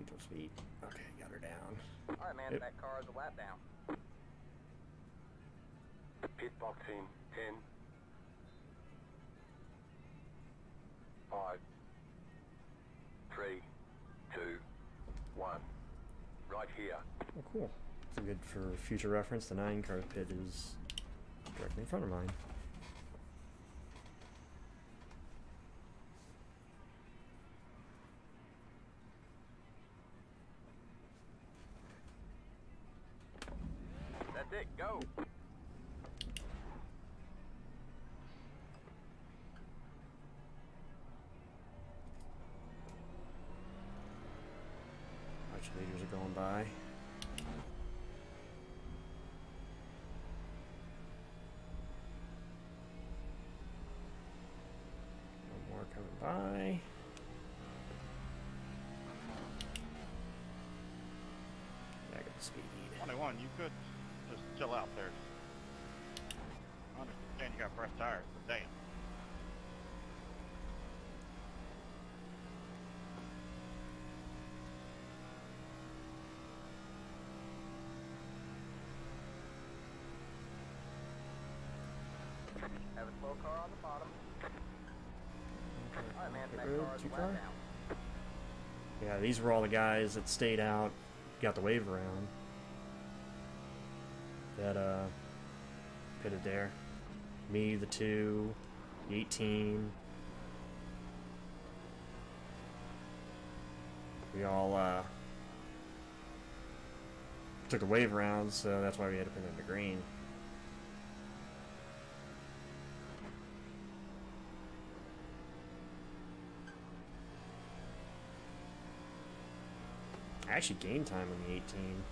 Don't speed. Okay, got her down. Alright, man, Yep. that car is a lap down. Pit box in 10, 5, 3, 2, 1. Right here. Oh, cool. So good for future reference. The 9 car pit is directly in front of mine. That's it, go! Watch leaders are going by. No more coming by. Back up to speed. 21, you could just chill out there. I understand you got fresh tires, but damn. Have a slow car on the bottom. Alright, man, Pit that road, car is 2 a lap car. down. Yeah, these were all the guys that stayed out, got the wave around. That pitted there. Me, the 2, the 18. We all took the wave around, so that's why we had to put it in the green. I actually gained time on the 18.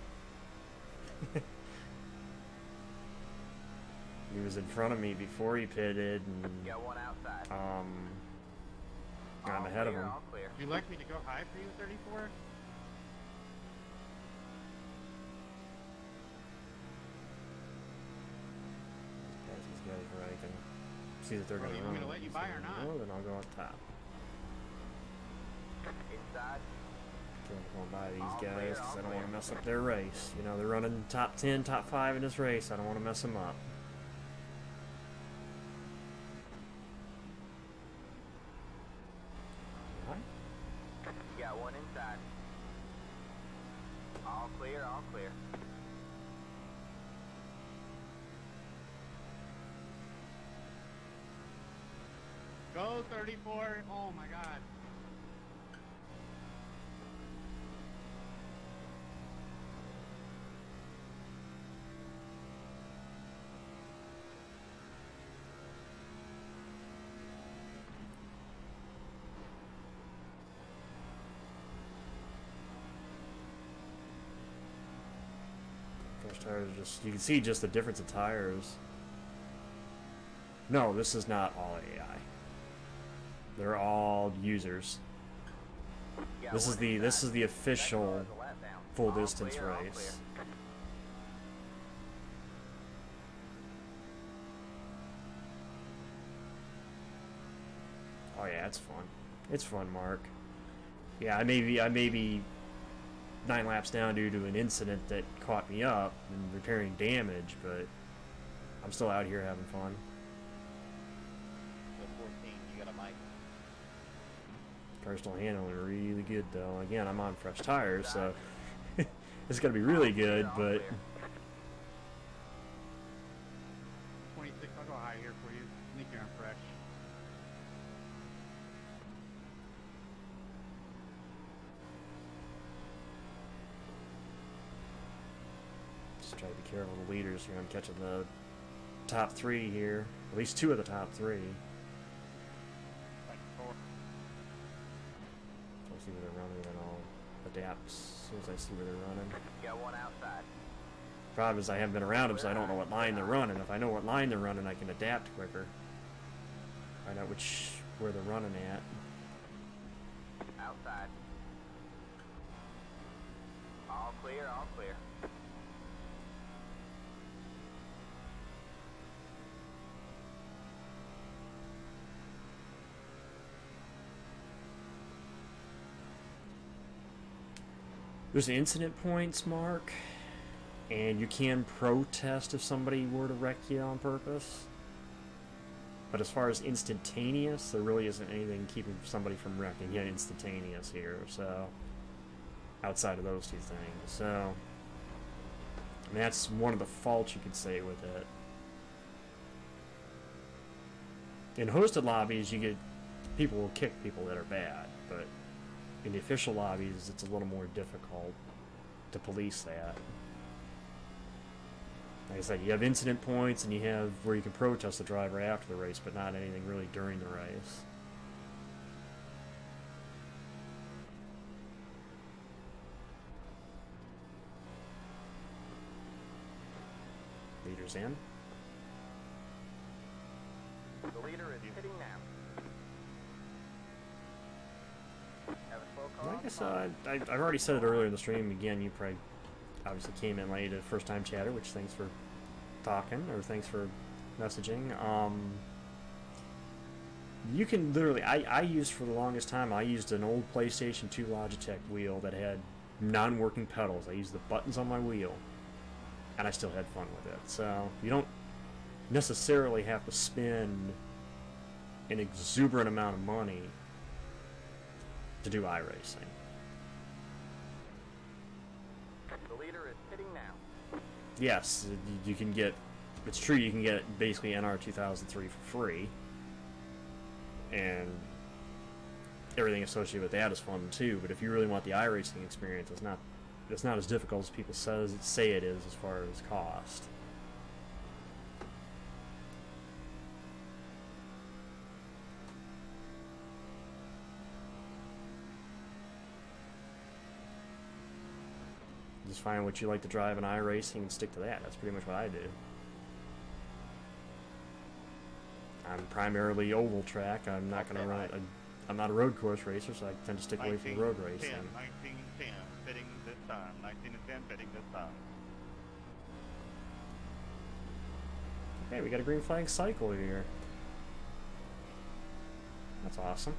He was in front of me before he pitted, and Got one outside. I'm ahead of him. All clear. Would you like me to go high for you, 34? These guys where I can see that they're going to you run. want me to let you by or not? No, then I'll go on top. Inside. Going by these All guys clear, because all I don't want to clear. mess up their race. You know, they're running top 10, top 5 in this race. I don't want to mess them up. Got one inside. All clear, all clear. Go 34. Oh my god. First tires are just, you can see just the difference of tires. No, this is not all AI. They're all users. Got This is one the inside. official That car is a lap down. full All distance clear, all race. clear. Oh yeah, it's fun. It's fun, Mark. Yeah, I may be 9 laps down due to an incident that caught me up and repairing damage, but I'm still out here having fun. The 14, you got a mic. Car's still handling really good though. Again, I'm on fresh tires, so it's gonna be really good, but 26, I'll go high here for you. I think you're on fresh. just try to be careful of the leaders here. I'm catching the top 3 here. At least 2 of the top 3. I'll see where they're running, and I'll adapt as soon as I see where they're running. Got one outside. Problem is I haven't been around them, so I don't know what line they're running. If I know what line they're running, I can adapt quicker. Find out where they're running at. Outside. All clear, all clear. There's incident points, Mark, and you can protest if somebody were to wreck you on purpose. But as far as instantaneous, there really isn't anything keeping somebody from wrecking you instantaneous here, so outside of those 2 things. So I mean, that's one of the faults you could say with it. In hosted lobbies, you get people will kick people that are bad, but in the official lobbies, it's a little more difficult to police that. Like I said, you have incident points and you have where you can protest the driver after the race, but not anything really during the race. Leaders in. The leader is hitting now. Have a slow car. Like I said, I've already said it earlier in the stream. Again, you probably obviously came in late at first time chatter, which thanks for talking, or thanks for messaging. You can literally, I used for the longest time, I used an old PlayStation 2 Logitech wheel that had non-working pedals. I used the buttons on my wheel, and I still had fun with it. So you don't necessarily have to spend an exuberant amount of money to do iRacing. The leader is hitting now. Yes, you can get, it's true, you can get basically NR 2003 for free, and everything associated with that is fun too, but if you really want the iRacing experience, it's not as difficult as people say it is as far as cost. Just find what you like to drive in iRacing and stick to that. That's pretty much what I do. I'm primarily oval track. I'm not going to run. I'm not a road course racer, so I tend to stick away from road racing. 10, 19, 10, fitting this time. 19 and 10, fitting this time. Okay, we got a green flag cycle here. That's awesome.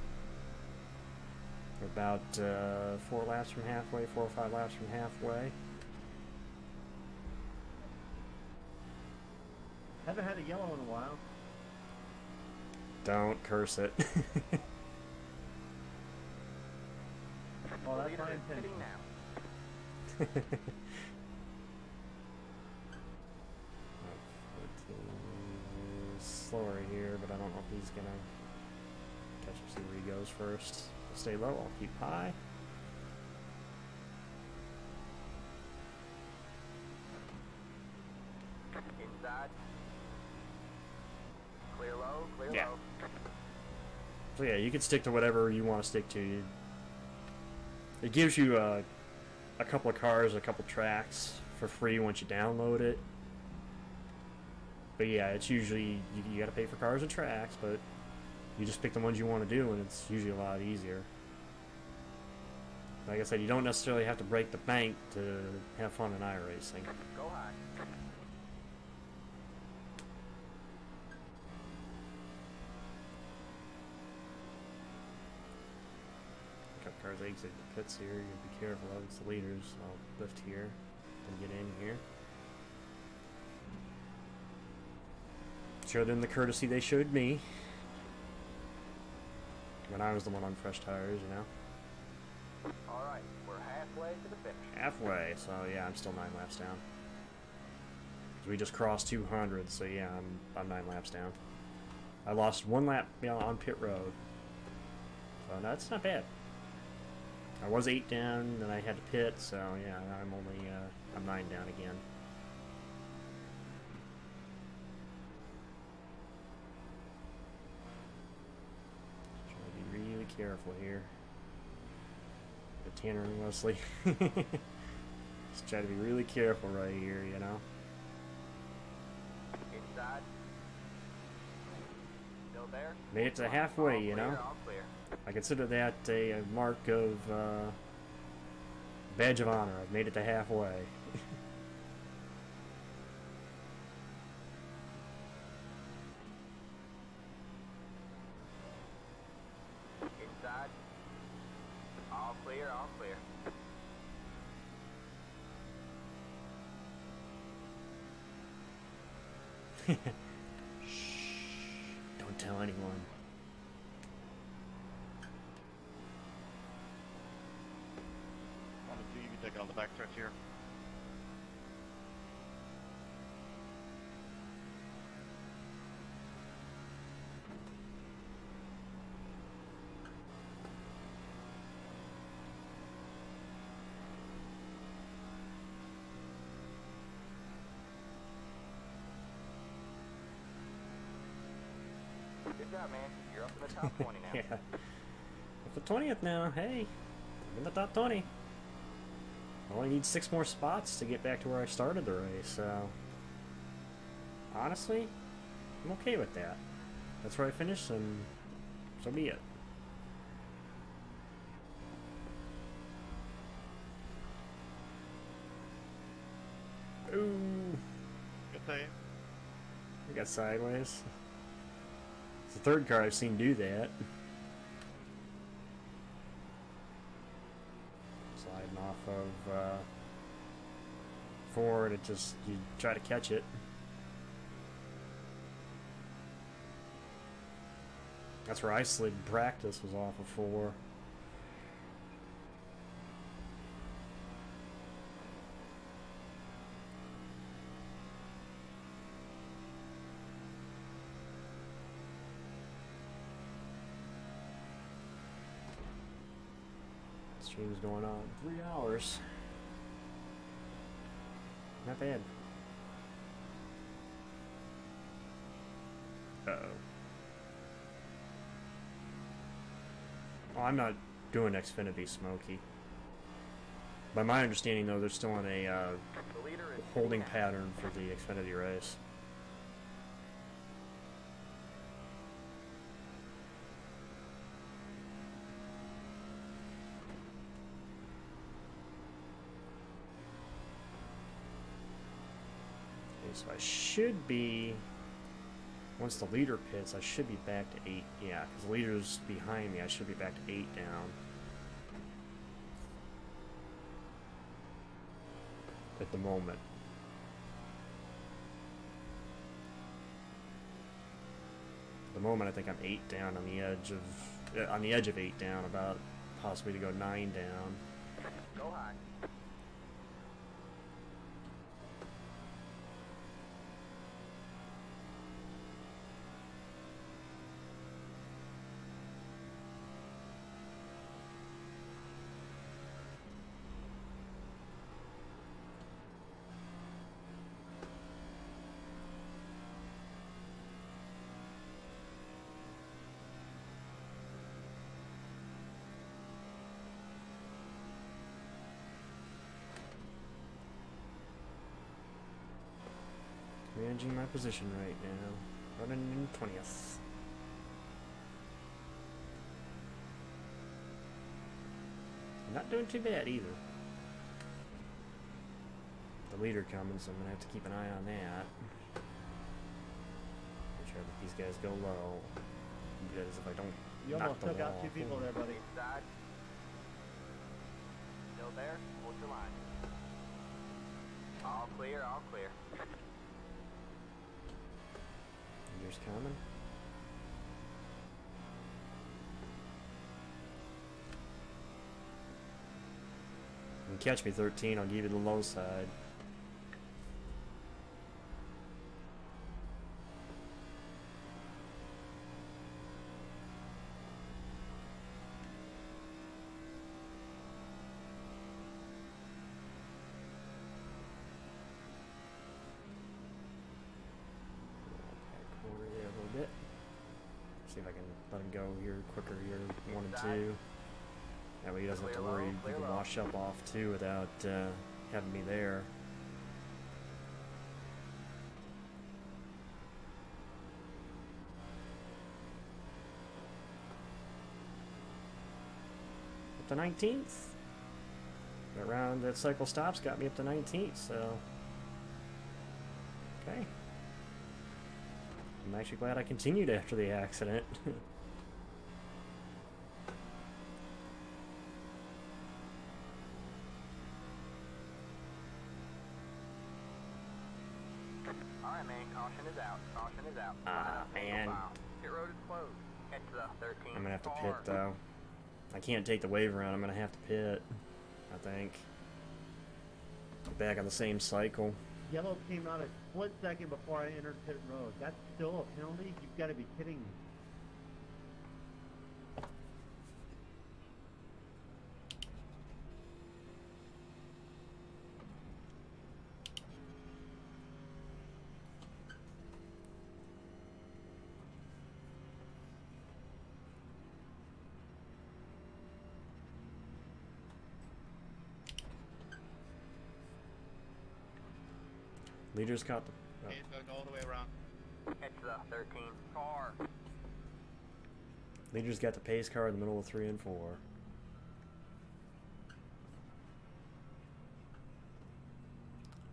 We're about 4 laps from halfway, 4 or 5 laps from halfway. Haven't had a yellow in a while. Don't curse it. Well, that's my intention. Slower here, but I don't know if he's gonna catch him. See where he goes first. Stay low. I'll keep high. Inside. Clear low, clear Yeah. low. So yeah, you can stick to whatever you want to stick to. It gives you a couple of cars, a couple tracks for free once you download it. But yeah, it's usually, you gotta pay for cars and tracks, but you just pick the ones you want to do, and it's usually a lot easier. Like I said, you don't necessarily have to break the bank to have fun in iRacing. Go high. Got cars exit the pits here. You gotta be careful of. It's the leaders. I'll lift here and get in here. Show them the courtesy they showed me when I was the one on fresh tires, you know. Alright, we're halfway to the finish. Halfway, so yeah, I'm still 9 laps down. We just crossed 200, so yeah, I'm 9 laps down. I lost 1 lap, you know, on pit road, so that's not bad. I was 8 down, then I had to pit, so yeah, I'm 9 down again. Really careful here. Tanner and Wesley. Just try to be really careful right here, you know. Inside. Still there? Made it to halfway, All you clear, know. all clear. I consider that a mark of badge of honor. I've made it to halfway. Inside. All clear, all clear. Shh. Don't tell anyone. One of you can take it on the back stretch here. Good job, man. You're up in the top 20 now. Yeah. Up to 20th now. Hey, I'm in the top 20. I only need 6 more spots to get back to where I started the race, so honestly, I'm okay with that. That's where I finished, and so be it. Ooh. Good save. We got sideways. It's the 3rd car I've seen do that. Sliding off of forward, it just, you try to catch it. That's where I slid in practice, was off of 4. Stream's going on 3 hours. Not bad. Uh-oh. Oh, I'm not doing Xfinity Smokey. By my understanding, though, they're still on a The leader is holding pattern for the Xfinity race. Okay, so I should be, once the leader pits, I should be back to 8. Yeah, because the leader's behind me. I should be back to 8 down. At the moment. At the moment, I think I'm 8 down on the edge of 8 down, about possibly to go 9 down. Go high. Managing my position right now. Running in 20th. Not doing too bad either. The leader coming, so I'm gonna have to keep an eye on that. Make sure that these guys go low. Because if I don't You knock almost the took out wall, 2 people there, buddy. Side. Still there? Hold your line. All clear, all clear. Leader's coming. You can catch me 13, I'll give you the low side. Corner there a little bit. See if I can let him go here quicker here, 1 and 2. That way he doesn't have to worry, he can wash up off too without having me there. Up to 19th. That round, that cycle stops got me up to 19th, so. Okay. I'm actually glad I continued after the accident. Alright, man, caution is out. Caution is out. Ah, man. Pit road is closed. Head to the 13th. I'm gonna have to car. pit though. I can't take the wave around, I'm gonna have to pit. I think. Back on the same cycle. Yellow came out a split second before I entered pit road. That's still a penalty? You've got to be kidding me. Leader's caught the. Oh. He's going all the way around. Head to the 13th car. Leader's got the pace car in the middle of 3 and 4.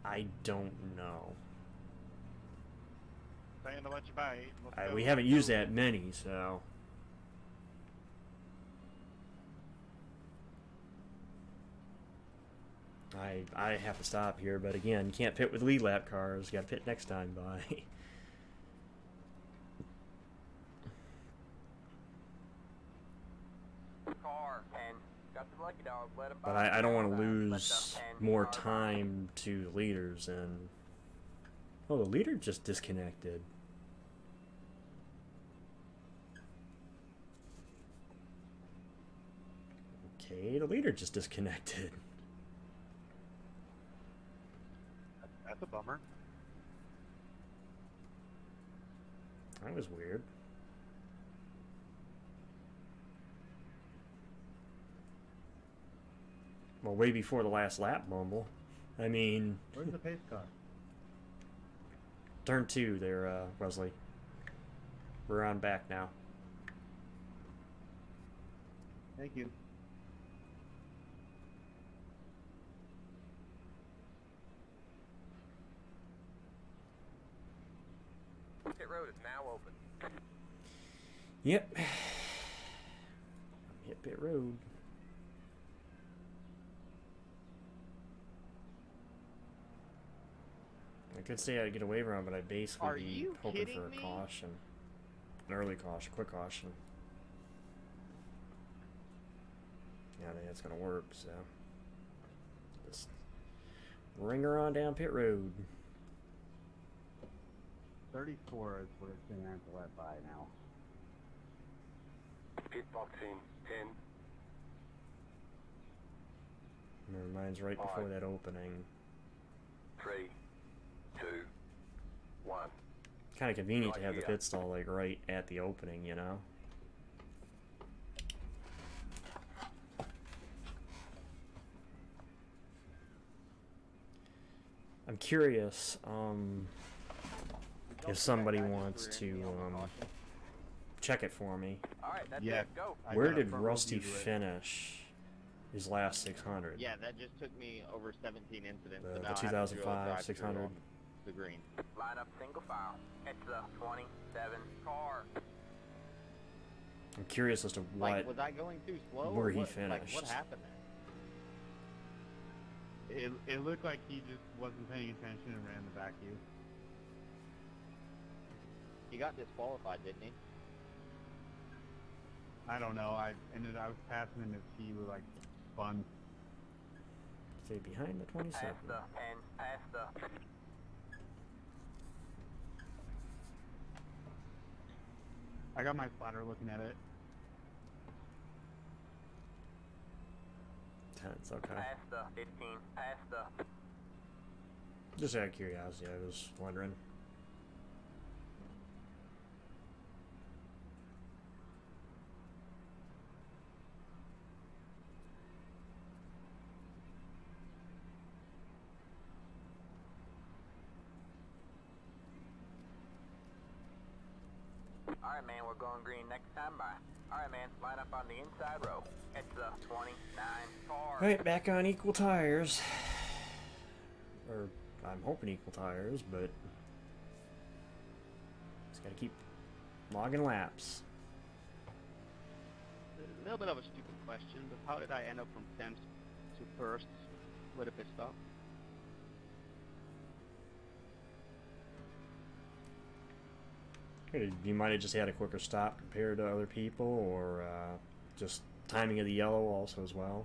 I don't know. Saying to let you by 8. We haven't used that many, so. I have to stop here, but again, can't pit with lead lap cars. Got to pit next time by. Car 10. Got the lucky dog. Let him by. But I don't want to Let lose the more 10 car time to the leaders and. Oh, the leader just disconnected. Okay, the leader just disconnected. That's a bummer. That was weird. Well, way before the last lap, Mumble. I mean... Where's the pace car? Turn 2 there, Wesley. We're on back now. Thank you. Pit road is now open. Yep. Hit pit road. I could say I'd get a waiver on, but I'd basically Are be you hoping kidding for a me? caution. An early caution, quick caution. Yeah, I think that's gonna work, so just ring her on down pit road. 34 is what it's going to have to let by now. Pit box in 10, Remember, mine's right before that opening. 3, 2, 1. Kind of convenient to Right have the here. pit stall like right at the opening, you know. I'm curious if somebody wants to check it for me. Alright, that's Yeah. it. Go. I Where got a did front row Rusty view to it. finish his last 600? Yeah, that just took me over 17 incidents. The so now I have to 2005 drive 600. through the green. Line up single file. It's the 27 car. I'm curious as to what. Like, was I going too slow? where or he what, finished. Like, what happened there? It looked like he just wasn't paying attention and ran the back of you. He got disqualified, didn't he? I don't know. I was passing him as he was like spun. Stay behind the 27. Past the 10. Past the... I got my spotter looking at it. Tense, okay. Past the 15. Past the... Just out of curiosity, I was wondering. Alright, man, we're going green next time by. Alright, man, line up on the inside row. It's the 29 car. Alright, back on equal tires. Or, I'm hoping equal tires, but just gotta keep logging laps. A little bit of a stupid question, but how did I end up from 10th to first with a pit stop? You might have just had a quicker stop compared to other people, or just timing of the yellow also as well.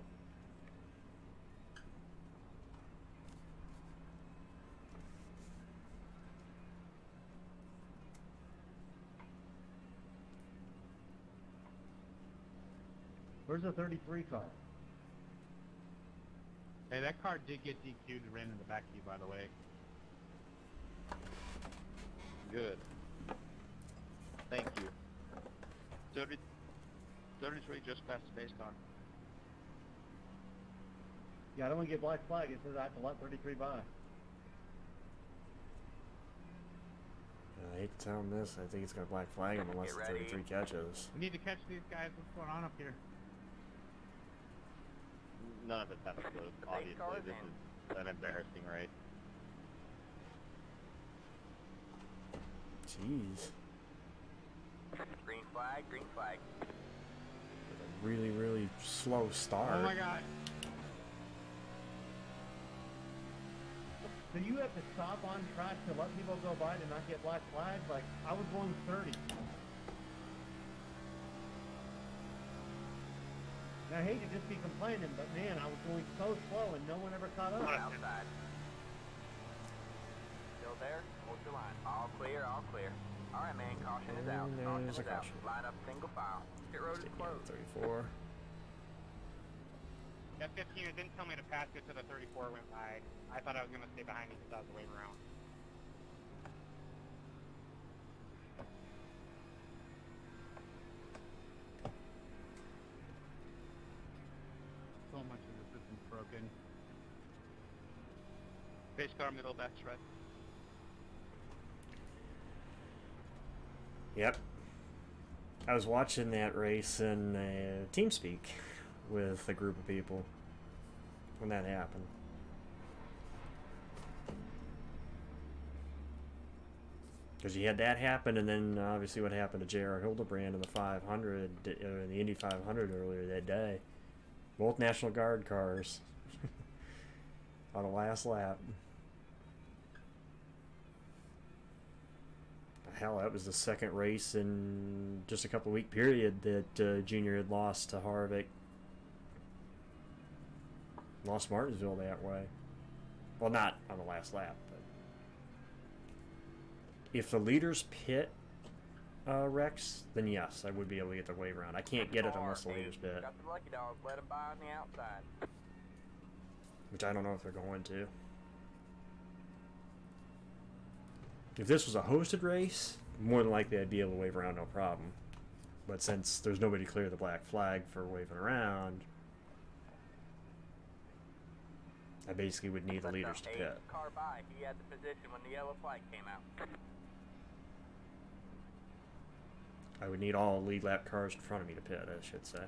Where's the 33 car? Hey, that car did get DQ'd and ran in the back of you, by the way. Good. Thank you. 33 just passed the base car. Yeah, I don't want to get black flag. It says I have to let 33 by. I hate to tell him this. I think it's got a black flag him unless the 33 catches. We need to catch these guys. What's going on up here? None of it's happened, obviously. This is an embarrassing race. Jeez. Green flag, green flag. With a really, really slow start. Oh my god. So you have to stop on track to let people go by to not get black flags? Like, I was going 30. And I hate to just be complaining, but man, I was going so slow and no one ever caught up. Outside. Still there? Hold your line. All clear, all clear. Alright, man, caution is out. And Caution there's is a out. caution. Line up single file. Pit road is closed. 34. That 15 didn't tell me to pass it to the 34 went by. I thought I was going to stay behind you because I was waiting around. So much of the system's broken. Pace car, middle, back straight. Yep. I was watching that race in TeamSpeak with a group of people when that happened. Because you had that happen, and then obviously what happened to J.R. Hildebrand in the 500, in the Indy 500 earlier that day. Both National Guard cars on the last lap. Hell, that was the second race in just a couple week period that Junior had lost to Harvick. Lost Martinsville that way. Well, not on the last lap, but if the leaders pit Rex, then yes, I would be able to get the wave around. I can't get it unless the leaders pit. Got the lucky dog, let him by on the outside. Which I don't know if they're going to. If this was a hosted race, more than likely I'd be able to wave around no problem. But since there's nobody to clear the black flag for waving around, I basically would need the leaders to pit. Car by. He had the position when the yellow flag came out. I would need all lead lap cars in front of me to pit, I should say.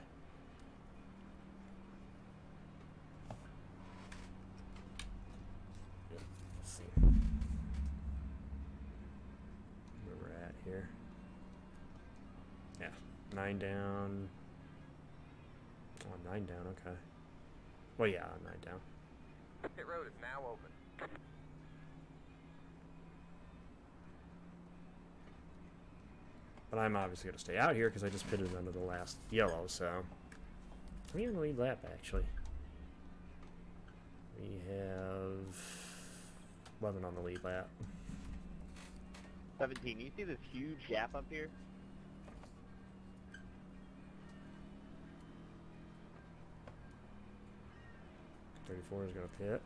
Let's see where we're at here. Yeah, 9 down. Oh, 9 down, okay. Well, yeah, 9 down. Pit road is now open. But I'm obviously going to stay out here because I just pitted under the last yellow, so... We have the lead lap, actually. We have 11 on the lead lap. 17, you see this huge gap up here? .34 is going to pit.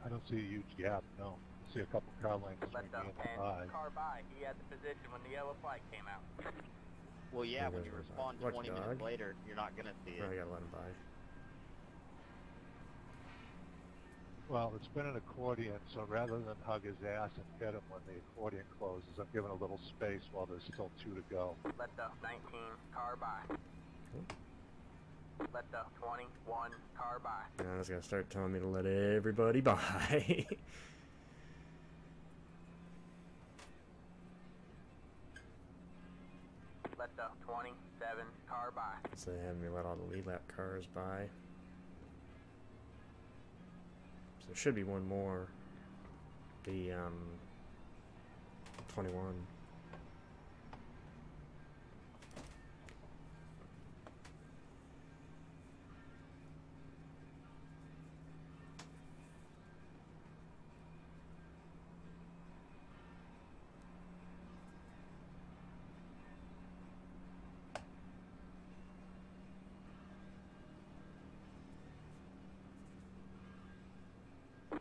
I don't see a huge gap, no. I see a couple car lengths Let between the me and the by. car by. He had the position when the yellow flag came out. Well, yeah, when you There's respond my 20 watchdog. minutes later, you're not going to see Oh, it. I gotta let him by. Well, it's been an accordion, so rather than hug his ass and hit him when the accordion closes, I'm giving a little space while there's still 2 to go. Let the 19 car by. Let the 21 car by. Now it's gonna start telling me to let everybody by. Let the 27 car by. So they have me let all the lead lap cars by. So there should be one more. The 21.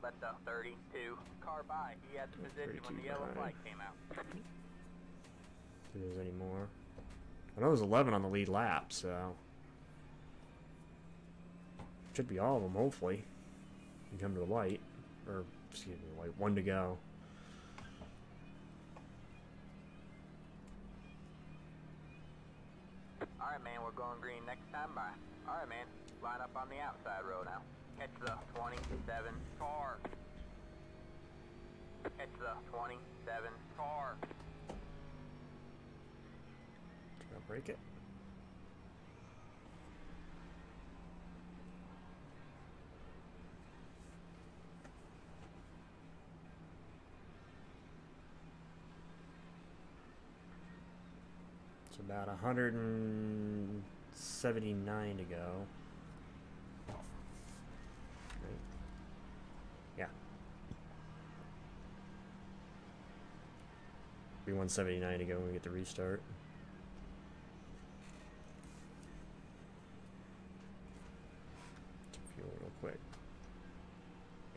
Let the 32 car by. He had the position when the yellow flag came out. If there's any more. I know there's 11 on the lead lap, so should be all of them, hopefully. You come to the light, or excuse me, like 1 to go. Alright, man, we're going green next time by. Alright, man, line up on the outside row now. Catch the 27 car. Catch the 27 car. Try to break it. It's about 179 to go. Right. Yeah. Be 179 to go when we get the restart. Fuel real quick.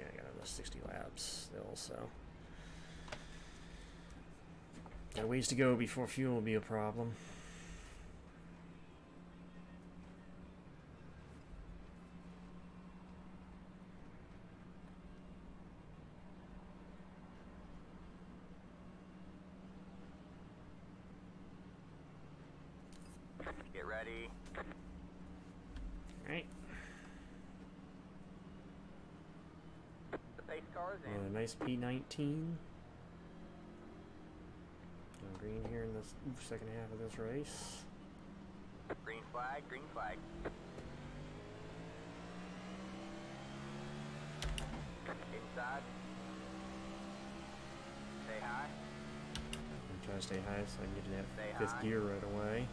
Yeah, I got another 60 laps still, so. Got a ways to go before fuel will be a problem. Get ready. Alright. The pace car's in. Nice P19. Going green here in this second half of this race. Green flag, green flag. Inside. Stay high. I'm trying to stay high so I can get to that Stay fifth high. gear right away.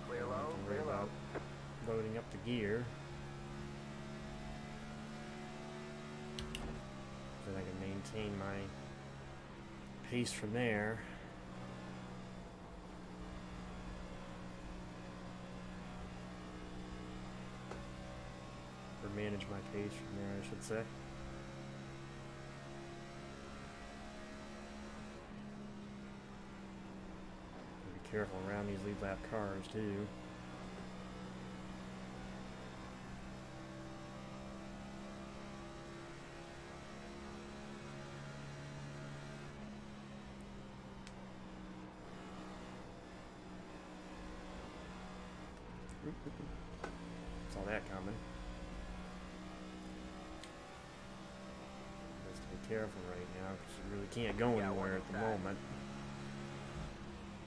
Clear low, Don't have to worry clear low. about loading up the gear. Then I can maintain my pace from there. Or manage my pace from there, I should say. Be careful around these lead lap cars too. Saw that coming. Just to be careful right now because you really can't go anywhere at the moment.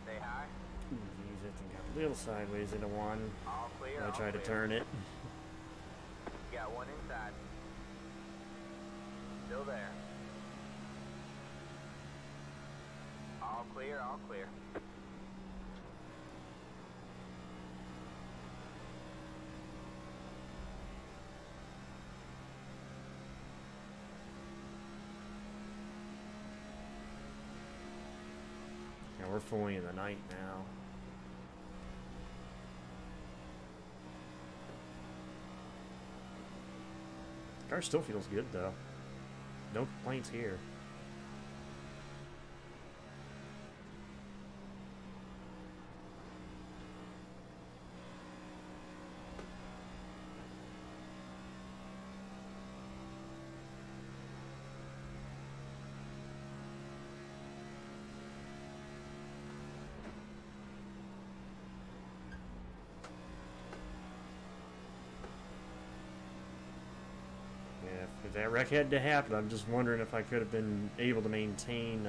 Stay high. Geez, I think got a little sideways into one. All clear, I all tried to clear. turn it. Got one inside. Still there. All clear, all clear. Yeah, we're fully in the night now. Car still feels good though. No complaints here. If that wreck had to happen, I'm just wondering if I could have been able to maintain,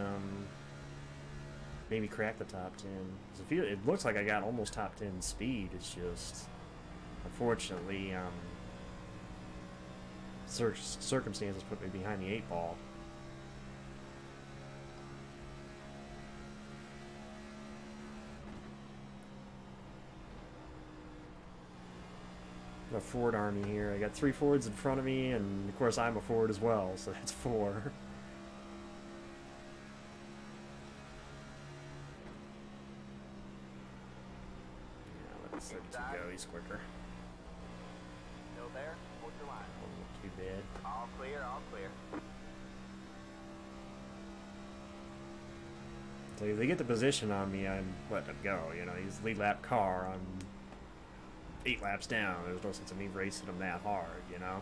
maybe crack the top 10. 'Cause it looks like I got almost top 10 speed. It's just, unfortunately, circumstances put me behind the 8-ball. A Ford army here. I got 3 Fords in front of me, and of course I'm a Ford as well, so that's 4. Yeah, let the 32 go. He's quicker. Still there? Hold your line. Not too bad. All clear, all clear. So if they get the position on me, I'm letting him go. You know, he's lead lap car. I'm 8 laps down. There's no sense of me racing him that hard, you know?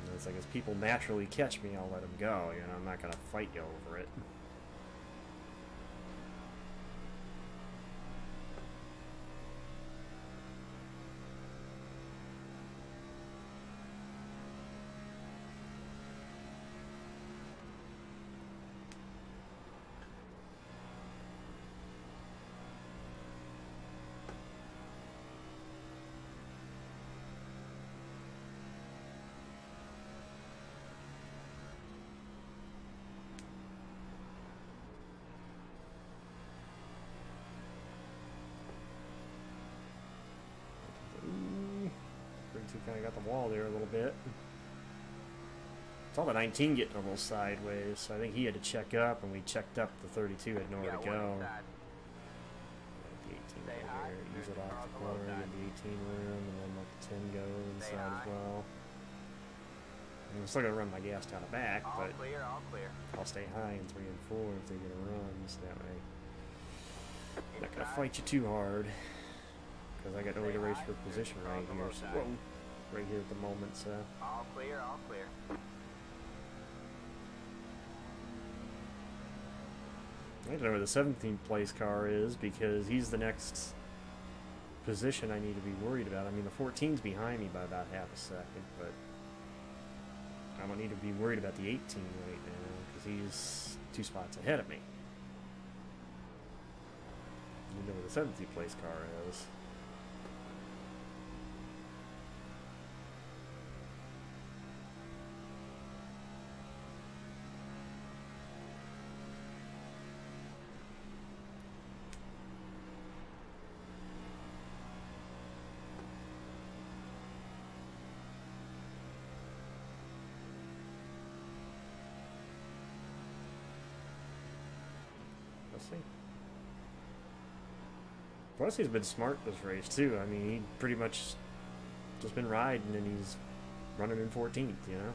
And it's like as people naturally catch me, I'll let them go. You know, I'm not gonna fight you over it. Kind of got the wall there a little bit. Saw the 19 getting a little sideways, so I think he had to check up, and we checked up. The 32 had nowhere to go. The 18 go there, use it off the corner, get the 18 room, and then let the 10 go inside as well. I'm still gonna run my gas down the back, but I'll stay high in 3 and 4 if they're gonna run, so that way I'm not gonna fight you too hard. Because I got no way to race for position right here, so whoa, right here at the moment, so. All clear, all clear. I don't know where the 17th place car is because he's the next position I need to be worried about. I mean, the 14's behind me by about half a second, but I don't need to be worried about the 18 right now because he's 2 spots ahead of me. You know where the 17th place car is. Wesley's been smart this race too. I mean, he pretty much just been riding and he's running in 14th, you know?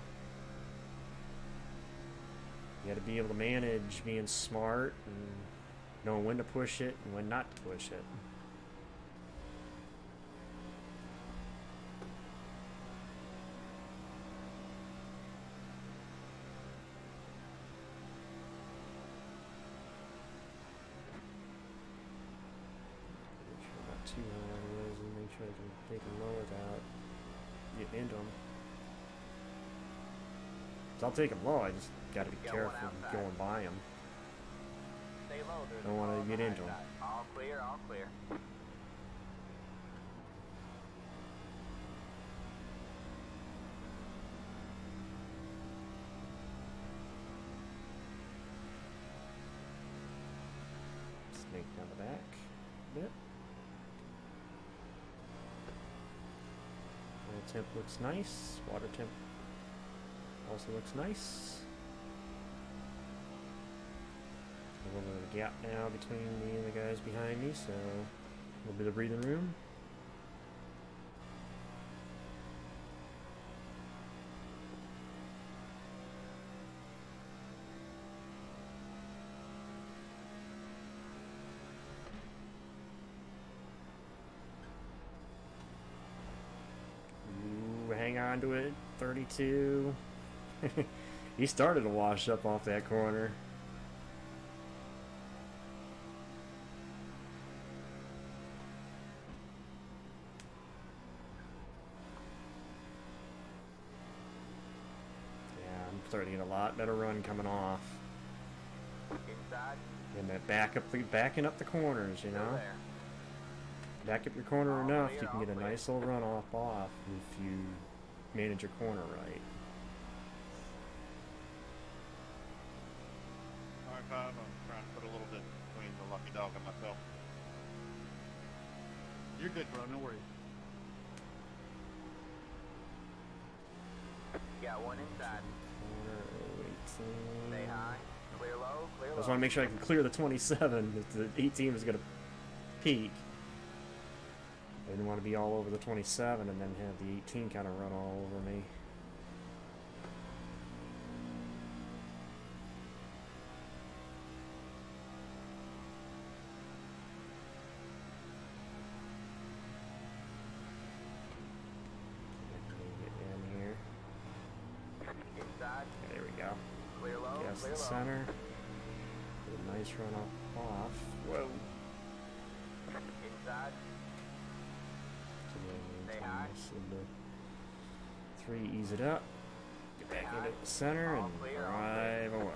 You got to be able to manage being smart and knowing when to push it and when not to push it. Too high and make sure I can take them low without getting into them. So I'll take them low, I just gotta be careful going by them. Stay low, Don't want to get into them. All clear, all clear. Snake down the back a bit. Temp looks nice. Water temp also looks nice. A little bit of a gap now between me and the guys behind me, so a little bit of breathing room. Hang on to it, 32. He started to wash up off that corner. Yeah, I'm starting to get a lot better run coming off. Inside. And that backing up the corners, you know. Back up your corner enough, you can get a nice little run off if you manage your corner right. Alright, 5, I'm trying to put a little bit between the lucky dog and myself. You're good, bro. No worries. Got one inside. Corner 18. Stay high. Clear low, clear low. I just want to make sure I can clear the 27 if the 18 is going to peak. I didn't want to be all over the 27 and then have the 18 kind of run all over me. Get in here. Inside. Okay, there we go. Clear low, Gas clear the low. center. Get a nice run off. Whoa. Inside. Stay high. Three, ease it up. Get back into the center and drive away.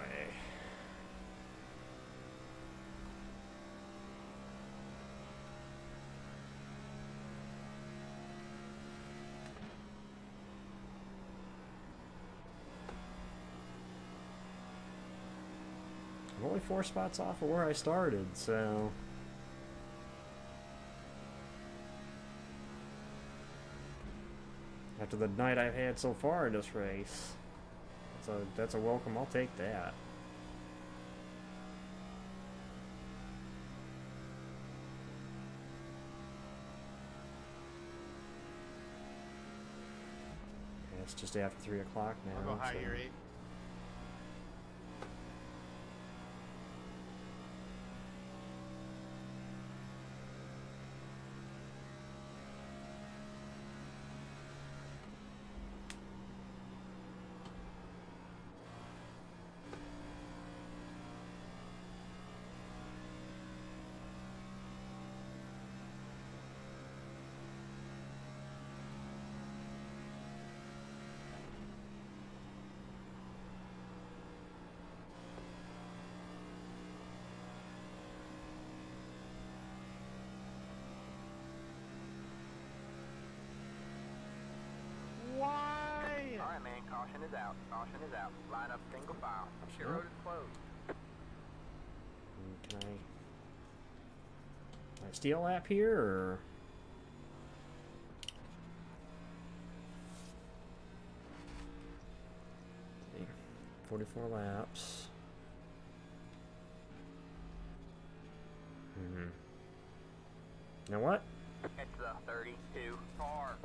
I'm only 4 spots off of where I started, so after the night I've had so far in this race, that's a welcome. I'll take that. Yeah, it's just after 3 o'clock now. I'll go high so here, 8. Caution is out. Caution is out. Line up single file. Pit road is closed. Can I steal a lap here, or? Okay, 44 laps. You know what? It's the 32 car.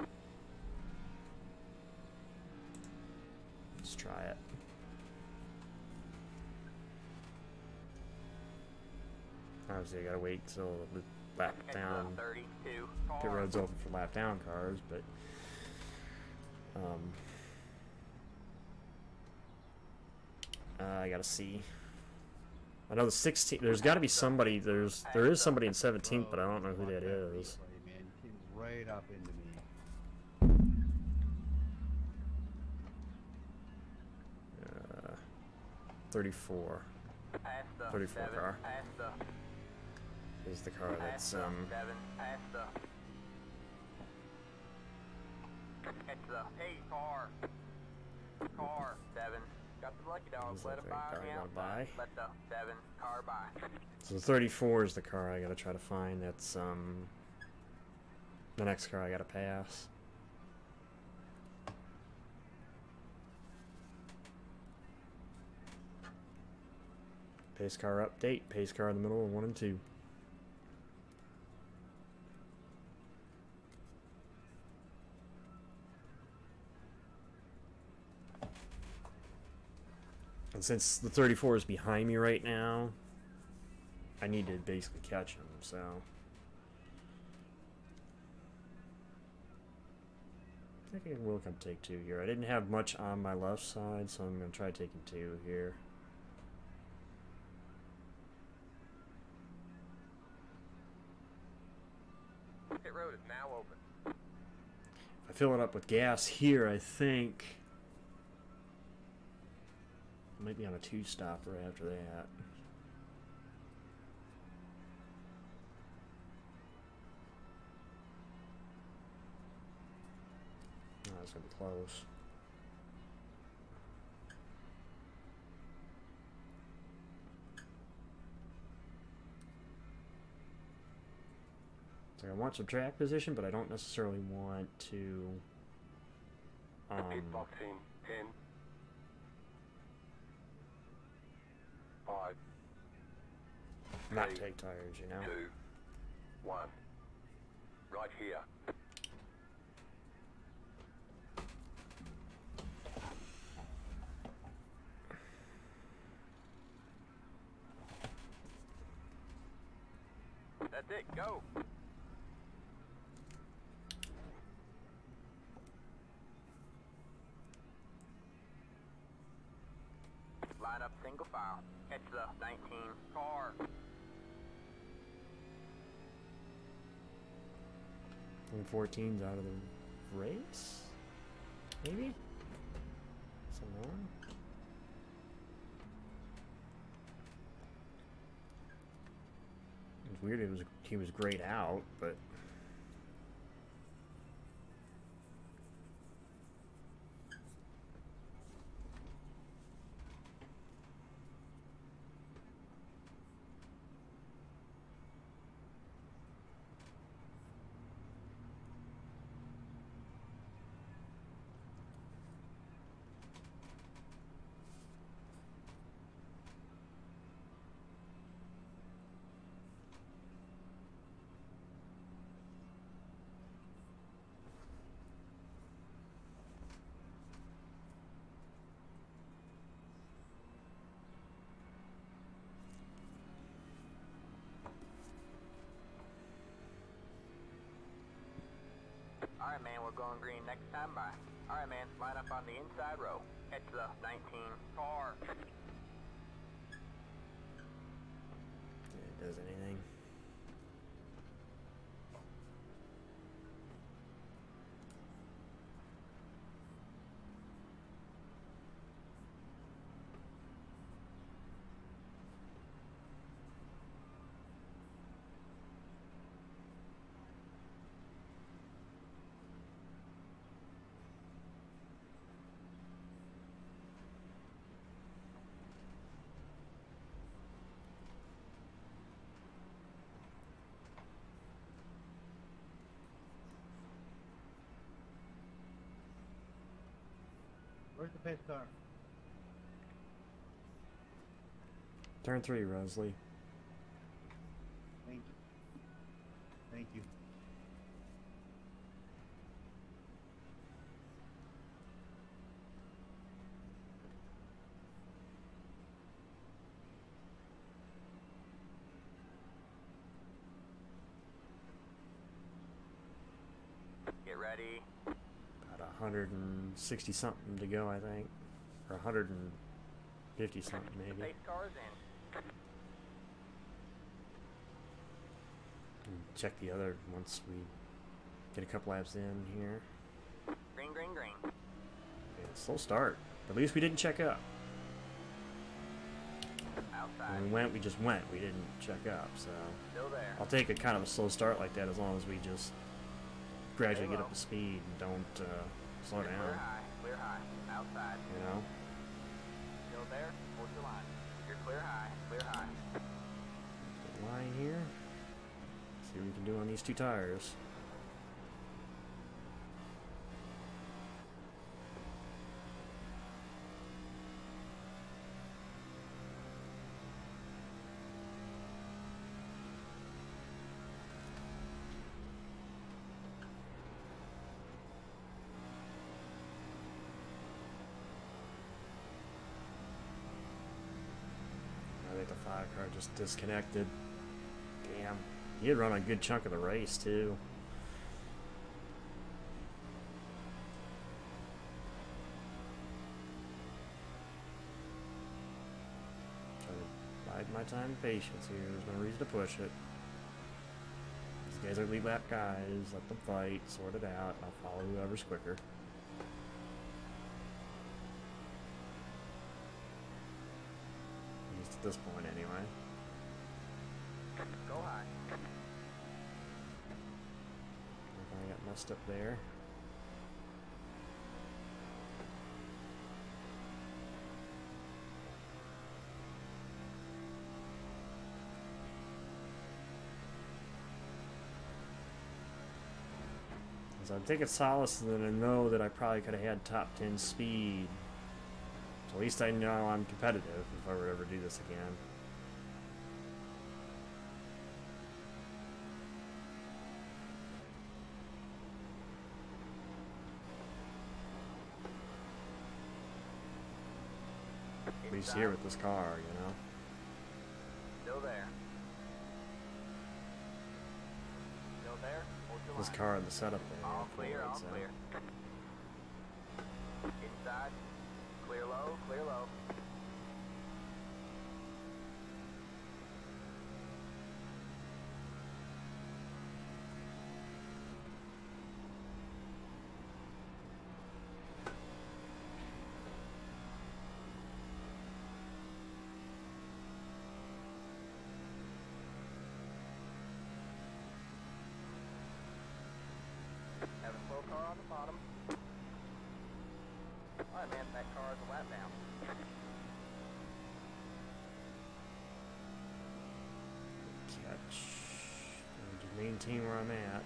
Let's try it. Obviously, I gotta wait till the lap down. 32 Pit car. road's open for lap down cars, but I gotta see. I know the 16. There's got to be somebody. There is somebody in 17th, but I don't know who that is. Man, he came right up into me. 34. 34 car. Is the car that's It's the 8 car. Car 7. Got the lucky dogs. Let it by on the outside. Let the 7 car by. So 34 is the car I gotta try to find. That's the next car I gotta pass. Pace car update. Pace car in the middle of 1 and 2. And since the 34 is behind me right now, I need to basically catch him, so. I think I will come take 2 here. I didn't have much on my left side, so I'm going to try taking 2 here. Pit road is now open. If I fill it up with gas here, I think I might be on a 2-stopper after that. Oh, that's gonna be close. So I want some track position, but I don't necessarily want to Pit box in 10, 5, not 3, take tires, you know. 2, 1. Right here. That's it. Go. Line up single file. Catch the 19 car. And 14's out of the race? Maybe? Some more? It's weird he was grayed out, but Alright, man, we're going green next time by. Alright, man, line up on the inside row. Catch the 19 car. it does anything. Where's the pace car? Turn 3, Rosalie. Thank you. Thank you. Get ready. About 160 something to go, I think. Or 150 something, maybe. Pace cars in. And check the other once we get a couple laps in here. Green, green, green. Yeah, slow start. At least we didn't check up. Outside. When we went, we just went. We didn't check up, so Still there. I'll take a kind of a slow start like that as long as we just gradually get up to speed and don't slow Clear down. high. Clear high. Outside. You know? Still there. Hold your line. You're clear high. Clear high. Get line here. See what we can do on these two tires. I think the 5 car just disconnected. Damn. He had run a good chunk of the race, too. Trying to bide my time and patience here. There's no reason to push it. These guys are lead lap guys. Let them fight, sort it out. I'll follow whoever's quicker. At least at this point, anyway. Go high. I got messed up there. So I'm taking solace in that I know that I probably could have had top 10 speed. So at least I know I'm competitive if I were to ever do this again. At least here with this car, you know. Still there. Still there. Hold your This line. car and the setup there. All for clear. it, All so. clear. Inside. Clear low. Clear low. Have a slow car on the bottom. Alright, man, that car is a lap down. Catch. And just maintain where I'm at.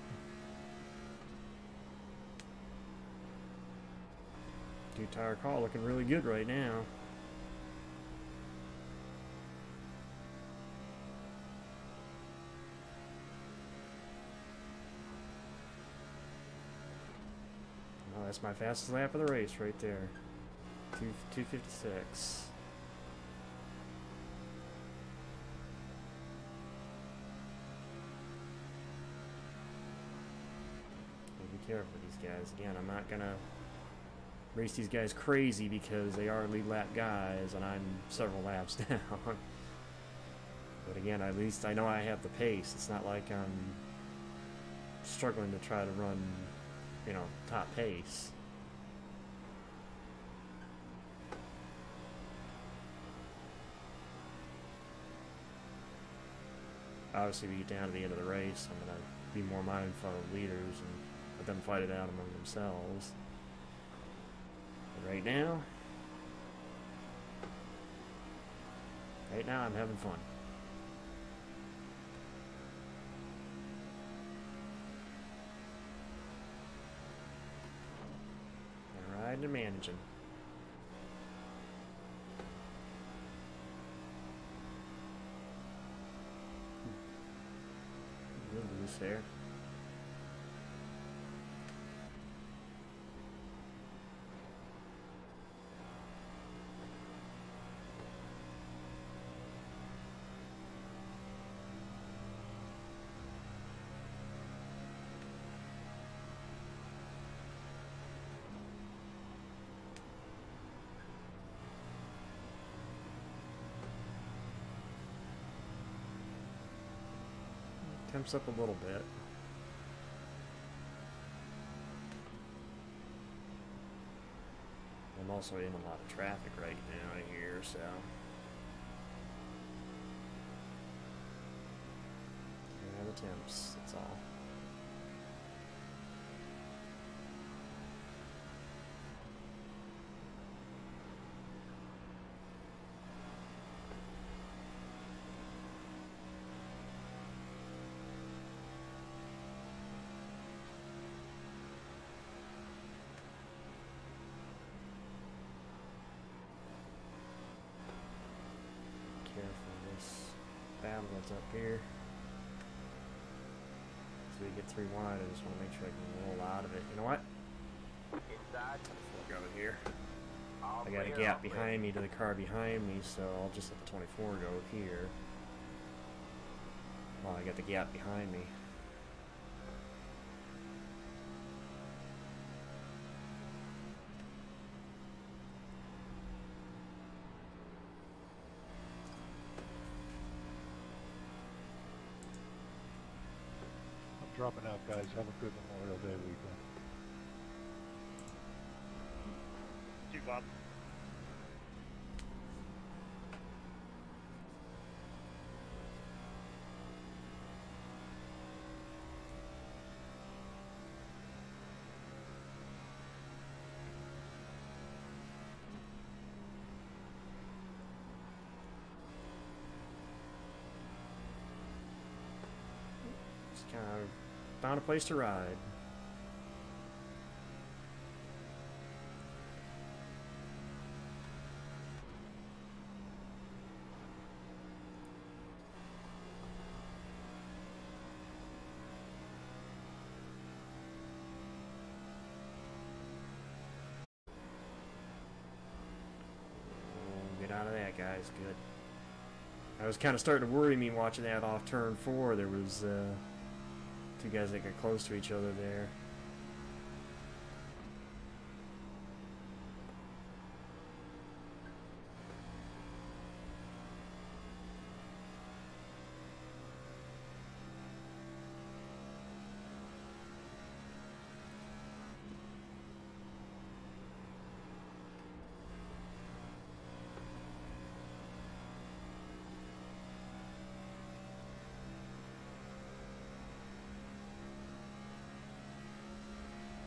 Two-tire car looking really good right now. Oh, that's my fastest lap of the race right there. 2:56. Be careful with these guys. Again, I'm not gonna race these guys crazy because they are lead lap guys and I'm several laps down. But again, at least I know I have the pace. It's not like I'm struggling to try to run, you know, top pace. Obviously, we get down to the end of the race, I'm going to be more mindful of leaders and let them fight it out among themselves. But right now, I'm having fun. And riding and managing. fair. Temps up a little bit. I'm also in a lot of traffic right now here, so yeah, the temps, that's all. Battle that's up here. So we get 3 wide, I just want to make sure I can roll out of it. You know what? Inside. We'll go here. All I got a clear, gap all clear. behind me to the car behind me, so I'll just let the 24 go here. Well, I got the gap behind me. I'm dropping out, guys. Have a good Memorial Day weekend. You, Bob. Just kind of found a place to ride. Get out of that, guys. Good. I was kind of starting to worry me watching that off turn 4. There was 2 guys that got close to each other there.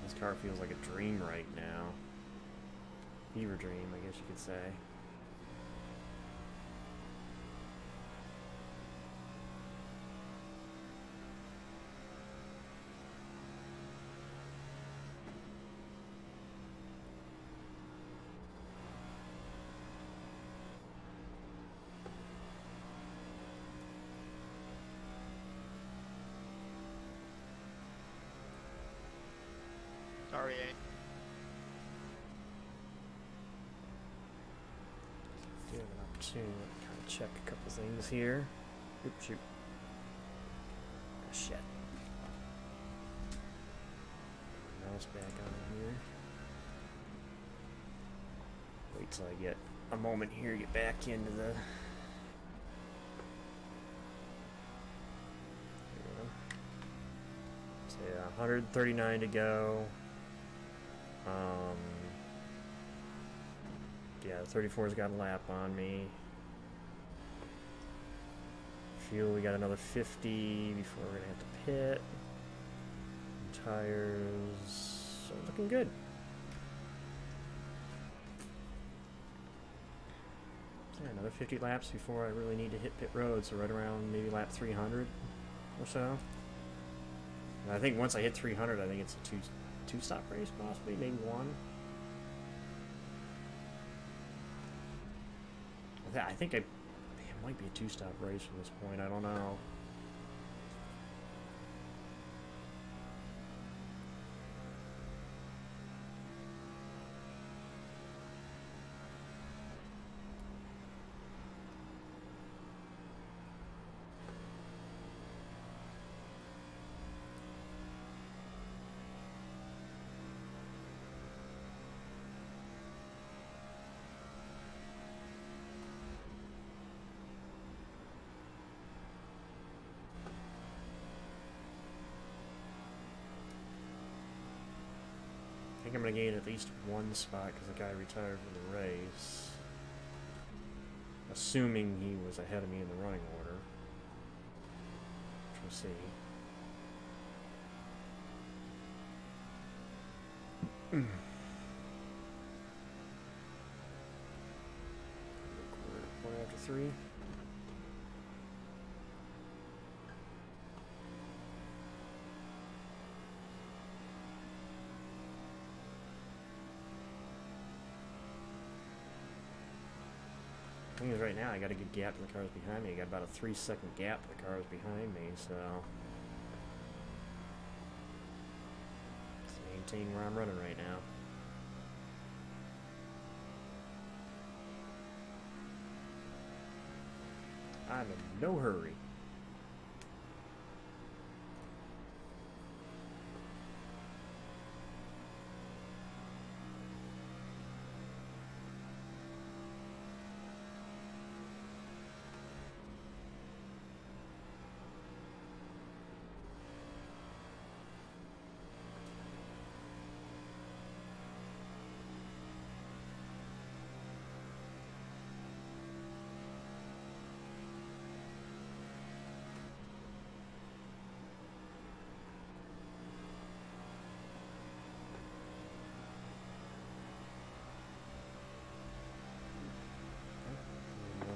This car feels like a dream right now. Fever dream, I guess you could say. Sorry, Do have an opportunity to kind of check a couple things here. Oops, shoot. Oh, shit. Mouse back on here. Wait till I get a moment here to get back into the... There we go. So yeah, 139 to go. Yeah, the 34's got a lap on me. Fuel, we got another 50 before we're gonna have to pit. Tires, so looking good. Yeah, another 50 laps before I really need to hit pit road, so right around maybe lap 300 or so. And I think once I hit 300, I think it's a two-stop race, possibly, maybe one. I think it might be a 2-stop race from this point. I don't know. I'm going to gain at least one spot because the guy retired from the race. Assuming he was ahead of me in the running order. Which we'll see. Quarter after 3. The thing is, right now I got a good gap to the cars behind me. I got about a 3-second gap to the cars behind me, so just maintain where I'm running right now. I'm in no hurry.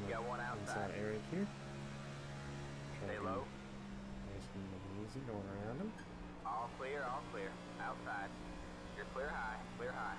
Got one outside. Inside Eric here. Stay low. Nice and easy going around him. All clear, all clear. Outside. You're clear high, clear high.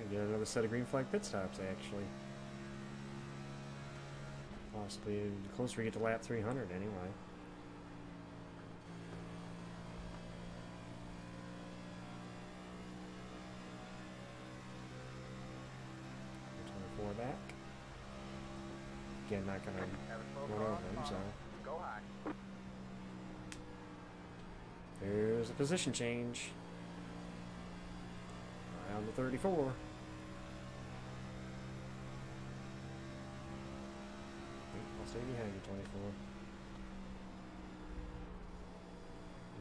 Get another set of green flag pit stops, actually. Possibly the closer we get to lap 300, anyway. Four back. Again, not gonna run over him, so. Go high. There's a position change. Around the 34. I'll stay behind you, 24.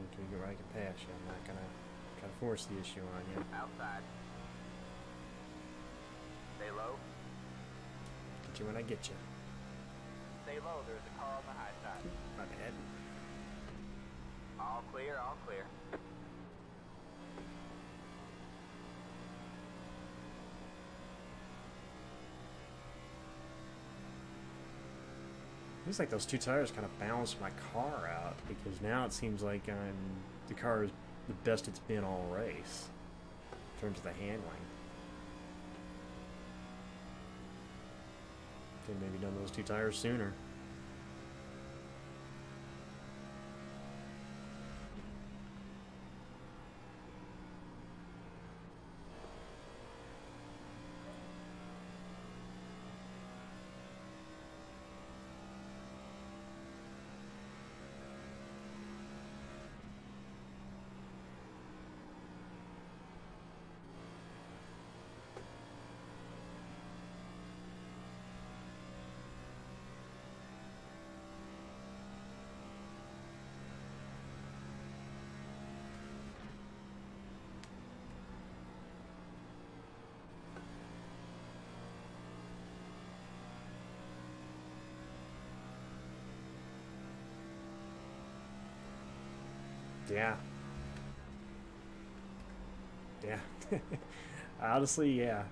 Until you get where I can pass you. I'm not gonna try to force the issue on you. Outside. Stay low. Get you when I get you. Stay low. There's a car on the high side. My bad. All clear, all clear. Seems like those two tires kind of balanced my car out, because now it seems like the car is the best it's been all race in terms of the handling. Could have maybe done those two tires sooner. Yeah. Yeah. Honestly, yeah.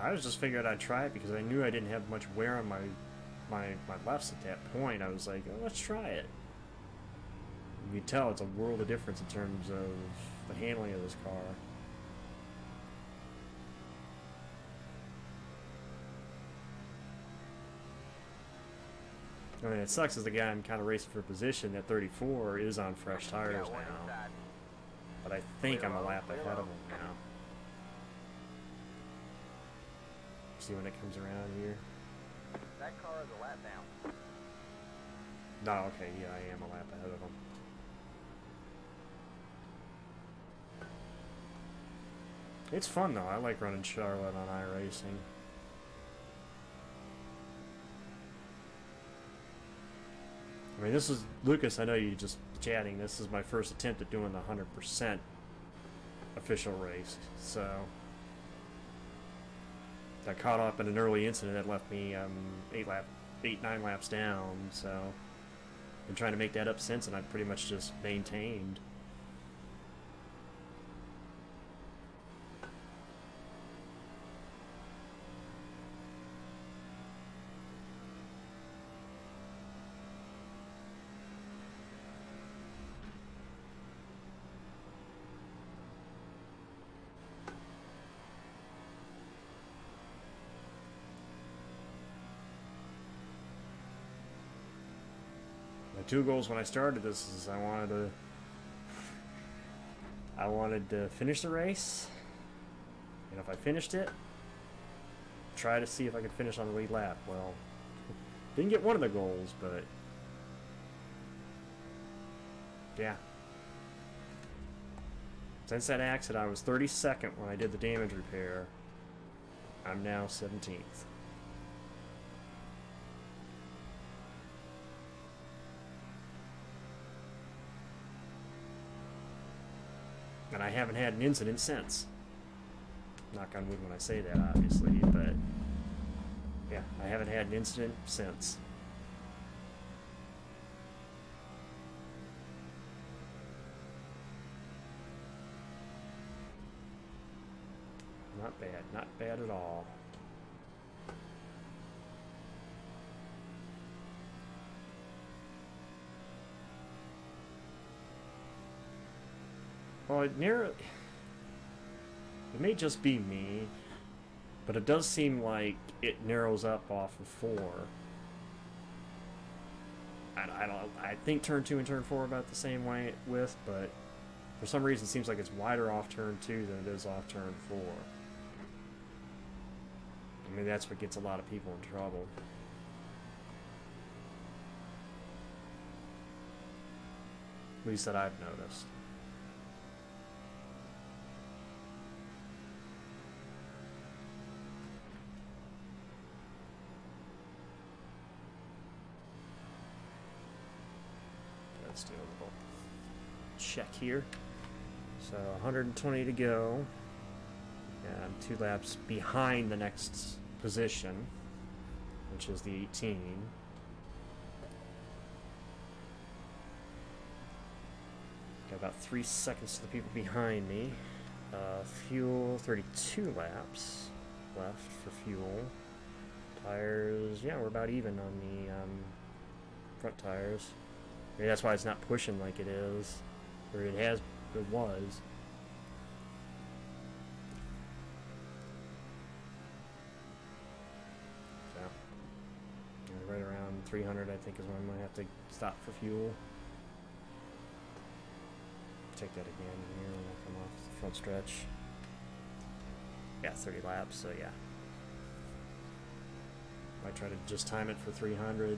I was just figured I'd try it because I knew I didn't have much wear on my lefts at that point. I was like, oh, let's try it. You can tell it's a world of difference in terms of the handling of this car. I mean, it sucks as the guy I'm kind of racing for position at 34 is on fresh tires now. But I think I'm a lap ahead of him now. See when it comes around here. That car is a lap down. No, okay, yeah, I am a lap ahead of him. It's fun though. I like running Charlotte on iRacing. I mean, this is Lucas. I know you just chatting. This is my first attempt at doing the 100% official race. So got caught up in an early incident that left me 9 laps down. So been trying to make that up since, and I've pretty much just maintained. My 2 goals when I started this is I wanted to finish the race, and if I finished it, try to see if I could finish on the lead lap. Well, didn't get one of the goals, but yeah. Since that accident, I was 32nd when I did the damage repair. I'm now 17th. And I haven't had an incident since. Knock on wood when I say that, obviously, but yeah, I haven't had an incident since. Not bad, not bad at all. Well, it may just be me, but it does seem like it narrows up off of 4. I think turn 2 and turn 4 are about the same way width, but for some reason it seems like it's wider off turn 2 than it is off turn 4. I mean, that's what gets a lot of people in trouble. At least that I've noticed. Let's do a little check here. So 120 to go. And 2 laps behind the next position, which is the 18. Got about 3 seconds to the people behind me. Fuel, 32 laps left for fuel. Tires, yeah, we're about even on the front tires. Maybe that's why it's not pushing like it is, or it was. So, yeah, right around 300, I think, is when I'm gonna have to stop for fuel. Check that again here when I come off the front stretch. Yeah, 30 laps, so yeah. Might try to just time it for 300.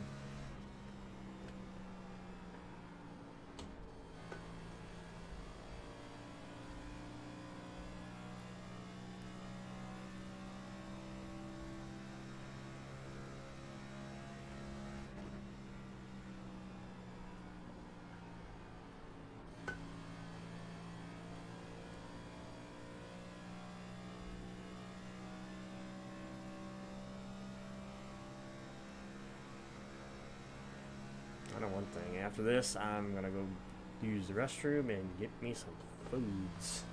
One thing. After this, I'm gonna go use the restroom and get me some foods.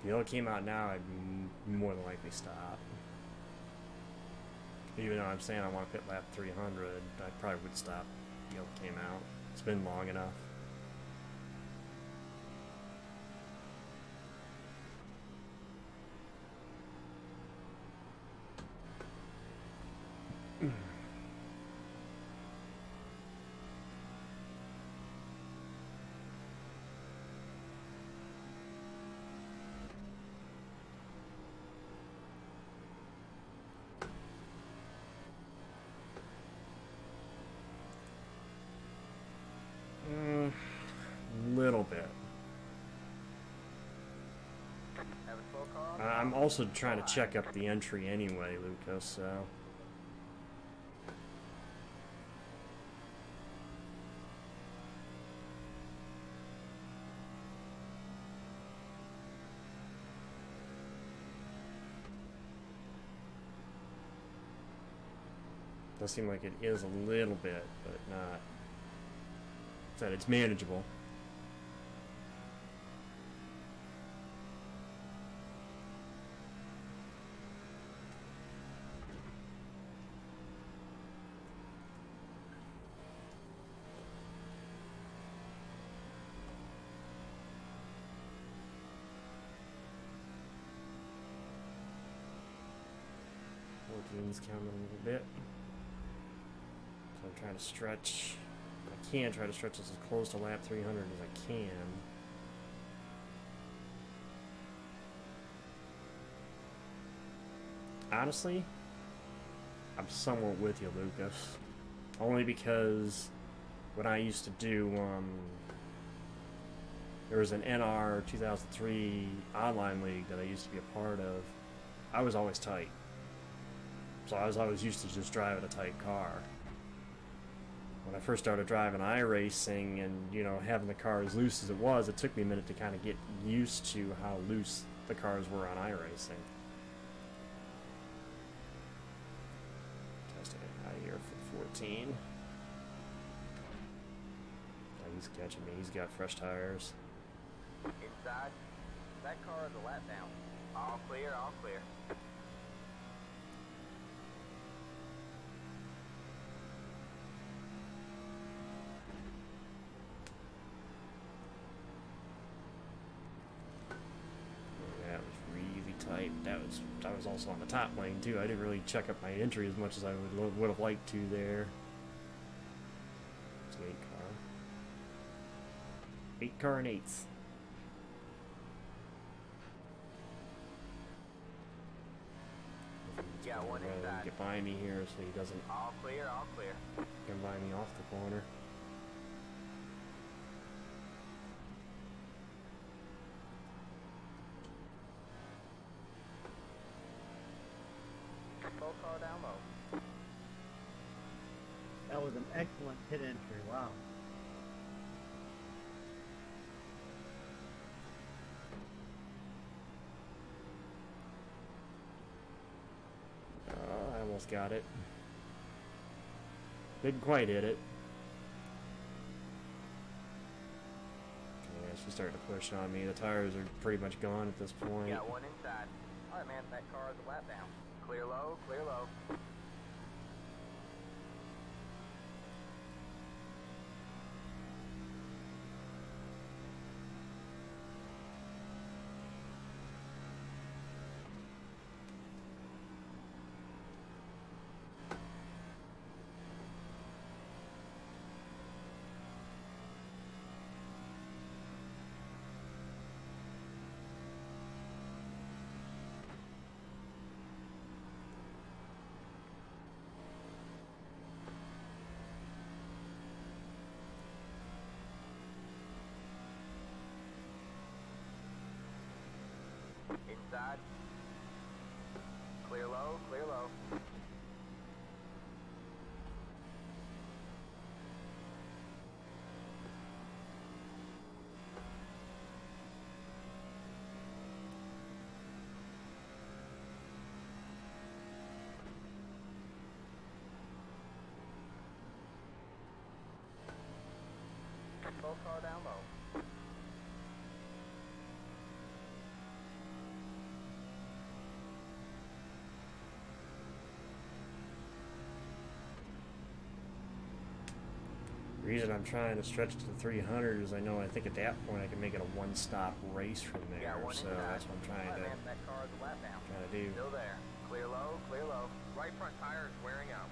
If yellow came out now, I'd more than likely stop. Even though I'm saying I want to pit lap 300, I probably would stop if yellow came out. It's been long enough. Little bit. Have a slow car? I'm also trying to check up the entry anyway, Lucas, so... Does seem like it is a little bit, but not... Said it's manageable. Counting a little bit. So I'm trying to stretch. I can try to stretch this as close to lap 300 as I can. Honestly, I'm somewhat with you, Lucas. Only because when I used to do, there was an NR 2003 online league that I used to be a part of. I was always tight. So I was always used to just driving a tight car. When I first started driving iRacing and, you know, having the car as loose as it was, it took me a minute to kind of get used to how loose the cars were on iRacing. Testing it out here for 14. Oh, he's catching me. He's got fresh tires. Inside. That car is a lap down. All clear, all clear. Tight. That was also on the top lane too. I didn't really check up my entry as much as I would have liked to there. It's an 8 car and 8th. Yeah, one inside. Get by me here so he doesn't all clear, all clear. Get by me off the corner. Car down low. That was an excellent pit entry. Wow. I almost got it. Didn't quite hit it. Yeah, she's starting to push on me. The tires are pretty much gone at this point. Got one inside. Alright, man, that car is a lap down. Clear low, clear low. Inside. Clear low, clear low. Full car down low. The reason I'm trying to stretch to the 300 is I know I think at that point I can make it a one-stop race from there. So that's what I'm trying to do. Still there. Clear low, clear low. Right front tire is wearing out.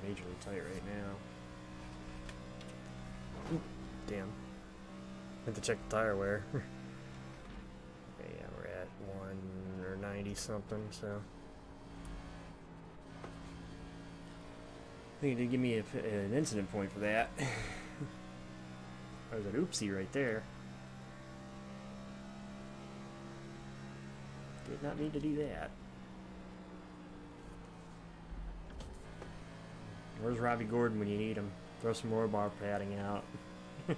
Majorly tight right now. Oop, damn. Had to check the tire wear. Okay, yeah, we're at 1 or 90 something, so. I think it did give me an incident point for that. That was an oopsie right there. Did not need to do that. Where's Robbie Gordon when you need him? Throw some more bar padding out. I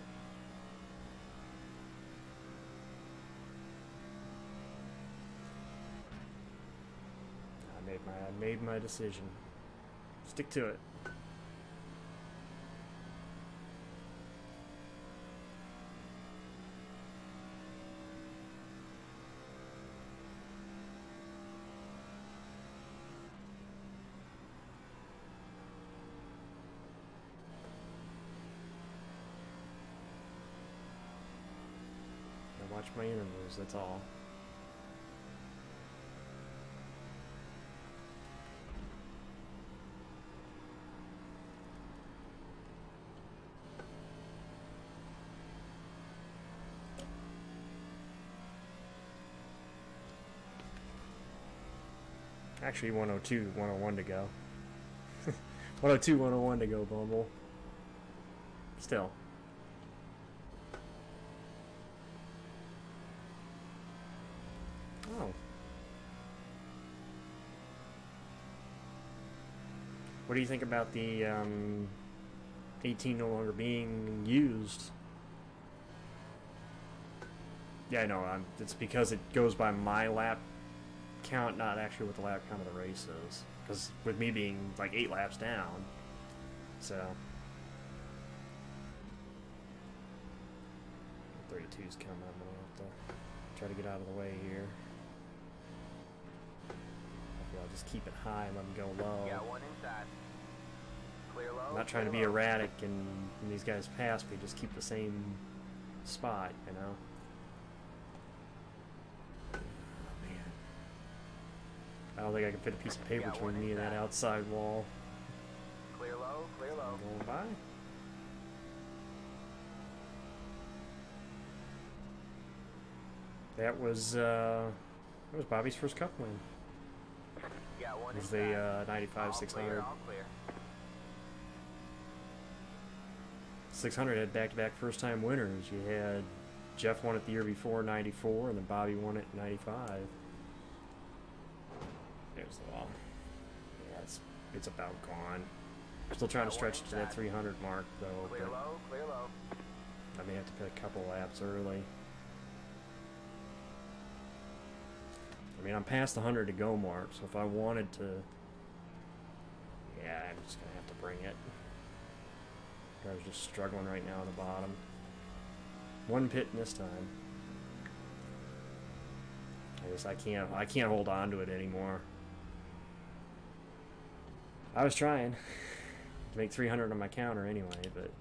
made my decision. Stick to it. Watch my intervals, that's all. Actually 102, 101 to go. 102, 101 to go, Bumble. Still. Oh. What do you think about the 18 no longer being used? Yeah, I know. It's because it goes by my lap count, not actually what the lap count of the race is. Because with me being like 8 laps down, so 32's coming. I'm gonna have to try to get out of the way here. Maybe I'll just keep it high and let them go low. Yeah, one inside. Clear low. I'm not trying to be erratic and when these guys pass me, just keep the same spot, you know. I don't think I can fit a piece of paper between me and that outside wall. Clear low, clear low. Going by. That was Bobby's first cup win. Yeah, one it was the 95 all 600. Clear, all clear. 600 had back-to-back first-time winners. You had Jeff won it the year before, 94, and then Bobby won it in 95. There's the wall. Yeah, it's about gone. Still trying to stretch to that 300 mark, though. Clear low, clear low. I may have to put a couple laps early. I mean, I'm past the 100 to go mark, so if I wanted to... Yeah, I'm just going to have to bring it. I was just struggling right now on the bottom. One pit this time. I can't hold on to it anymore. I was trying to make 300 on my counter anyway, but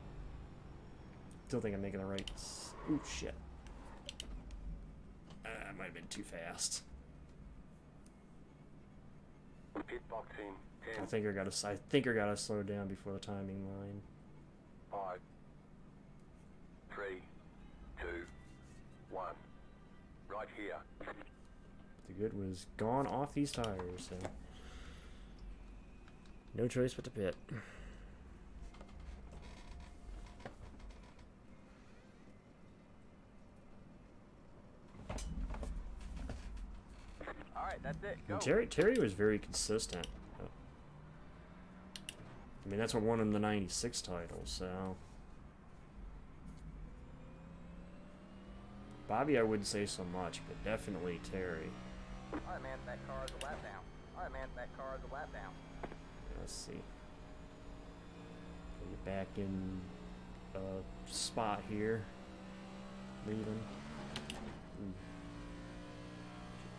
still think I'm making the right. Ooh, shit! I might have been too fast. Pit box in 10. I think I gotta slow down before the timing line. 5, 3, 2, 1. Right here. The good was gone off these tires, so no choice but to pit. All right, that's it. Go. And Terry was very consistent. I mean, that's what won him the 96 title, so. Bobby, I wouldn't say so much, but definitely Terry. Alright, man, that car is a lap down. Alright, man, that car is a lap down. Let's see. Get back in a spot here. Leaving.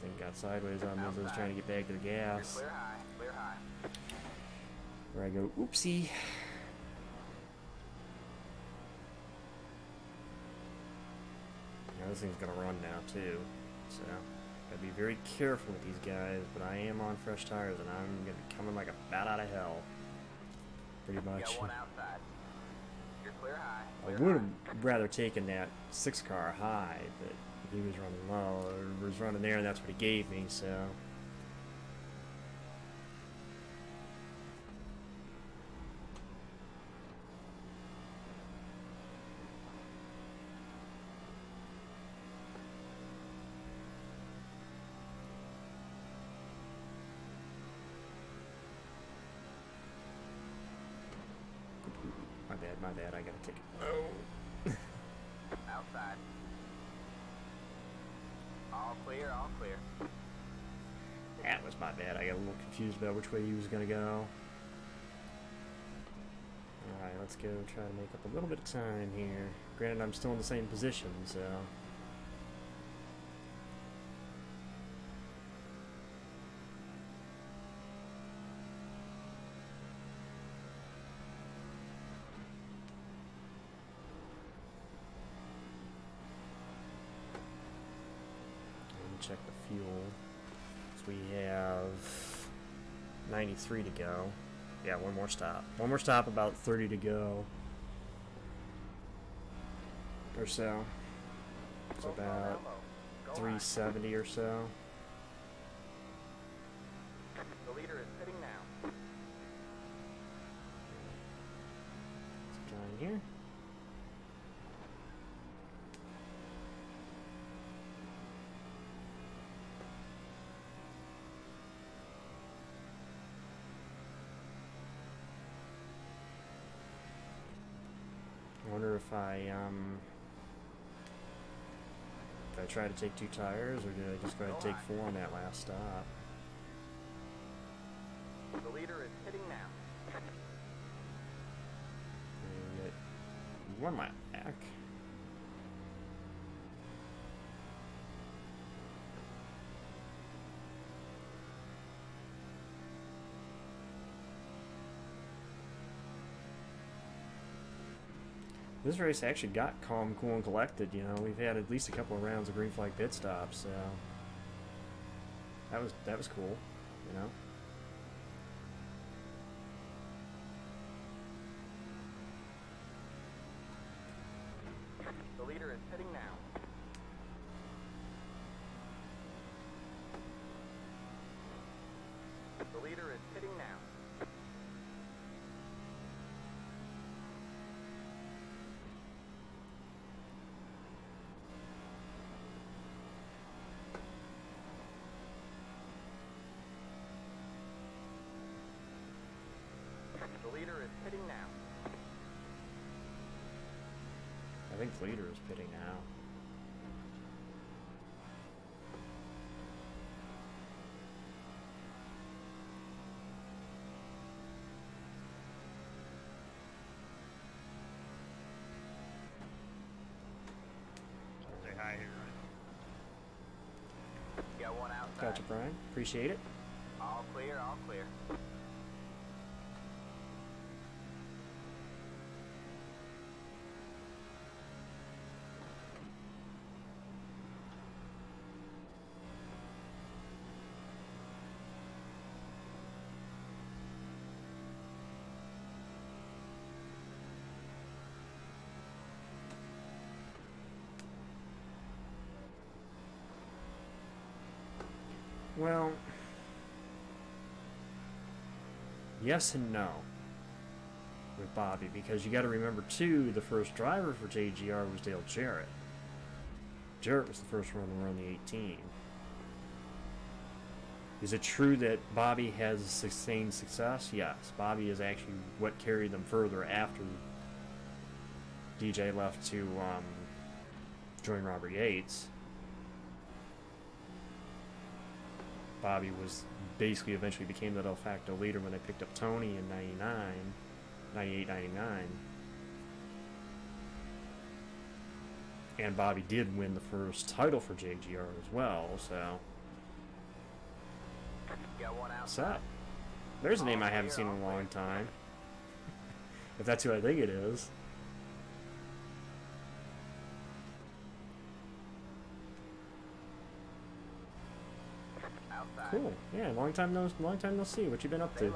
Thing got sideways on me as I was trying to get back to the gas. Clear high, clear high. Where I go, oopsie. Now this thing's gonna run now too, so gotta be very careful with these guys. But I am on fresh tires, and I'm gonna be coming like a bat out of hell, pretty much. Got one outside. You're clear high. I would have rather taken that 6-car high, but he was running low, or was running there, and that's what he gave me, so. My bad, I gotta take it. Oh. Outside. All clear, all clear. That was my bad. I got a little confused about which way he was gonna go. Alright, let's go try to make up a little bit of time here. Granted, I'm still in the same position, so. Check the fuel. So we have 93 to go. Yeah, one more stop. One more stop, about 30 to go. Or so. It's about 370 or so. The leader is pitting now. Let's try in here. I wonder if I try to take 2 tires, or did I just go ahead and take 4 on that last stop? The leader is hitting now. And get 1 lap back. This race actually got calm, cool, and collected. You know, we've had at least a couple of rounds of green flag pit stops, so that was cool. You know. The leader is hitting now. The leader is hitting now. The leader is pitting now. I think the leader is pitting now. Say hi here, right? Got one outside. Gotcha, Brian. Appreciate it. All clear, all clear. Well, yes and no with Bobby, because you got to remember too, the first driver for JGR was Dale Jarrett. Jarrett was the first one to run the 18. Is it true that Bobby has sustained success? Yes. Bobby is actually what carried them further after DJ left to join Robert Yates. Bobby was basically eventually became the de facto leader when they picked up Tony in 98, 99. And Bobby did win the first title for JGR as well, so. What's up? There's a name I haven't seen in a long time. If that's who I think it is. Cool. Yeah, long time no see. What you been up to? You're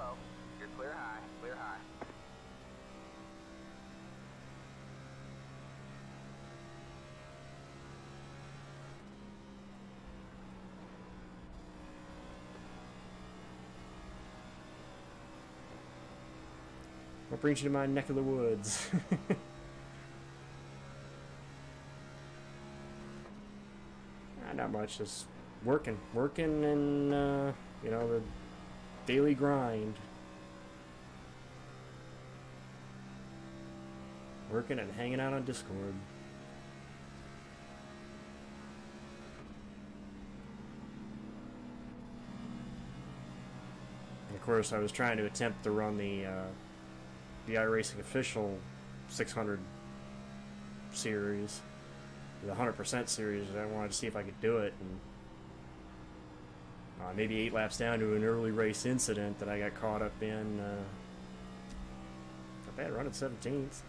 clear high, clear high. What brings you to my neck of the woods? Not much, just working and, you know, the daily grind. Working and hanging out on Discord. And of course, I was trying to attempt to run the iRacing official 600 series, the 100% series. I wanted to see if I could do it, and maybe 8 laps down to an early race incident that I got caught up in. Not bad, running 17th.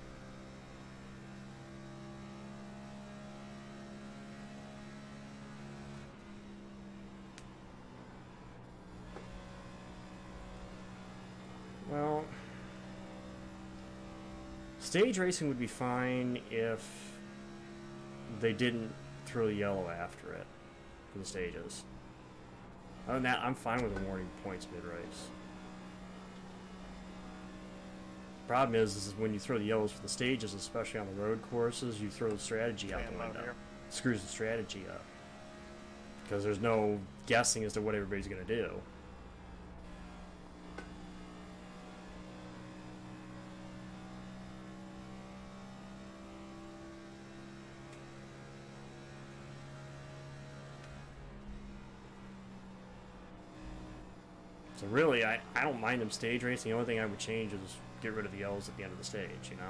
Well, stage racing would be fine if they didn't throw the yellow after it for the stages. Other than that, I'm fine with awarding points mid-race. Problem is when you throw the yellows for the stages, especially on the road courses, you throw the strategy out the window. Screws the strategy up. Because there's no guessing as to what everybody's going to do. So really, I don't mind them stage racing. The only thing I would change is get rid of the yellows at the end of the stage, you know?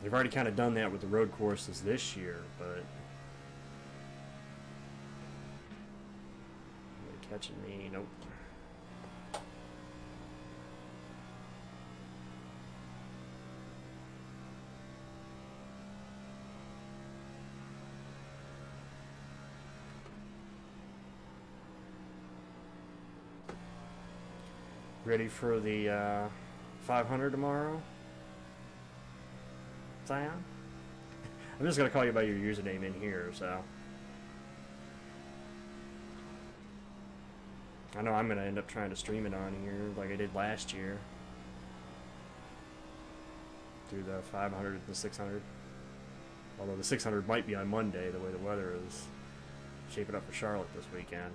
They've already kind of done that with the road courses this year, but... Are they catching me? Nope. Ready for the 500 tomorrow? Zion? I'm just going to call you by your username in here, so. I know I'm going to end up trying to stream it on here like I did last year. Do the 500 and the 600. Although the 600 might be on Monday, the way the weather is shaping up for Charlotte this weekend.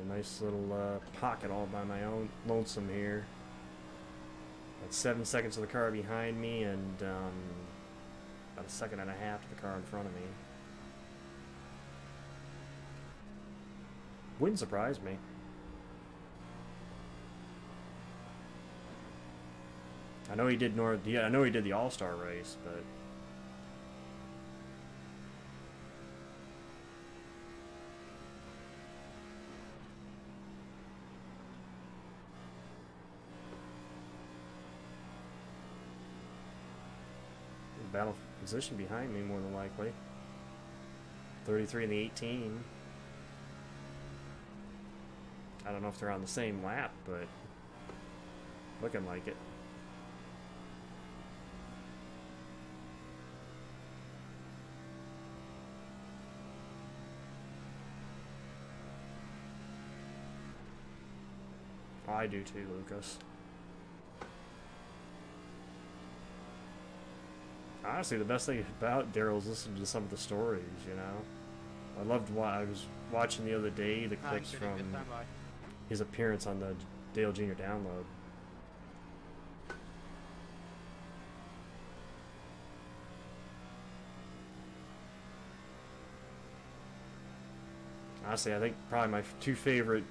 Nice little pocket all by my own lonesome here. Got 7 seconds of the car behind me and about a second and a half to the car in front of me. Wouldn't surprise me. I know he did I know he did the All-Star race, but battle position behind me more than likely. 33 and the 18. I don't know if they're on the same lap, but looking like it. I do too, Lucas. Honestly, the best thing about Daryl's listening to some of the stories, you know. I loved what I was watching the other day, the clips from his appearance on the Dale Jr. download. Honestly, I think probably my two favorite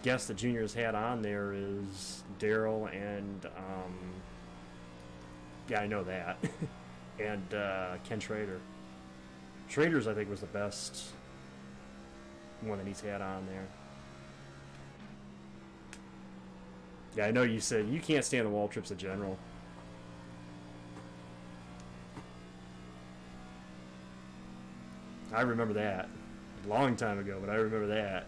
guests that Junior's had on there is Daryl and yeah, I know that, and Ken Schrader. Schrader's, I think, was the best one that he's had on there. Yeah, I know you said you can't stand the wall trips in general. I remember that. A long time ago, but I remember that.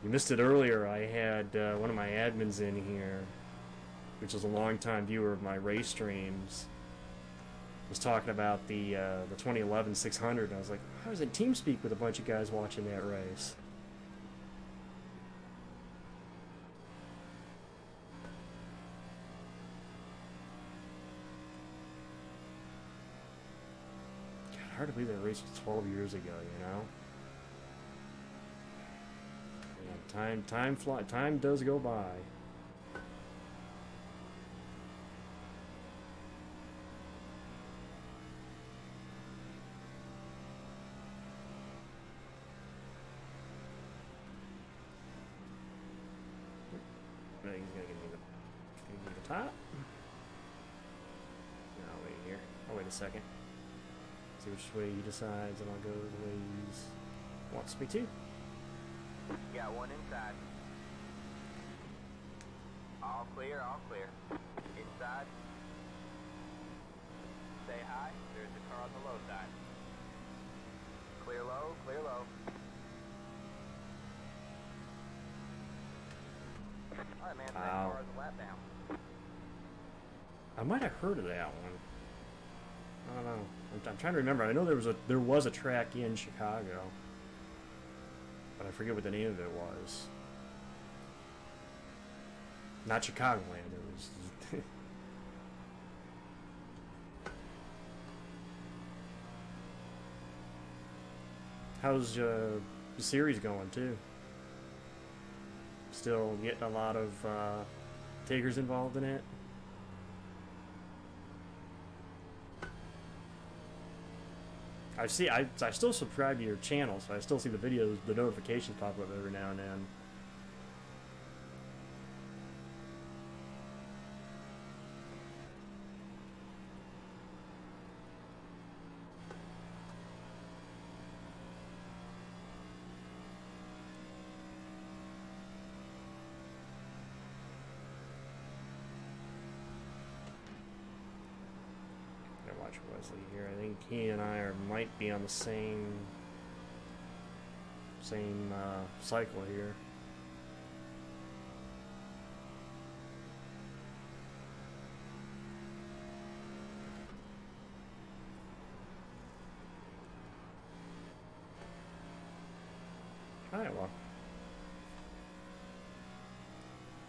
You missed it earlier. I had one of my admins in here, which is a long-time viewer of my race streams, was talking about the 2011 600. And I was like, I was in TeamSpeak with a bunch of guys watching that race. God, hard to believe that race was 12 years ago, you know? Yeah, time does go by. He's gonna give me the top. No, I'll wait here. I'll wait a second. See which way he decides, and I'll go the way he wants me to. Got one inside. All clear, all clear. Inside. Say hi. There's a car on the low side. Clear low, clear low. Alright, man, that car is a lap down. I might have heard of that one. I don't know. I'm trying to remember. I know there was a track in Chicago, but I forget what the name of it was. Not Chicagoland. It was. How's the series going too? Still getting a lot of takers involved in it. I still subscribe to your channel, so I still see the videos, the notifications pop up every now and then. Watch Wesley here. I think he and I might be on the same cycle here. Iowa.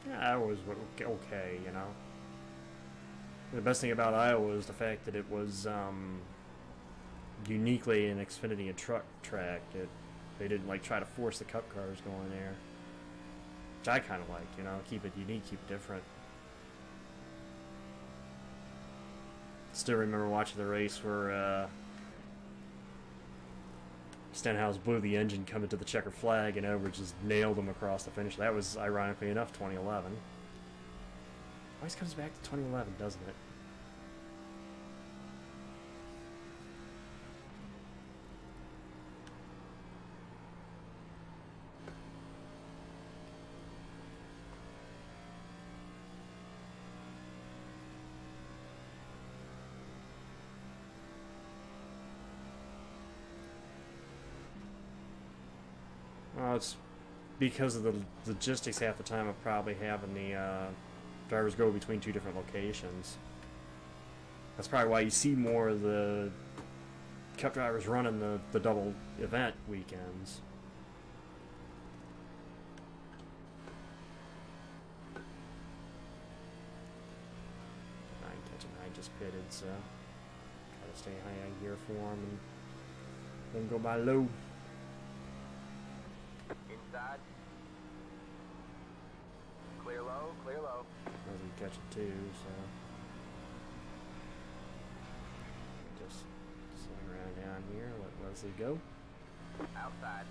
Yeah, Iowa was okay, you know. The best thing about Iowa is the fact that it was uniquely an Xfinity and truck track. They didn't like try to force the cup cars going there, which I kind of liked. You know, keep it unique, keep it different. Still remember watching the race where Stenhouse blew the engine coming to the checker flag, and Edwards just nailed him across the finish. That was, ironically enough, 2011. Always comes back to 2011, doesn't it? Well, it's because of the logistics half the time of probably having the drivers go between two different locations. That's probably why you see more of the Cup drivers running the double event weekends. I just pitted, so try to stay high gear for him and then go by low. Inside. Clear low, clear low. Leslie catch it too, so just swing around down here, let Leslie go. Outside.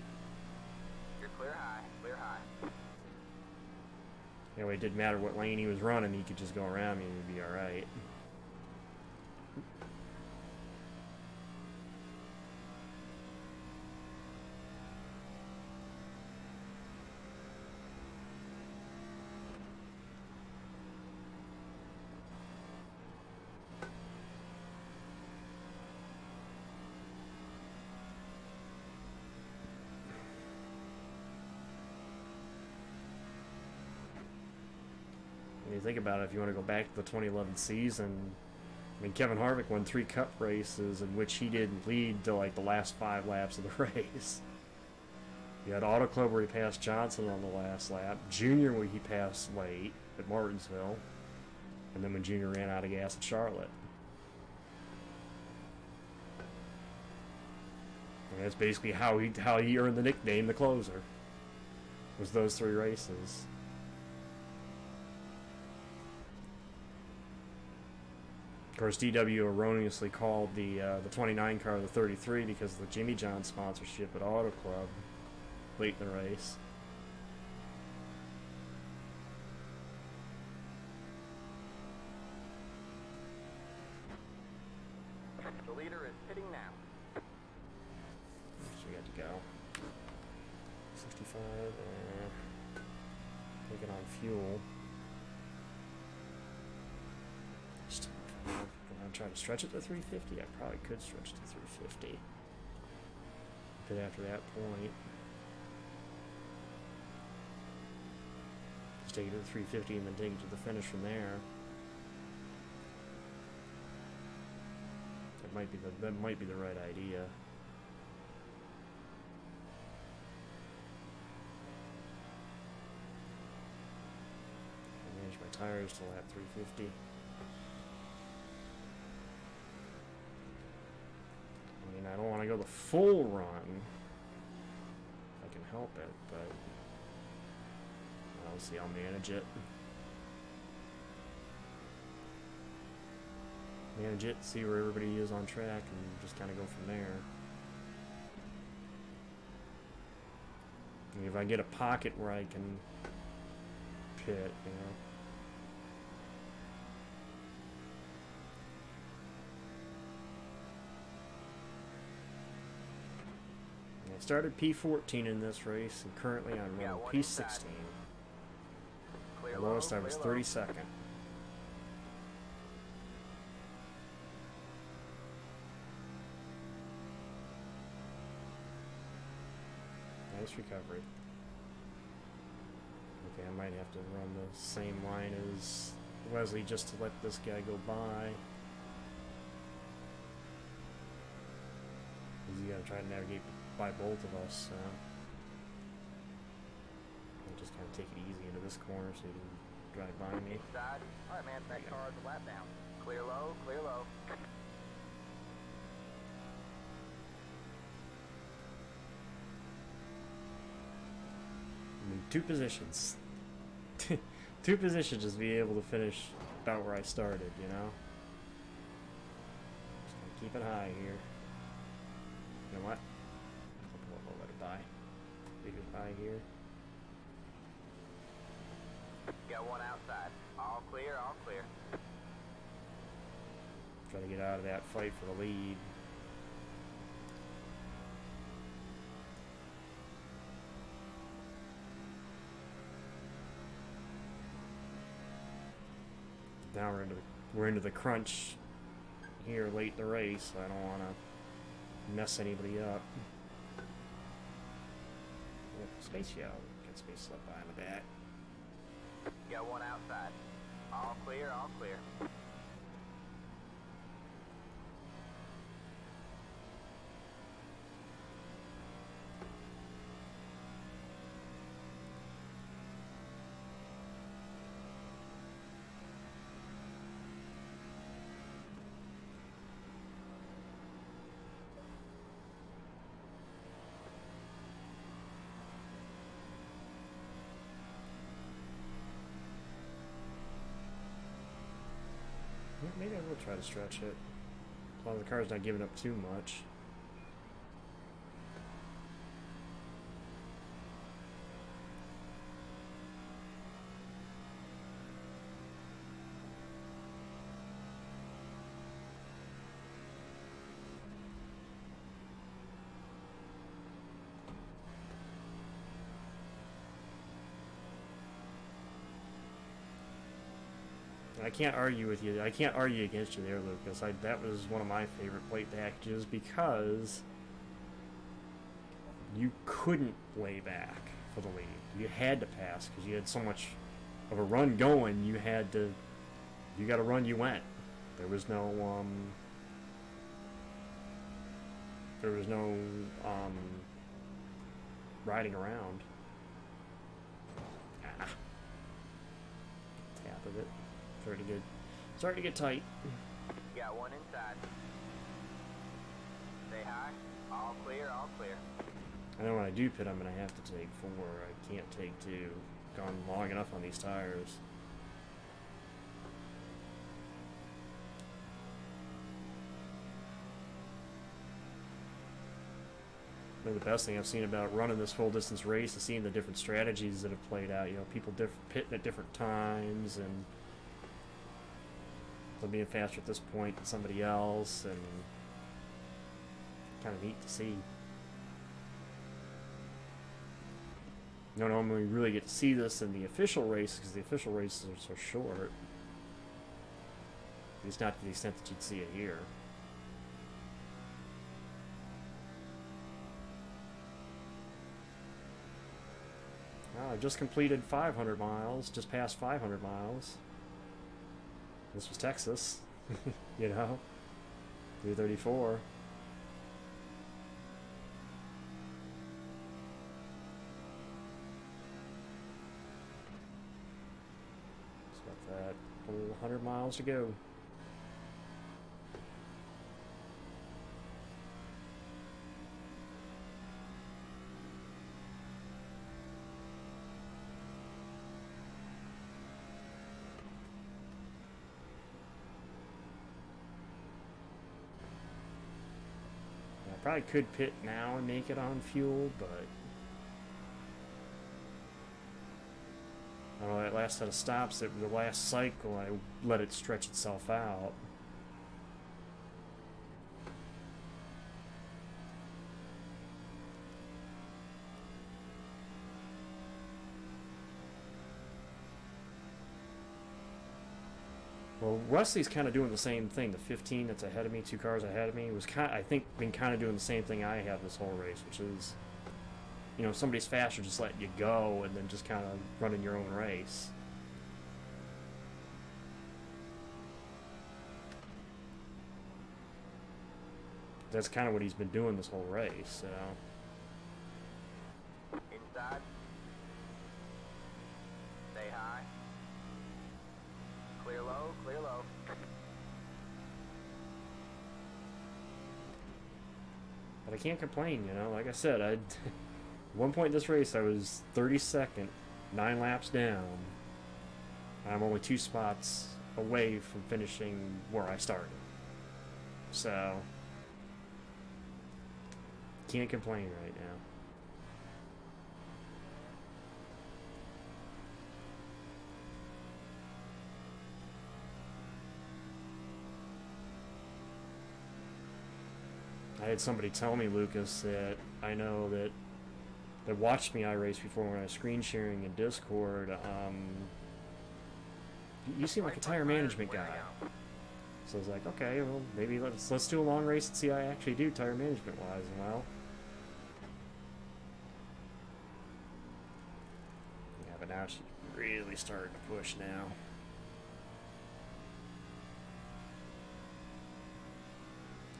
You're clear high, clear high. Anyway, it didn't matter what lane he was running, he could just go around me and he'd be alright. When you think about it, if you want to go back to the 2011 season, I mean, Kevin Harvick won 3 Cup races in which he didn't lead till like the last 5 laps of the race. You had Auto Club where he passed Johnson on the last lap, Junior where he passed late at Martinsville, and then when Junior ran out of gas at Charlotte. And that's basically how he earned the nickname the closer. Was those 3 races. Of course, DW erroneously called the 29 car the 33 because of the Jimmy John sponsorship at Auto Club late in the race. The leader is pitting now. So we got to go. 65, taking on fuel. I'm trying to stretch it to 350. I probably could stretch it to 350. But after that point, just take it to the 350 and then take it to the finish from there. That might be the right idea. I manage my tires to lap 350. I mean, I don't want to go the full run if I can help it, but I'll see. I'll manage it. Manage it, see where everybody is on track, and just kind of go from there. I mean, if I get a pocket where I can pit, you know. I started P14 in this race, and currently I'm running P16. The lowest I was 32nd. Nice recovery. Okay, I might have to run the same line as Wesley just to let this guy go by. He's got to try to navigate by both of us, so I'll just kind of take it easy into this corner so he can drive by me. Side. Alright, man, that car is a lap down. Clear low, clear low. I mean, 2 positions. 2 positions just be able to finish about where I started, you know? Just gonna keep it high here. You know what? I'll let it by. Leave it by here. Got one outside. All clear, all clear. Try to get out of that fight for the lead. Now we're into the crunch here late in the race, so I don't want to mess anybody up. Space Yell. Get space slipped by in the back. Got one outside. All clear, all clear. Maybe I will try to stretch it. As long as the car's not giving up too much. I can't argue with you. I can't argue against you there, Lucas. That was one of my favorite plate packages because you couldn't lay back for the lead. You had to pass because you had so much of a run going. You got to run. You went. There was no riding around. Ah. Tap of it. Starting to get tight. Got one inside. Say hi. All clear, all clear. I know when I do pit, I'm going to have to take 4. I can't take 2. Gone long enough on these tires. One of the best thing I've seen about running this full distance race is seeing the different strategies that have played out. You know, people pitting at different times and them being faster at this point than somebody else, and kind of neat to see. You don't normally really get to see this in the official race because the official races are so short. At least not to the extent that you'd see it here. Well, I've just completed 500 miles, just past 500 miles. This was Texas, you know, 334. Just got that whole 100 miles to go. Probably could pit now and make it on fuel, but I don't know, that last set of stops, the last cycle, I let it stretch itself out. Well, Wesley's kind of doing the same thing. The 15 that's ahead of me, 2 cars ahead of me, was I think been kind of doing the same thing I have this whole race, which is, you know, if somebody's faster, just letting you go and then just kind of running your own race. That's kind of what he's been doing this whole race, so. Inside. Say hi. Clear low, clear low. But I can't complain, you know. Like I said, at one point in this race, I was 32nd, 9 laps down. I'm only 2 spots away from finishing where I started. So, can't complain right now. I had somebody tell me, Lucas, that I know that watched me iRace before when I was screen sharing in Discord. You seem like a tire management guy. So I was like, okay, well, maybe let's do a long race and see how I actually do tire management wise. And well, yeah, but now she's really starting to push now.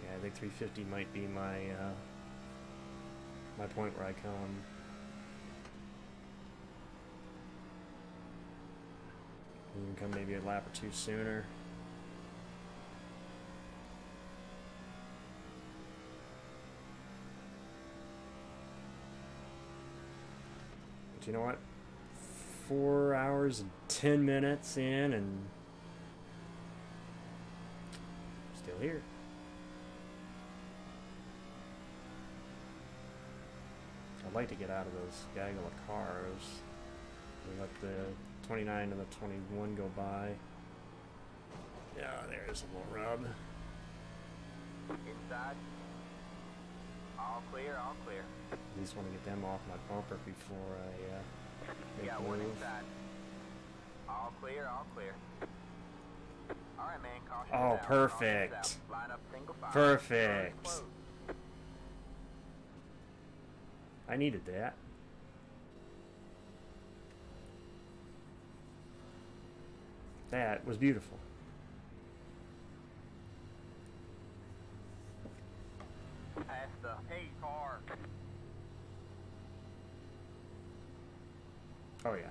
I think 350 might be my my point where I come. You can come maybe a lap or 2 sooner. But you know what? 4 hours and 10 minutes in, and Still here. I'd like to get out of those gaggle of cars. We let the 29 and the 21 go by. Yeah, there's a little rub. Inside. All clear, all clear. At least want to get them off my bumper before I make Got a one move. inside. All clear, all clear. Alright, man, caution Oh, is out. perfect. Caution is out. Line up single file. Perfect. Close. I needed that. That was beautiful. Past the hey car. Oh yeah.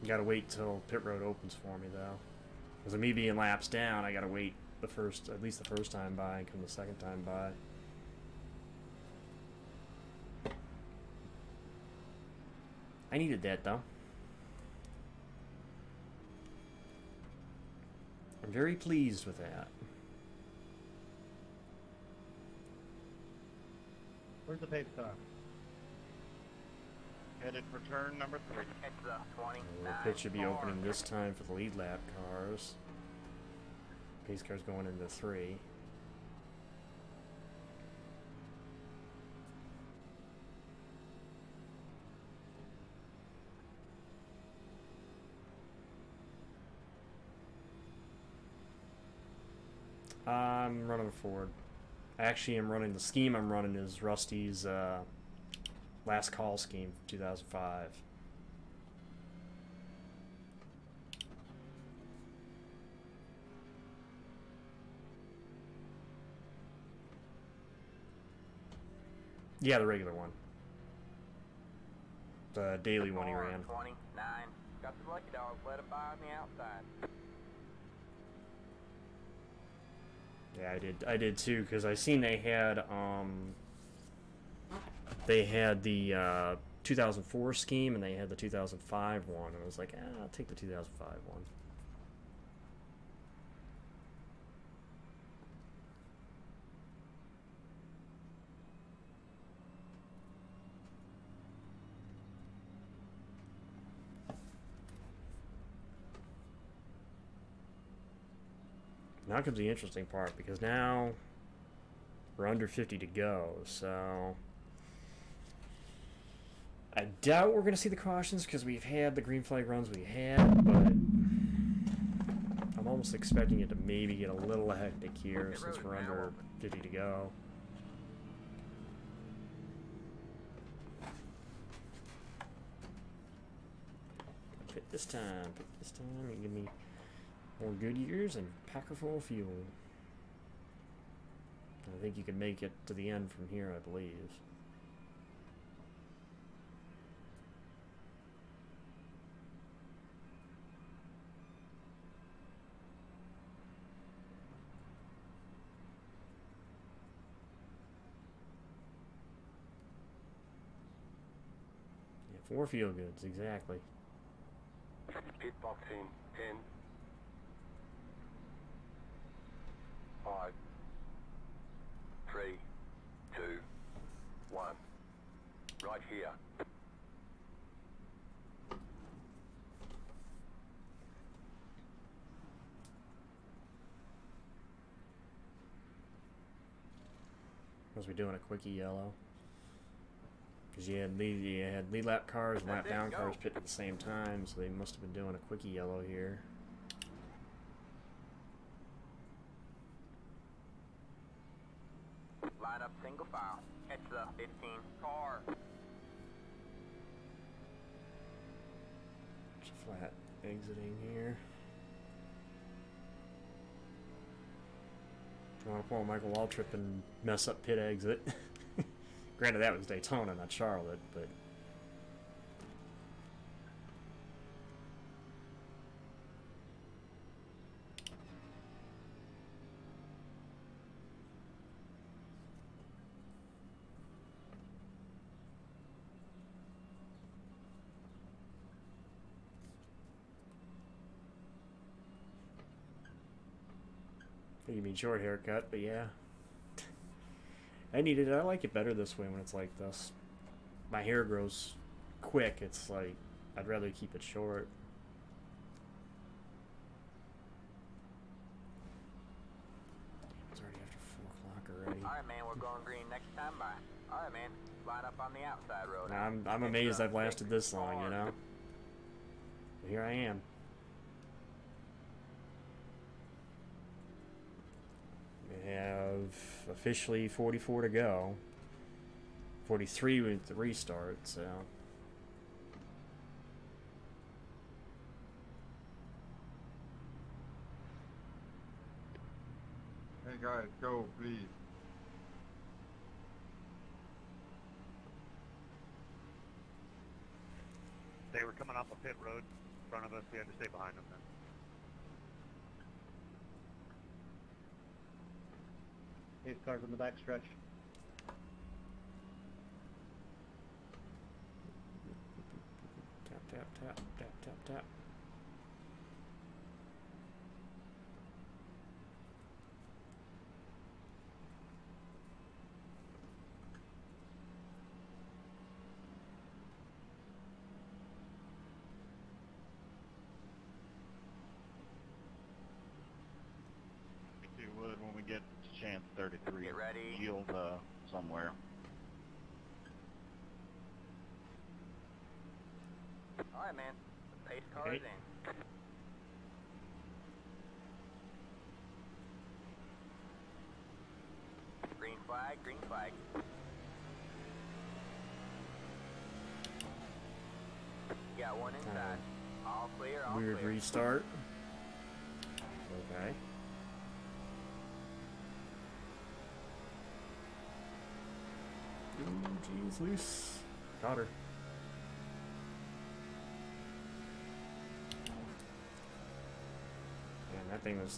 You gotta wait till pit road opens for me though. Because of me being laps down, I gotta wait at least the first time by and come the second time by. I needed that though. I'm very pleased with that. Where's the pace car? Headed for turn number 3. It's the 29. The pit should be opening this time for the lead lap cars. Pace car's going into 3. I'm running forward. Actually, I'm running the scheme I'm running is Rusty's last call scheme from 2005. Yeah, the regular one. The daily one he ran. 29. Got the lucky dog. Let it by on the outside. Yeah, I did too, because I seen they had the 2004 scheme and they had the 2005 one, and I was like, I'll take the 2005 one. Now comes the interesting part, because now we're under 50 to go, so I doubt we're going to see the cautions because we've had the green flag runs we had, but I'm almost expecting it to maybe get a little hectic here since we're under 50 to go. Pit this time, and give me more good years and packer full of fuel. I think you can make it to the end from here, I believe. Yeah, 4 feel goods, exactly. Pit box in 10, 5, 3, 2, 1. Right here. Was we doing a quickie yellow? Because you had lead lap cars and lap down cars pitting at the same time, so they must have been doing a quickie yellow here. Line up single file. Catch the 15 car. There's a flat exiting here. I want to pull a Michael Waltrip and mess up pit exit. Granted, that was Daytona, not Charlotte, but You mean short haircut, but yeah. I needed it. I like it better this way when it's like this. My hair grows quick. It's like, I'd rather keep it short. It's already after 4 o'clock already. Alright, man, we're going green next time by. Alright, man, line up on the outside road. I'm amazed I've lasted this long, you know? But here I am. We have officially 44 to go. 43 with the restart, so... Hey guys, go, please. They were coming off a pit road in front of us. We had to stay behind them then. These cars on the back stretch. Tap, tap, tap, tap, tap, tap. If you would, when we get to chance 33, Get ready. yield somewhere. Alright, man, the pace car is in. Green flag, green flag. Got one inside. All clear, all Weird clear. restart. Okay. Ooh, jeez, loose. Got her. Man,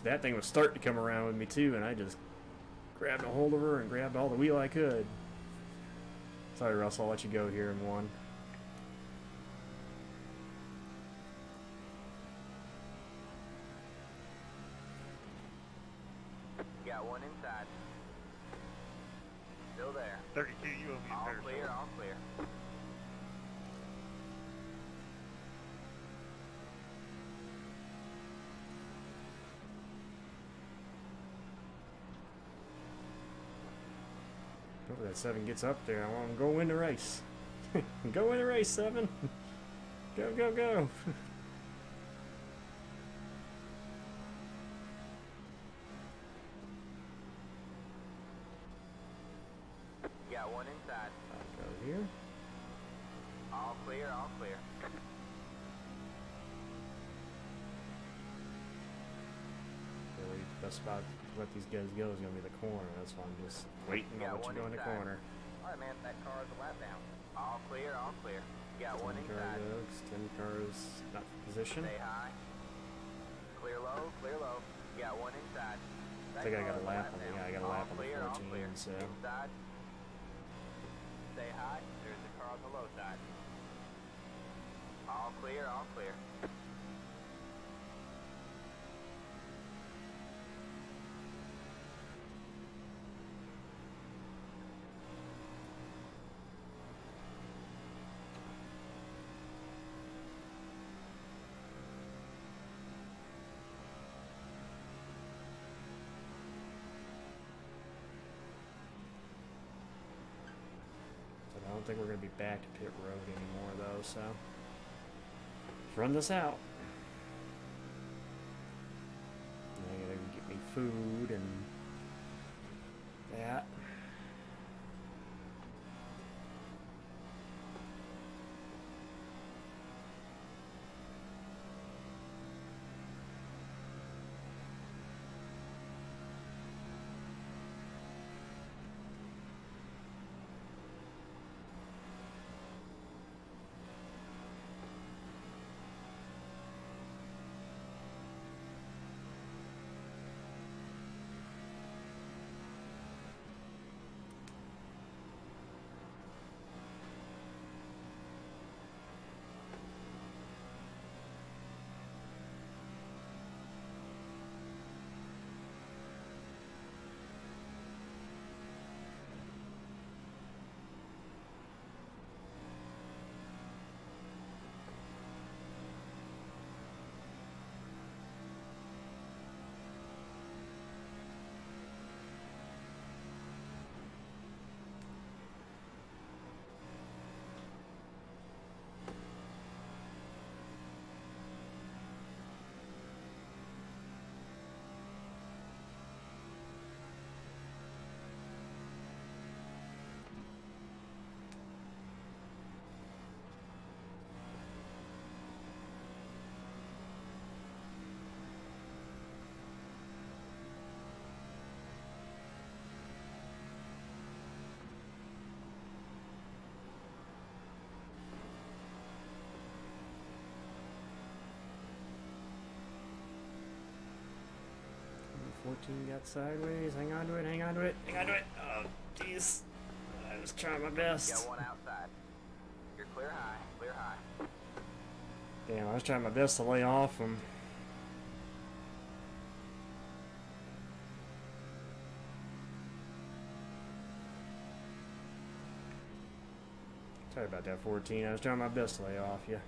that thing was starting to come around with me too, and I just grabbed a hold of her and grabbed all the wheel I could. Sorry, Russ, I'll let you go here in one. Got one inside. Still there. 32, you owe me a All pair of clear, shorts. all clear. Hopefully that 7 gets up there. I want him to go win the race. Go win the race, 7. Go, go, go. Got one inside. I'll go here. All clear, all clear. Really, the best spot to let these guys go is going to be the corner. That's why I'm just waiting Got on what one you go in the inside. corner. Alright, man, that car is a lap down. All clear, all clear. Got one 10 car inside. goes, 10 cars not in position. Stay high. Clear low, clear low. Got one inside. I That think I car got is a lap on down. the, yeah, I got a All lap on clear, all the clear. 14, so. Inside. Stay high. There's the car on the low side. All clear, all clear. But I don't think we're going to be back to pit road anymore, though, so. Let's run this out. I gotta get me food and that. 14 got sideways. Hang on to it, hang on to it, hang on to it. Oh, jeez. I was trying my best. Got one outside. You're clear high, clear high. Damn, I was trying my best to lay off him. Sorry about that, 14. I was trying my best to lay off you.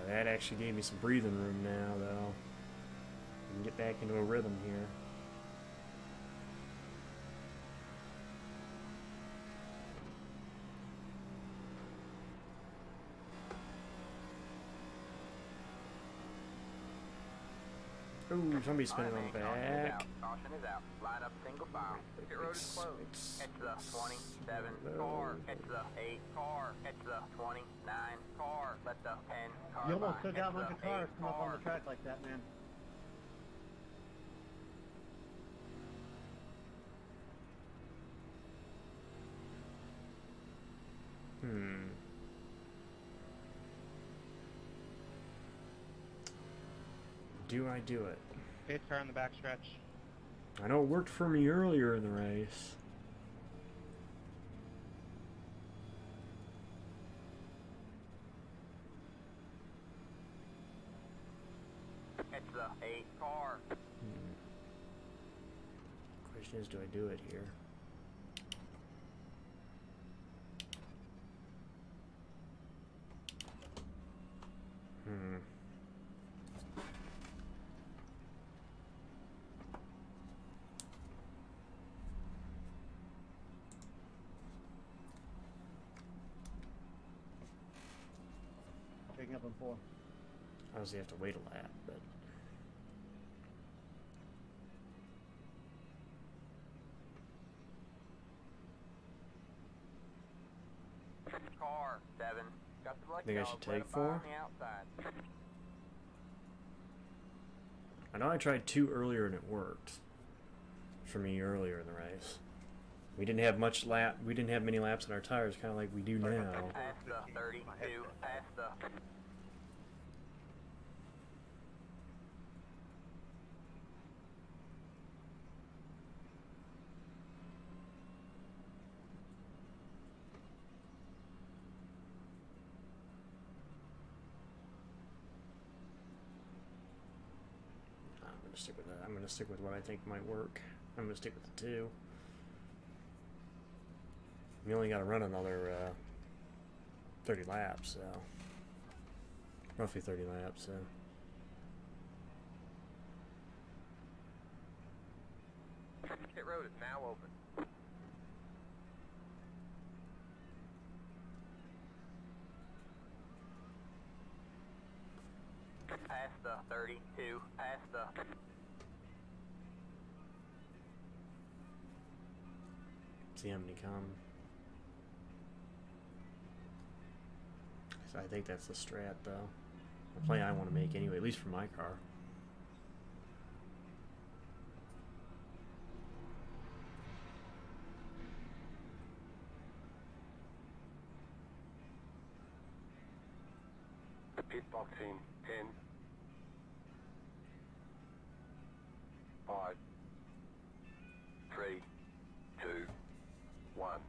That actually gave me some breathing room now, though. I can get back into a rhythm here. Ooh, somebody's spinning on the back. Caution is out. Line up single file. Pit road is closed. Catch the 27 car. Catch the 8 car. Catch the 29 car. Let the 10 car. You almost took out a bunch the of cars 8 come up on the car. track like that, man. Do I do it? Pace car in the back stretch. I know it worked for me earlier in the race. Catch the 8 car. Question is, do I do it here? Picking up on 4. Obviously, have to wait a lap, but. Car 7. Got the lucky Think I dog. should Let take it by 4? on the outside. I know I tried 2 earlier and it worked for me earlier in the race. We didn't have many laps in our tires, kind of like we do now. Past the 32. Past the. I'm gonna stick with that. I'm gonna stick with what I think might work. I'm gonna stick with the 2. We only got to run another 30 laps, so roughly 30 laps. So Pit road is now open. Past the 32. Past the. see how many come. So I think that's the strat, though. The play I want to make anyway, at least for my car. Pit boxing 10. 5. 3. 2. 1.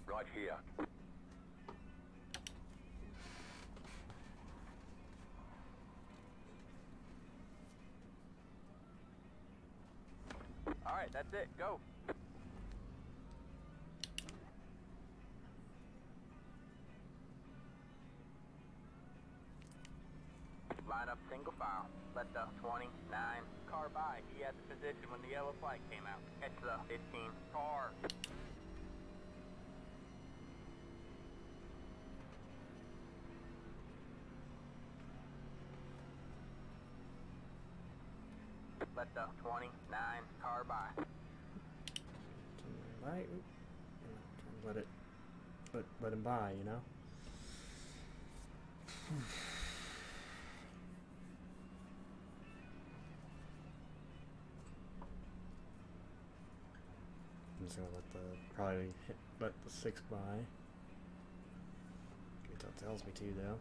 Right here. Alright, that's it. Go. Line up single file. Let the 29 car by. He had the position when the yellow flag came out. Catch the 15 car. let the 29 car by. Right. Let him by, you know. I'm just gonna let the 6 by. That tells me to though.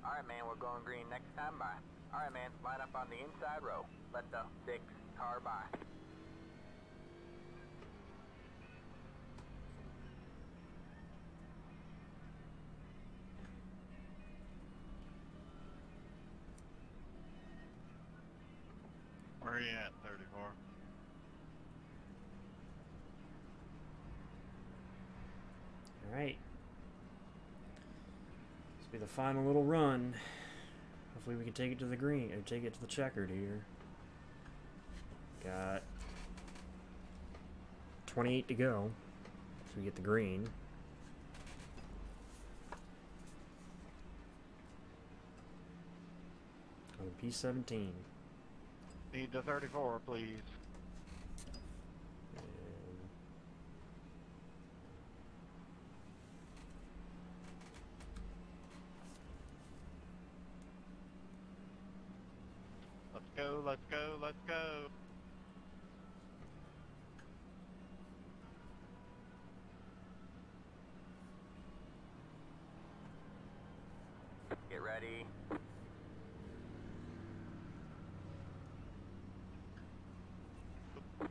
Alright, man, we're going green next time by. Alright, man, line up on the inside row. Let the 6 car by. Where are you at, 34? Alright. This will be the final little run. Hopefully we can take it to the green, or take it to the checkered here. Got 28 to go, so we get the green. On P17. Need the 34, please. Let's go, let's go, let's go. Get ready.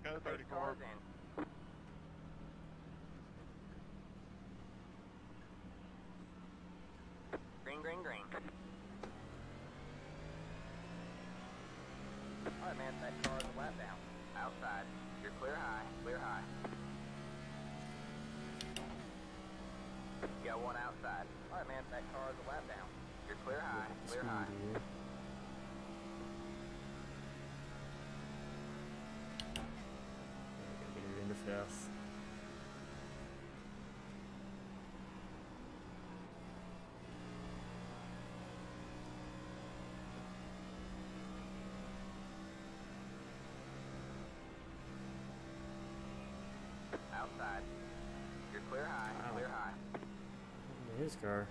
Go 34. Green, green, green. Alright, man, that car is a lap down. Outside. You're clear high, clear high. You got one outside. Alright, man, that car is a lap down. You're clear high, clear high. Get it into fifth. Outside. You're clear high, clear high. His car.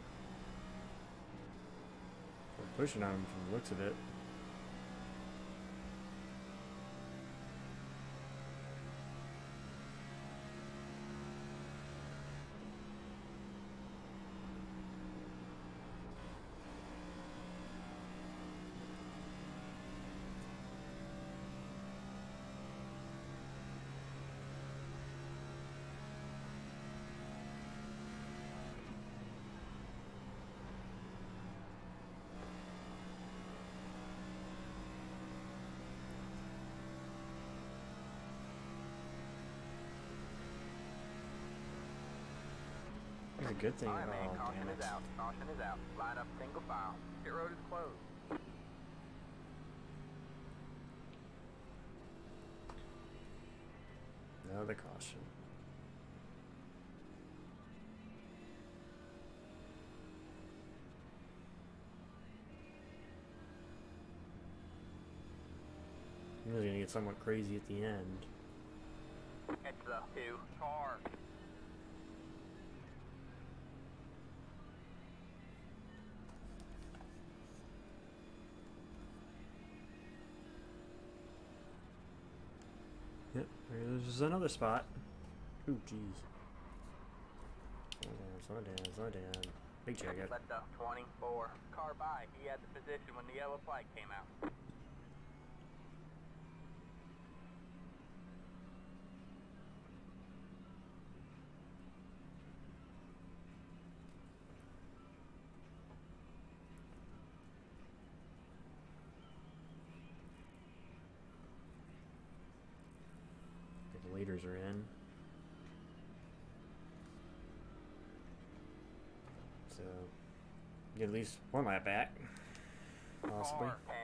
We're pushing on him from the looks of it. That's a good thing. Alright, man, Oh, caution damn it. is out, caution is out. Line up single file. Pit road is closed. Another caution. I'm really gonna get somewhat crazy at the end. Catch the 2 car. Yep, there's another spot. Ooh, jeez. Slow down, slow down. Big jacket. Let the 24 car by. He had the position when the yellow flag came out. The leaders are in. So, get at least one lap back. Possibly. Car 10.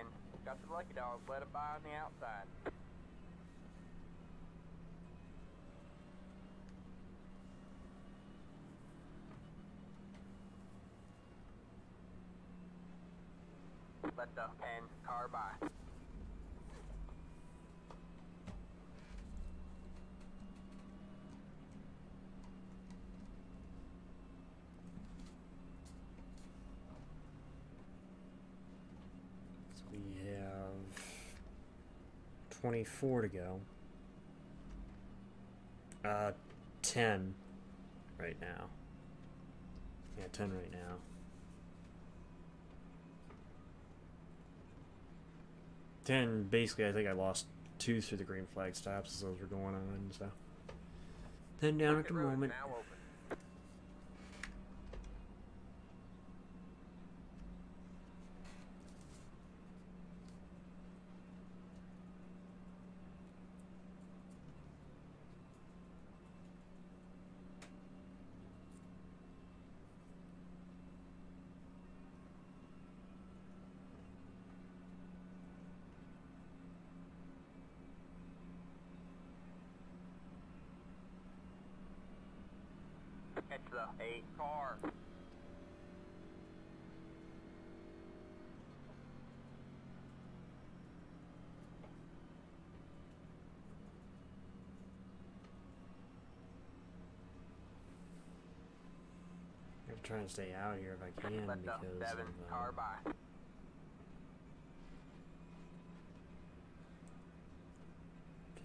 Got the lucky dog. Let it by on the outside. Let the 10 car by. So we have 24 to go. 10 right now. Yeah, 10 right now. Basically, I think I lost 2 through the green flag stops as those were going on, so 10 down at the moment. Now open. Catch the 8 car. I'm trying to stay out here if I can Let the because 7 of, car by.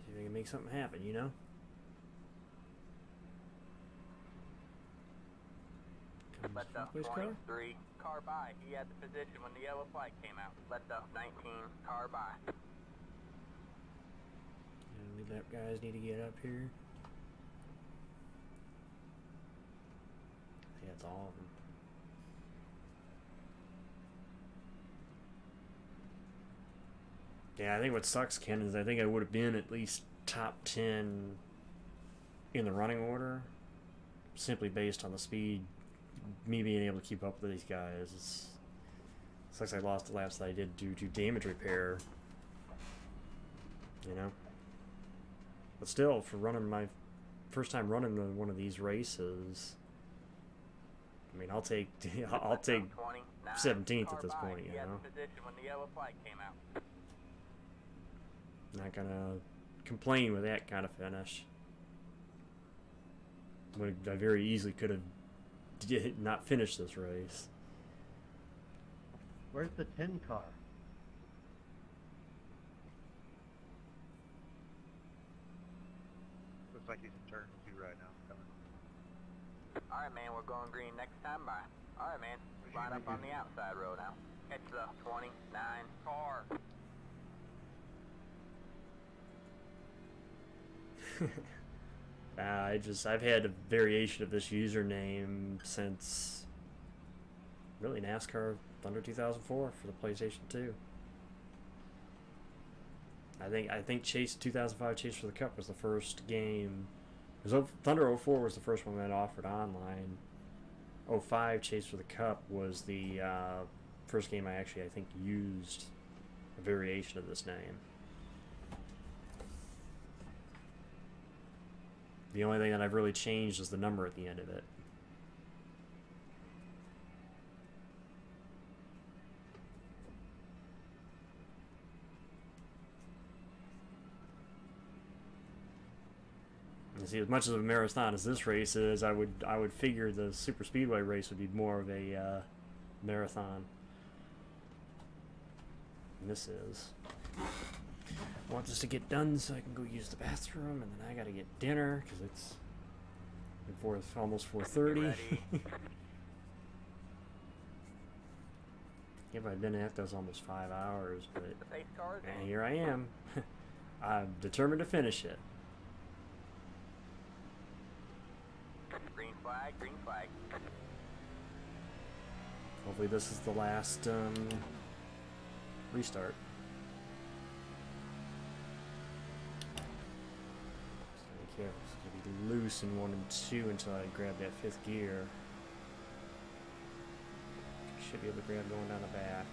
see if I can make something happen, you know? Let the 23 car by. He had the position when the yellow flag came out. Let the 19 car by. Lead lap guys need to get up here. I think that's all of them. Yeah, I think what sucks, Ken, is I think I would have been at least top 10 in the running order, simply based on the speed, me being able to keep up with these guys. It sucks I lost the laps that I did due to damage repair, you know? But still, for running my first time running one of these races, I mean, I'll take 17th at this point, you know? When the yellow flag came out. Not gonna complain with that kind of finish. When I very easily could have not finished this race. Where's the 10 car? Looks like he's in turn 2 right now. Coming. Alright, man, we're going green next time by. Alright, man, line up on the outside road now. Catch the 29 car. I've had a variation of this username since really NASCAR Thunder 2004 for the PlayStation 2. I think Chase 2005 Chase for the Cup was the first game. Thunder 04 was the first one that offered online. 05 Chase for the Cup was the first game I think used a variation of this name. The only thing that I've really changed is the number at the end of it. And see, as much of a marathon as this race is, I would figure the super speedway race would be more of a marathon. And this is. I want this to get done so I can go use the bathroom, and then I gotta get dinner because it's almost 4:30. If I'd been at those almost 5 hours, but and here I am. I'm determined to finish it. Green flag, green flag. Hopefully this is the last restart. Careful, it's gonna be loose in 1 and 2 until I grab that 5th gear. should be able to grab going down the back.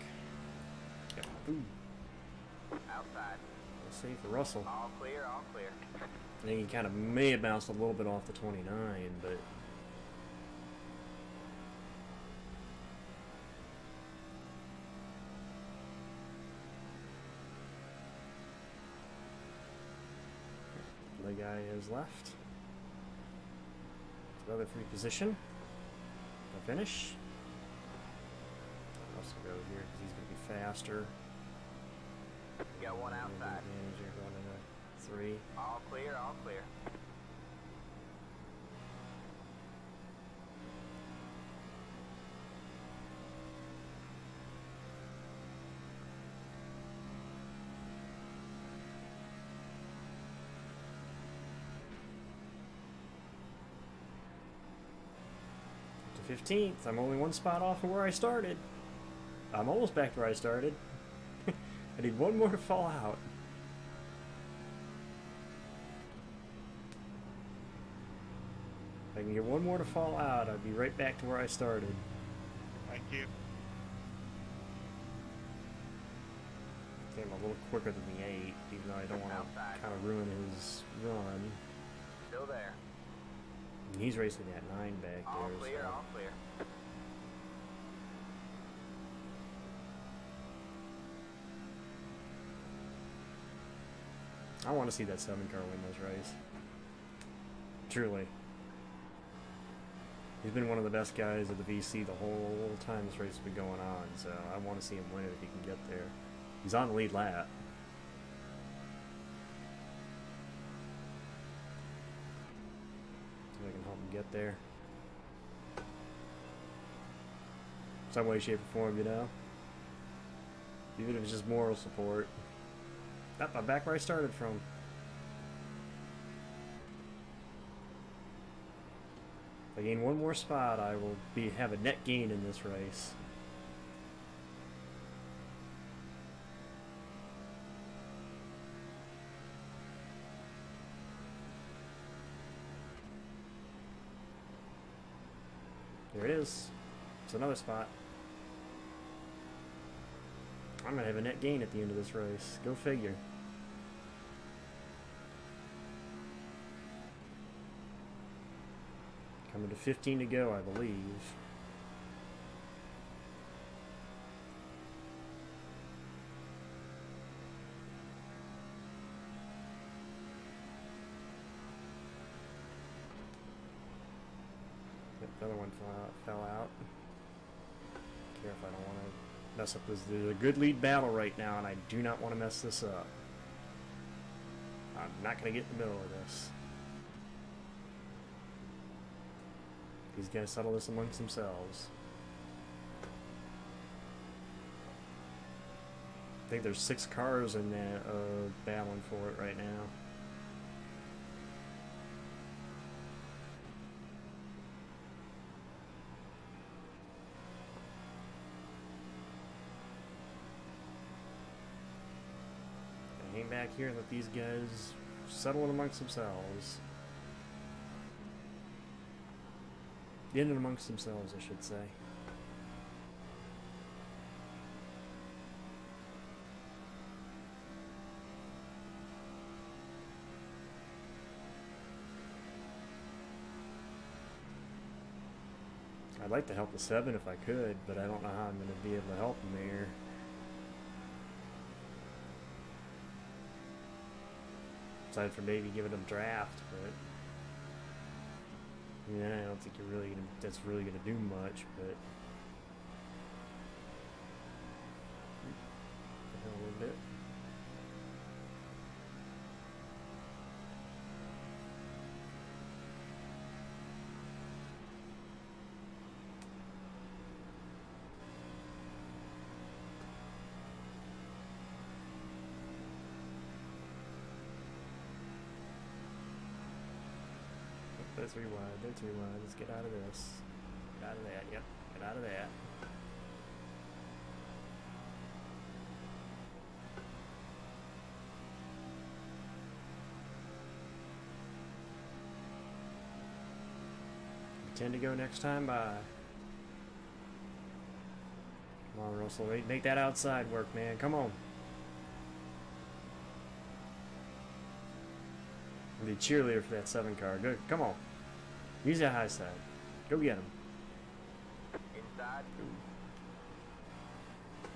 Yep. Ooh. Outside. Let's see for Russell. All clear, all clear. I think he kind of may have bounced a little bit off the 29, but the guy is left. Another free position. To finish. Russell go here because he's going to be faster. You got one outside. Manager going into 3. All clear, all clear. To 15th. I'm only one spot off of where I started. I'm almost back to where I started. I need one more to fall out. If I can get one more to fall out, I'll be right back to where I started. Thank you. Okay, I'm a little quicker than the 8, even though I don't want to kind of ruin his run. Still there. And he's racing that 9 back All there. clear, So. all clear. I want to see that 7 car win this race. Truly. He's been one of the best guys at the VC the whole time this race has been going on, so I want to see him win it if he can get there. He's on the lead lap. See if I can help him get there. Some way, shape, or form, you know? Even if it's just moral support. Yep, I'm back where I started from. If I gain one more spot, I will have a net gain in this race. There it is. It's another spot. I'm going to have a net gain at the end of this race. Go figure. Coming to 15 to go, I believe. Yep, the other one fell out. Care if I don't want to mess up this. There's a good lead battle right now, and I do not want to mess this up. I'm not going to get in the middle of this. These guys settle this amongst themselves. I think there's 6 cars in there battling for it right now. Hang back here and let these guys settle it amongst themselves. In and amongst themselves, I should say. I'd like to help the 7 if I could, but I don't know how I'm going to be able to help them here. Aside from maybe giving them draft, but yeah, I don't think you're really gonna, that's really gonna do much. But a little bit. That's rewind, that's rewind. Let's get out of this. Get out of that, yep. Get out of that. Tend to go next time, bye. Come on, Russell. Make that outside work, man. Come on. Be a cheerleader for that 7 car. Good. Come on. Use that high side. Go get him. Inside.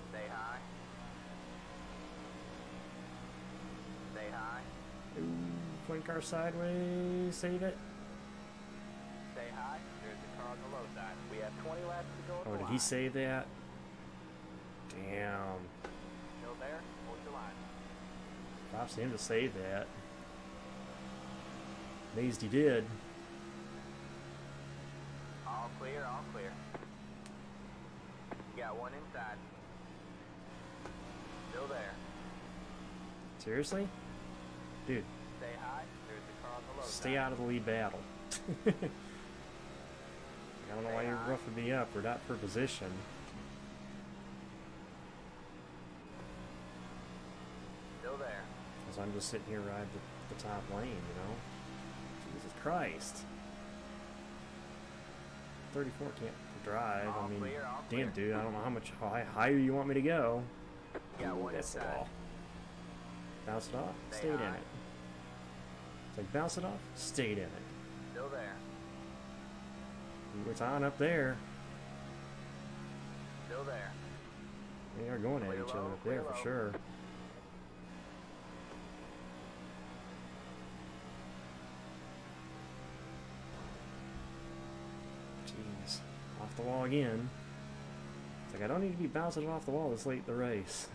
Stay high. Stay high. Ooh, 1 car sideways. Save it. Stay high. There's the car on the low side. We have 20 laps to go. Oh, did he save that? Damn. Still there? Hold your line. Props to him to save that. Amazed he did. All clear, all clear. You got 1 inside. Still there. Seriously? Dude. Stay high. There's the car on the low side. Stay out of the lead battle. I don't know why you're roughing me up. We're not for position. Still there. Because I'm just sitting here riding the top lane, you know? Jesus Christ. 34 can't drive. I mean, damn, dude, I don't know how much higher you want me to go. That's the wall. Bounce it off, stayed in it. It's like, bounce it off, stayed in it. Still there. It's on up there. Still there. They are going at each other up there for sure. Jeez. Off the wall again. It's like, I don't need to be bouncing off the wall this late in the race.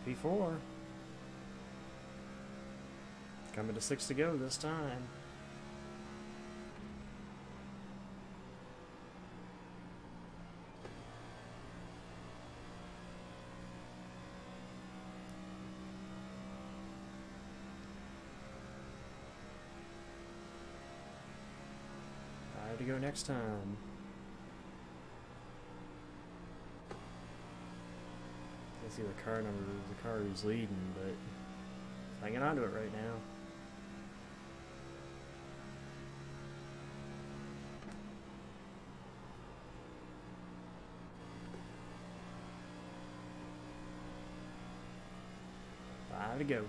Before. Coming to 6 to go this time. I have to go next time. See the car number, the car who's leading, but hanging on to it right now. Five to go.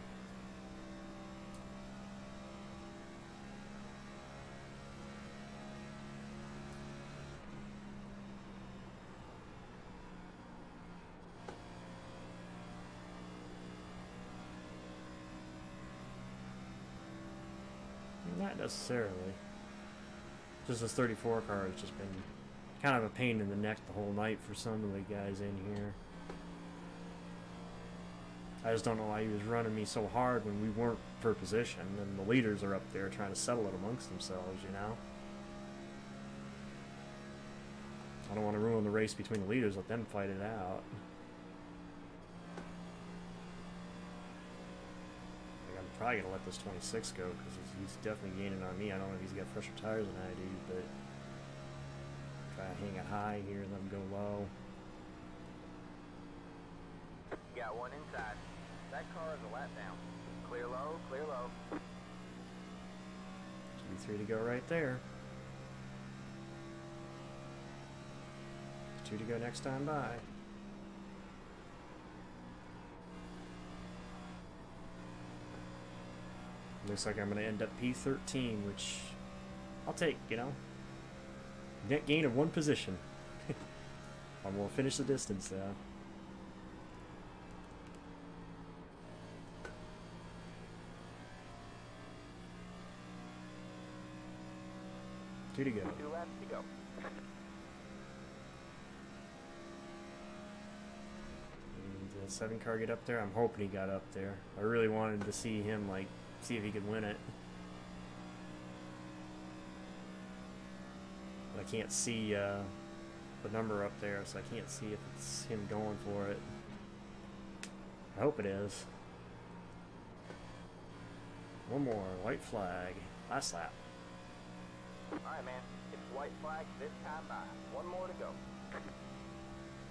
Not necessarily. Just this 34 car has just been kind of a pain in the neck the whole night for some of the guys in here. I just don't know why he was running me so hard when we weren't for position, and the leaders are up there trying to settle it amongst themselves, you know? I don't want to ruin the race between the leaders, let them fight it out. Probably gonna let this 26 go because he's definitely gaining on me. I don't know if he's got fresher tires than I do, but try to hang it high here and let him go low. You got 1 inside. That car is a lap down. Clear low, clear low. Should be 3 to go right there. 2 to go next time by. Looks like I'm going to end up P13, which I'll take, you know. Net gain of 1 position. I'm going to finish the distance, though. Two to go. 2 laps to go. And the 7 car get up there? I'm hoping he got up there. I really wanted to see him, like, see if he could win it. But I can't see the number up there, so I can't see if it's him going for it. I hope it is. 1 more, white flag, last lap. Alright, man. It's white flag this time by. One more to go.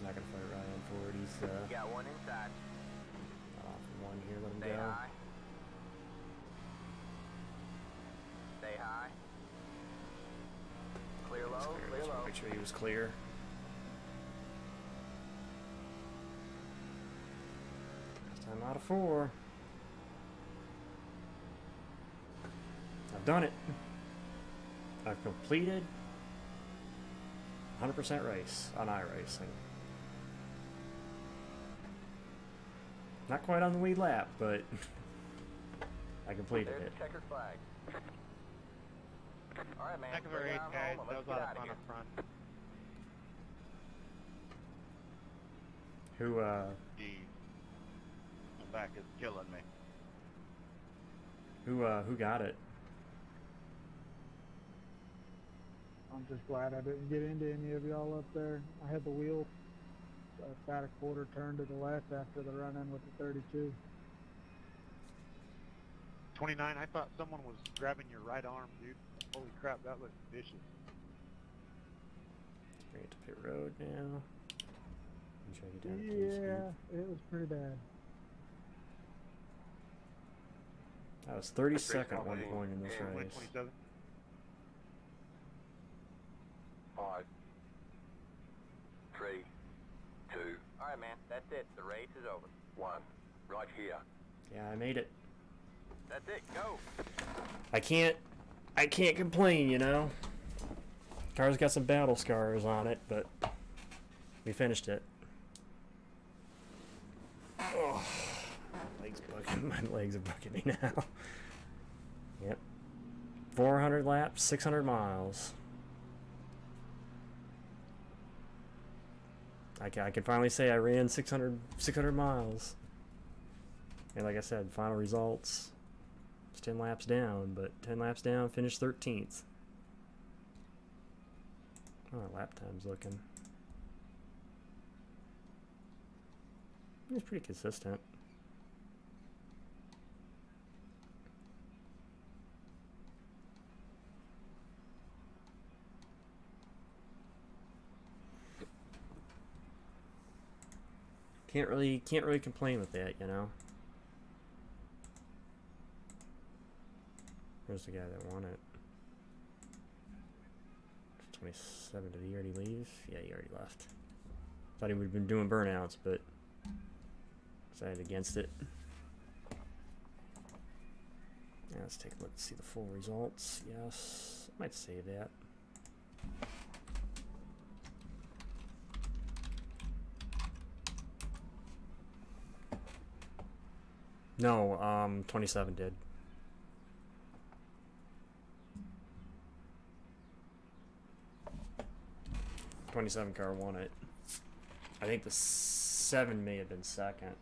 Not gonna fight Ryan for it. He's You got one inside. off one here. Let him Stay go. high. Stay high. Clear low, clear low. Make sure he was clear. Last time out of 4. I've done it. I've completed 100% race on iRacing. Not quite on the lead lap, but I completed There's it. the checkered flag. Alright, man. Heck of a bring it race, on guys. home and That let's was a get lot of outta fun here. up front. Who, Jeez. My back is killing me. who got it? I'm just glad I didn't get into any of y'all up there. I had the wheel about a quarter turn to the left after the run-in with the 32. 29, I thought someone was grabbing your right arm, dude. Holy crap, that looked vicious. Bring it to pit road now. And try to get down to Yeah, it was pretty bad. I was 32nd at one point in this race. 27. 5, 3, 2, Alright, man. That's it. The race is over. 1. Right here. Yeah, I made it. That's it. Go. I can't complain, you know. Car's got some battle scars on it, but we finished it. Oh, my legs are bugging me now. Yep. 400 laps, 600 miles. I can finally say I ran 600 miles. And like I said, final results. It's 10 laps down, but 10 laps down, finished 13th. Oh, lap time's looking. It's pretty consistent. Can't really complain with that, you know. Where's the guy that won it? 27. Did he already leave? Yeah, he already left. Thought he would have been doing burnouts, but decided against it. Yeah, let's take a look to see the full results. Yes, I might save that. No, 27 did. '27 car won it. I think the 7 may have been second.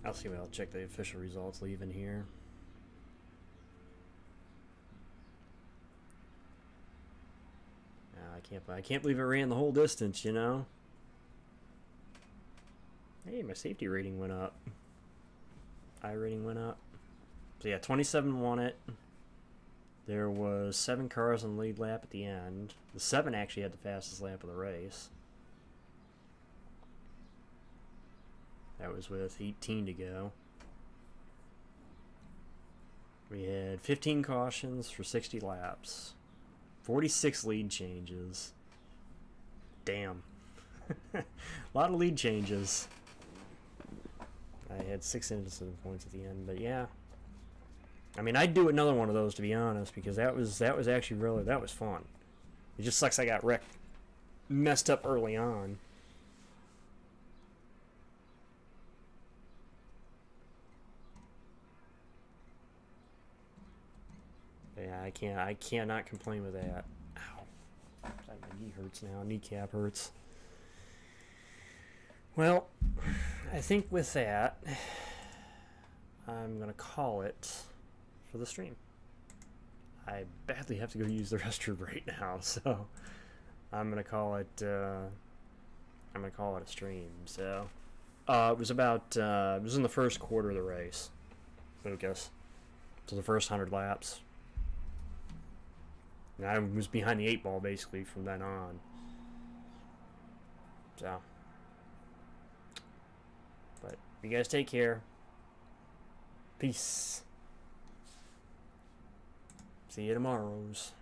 I'll see what I'll check the official results leaving here. I can't believe it ran the whole distance, you know. Hey, my safety rating went up. I rating went up. So yeah, 27 won it. There was 7 cars on the lead lap at the end. The 7 actually had the fastest lap of the race. That was with 18 to go. We had 15 cautions for 60 laps. 46 lead changes. Damn. A lot of lead changes. I had 6 incident points at the end, but yeah. I mean, I'd do another one of those, to be honest, because that was actually really, that was fun. It just sucks I got messed up early on. Yeah, I cannot complain with that. Ow. My knee hurts now. Kneecap hurts. Well, I think with that, I'm going to call it for the stream. I badly have to go use the restroom right now, so I'm going to call it I'm gonna call it a stream. So, it was about it was in the first quarter of the race. Focus. So the first 100 laps. And I was behind the 8 ball basically from then on. So, but you guys take care. Peace. See you tomorrows.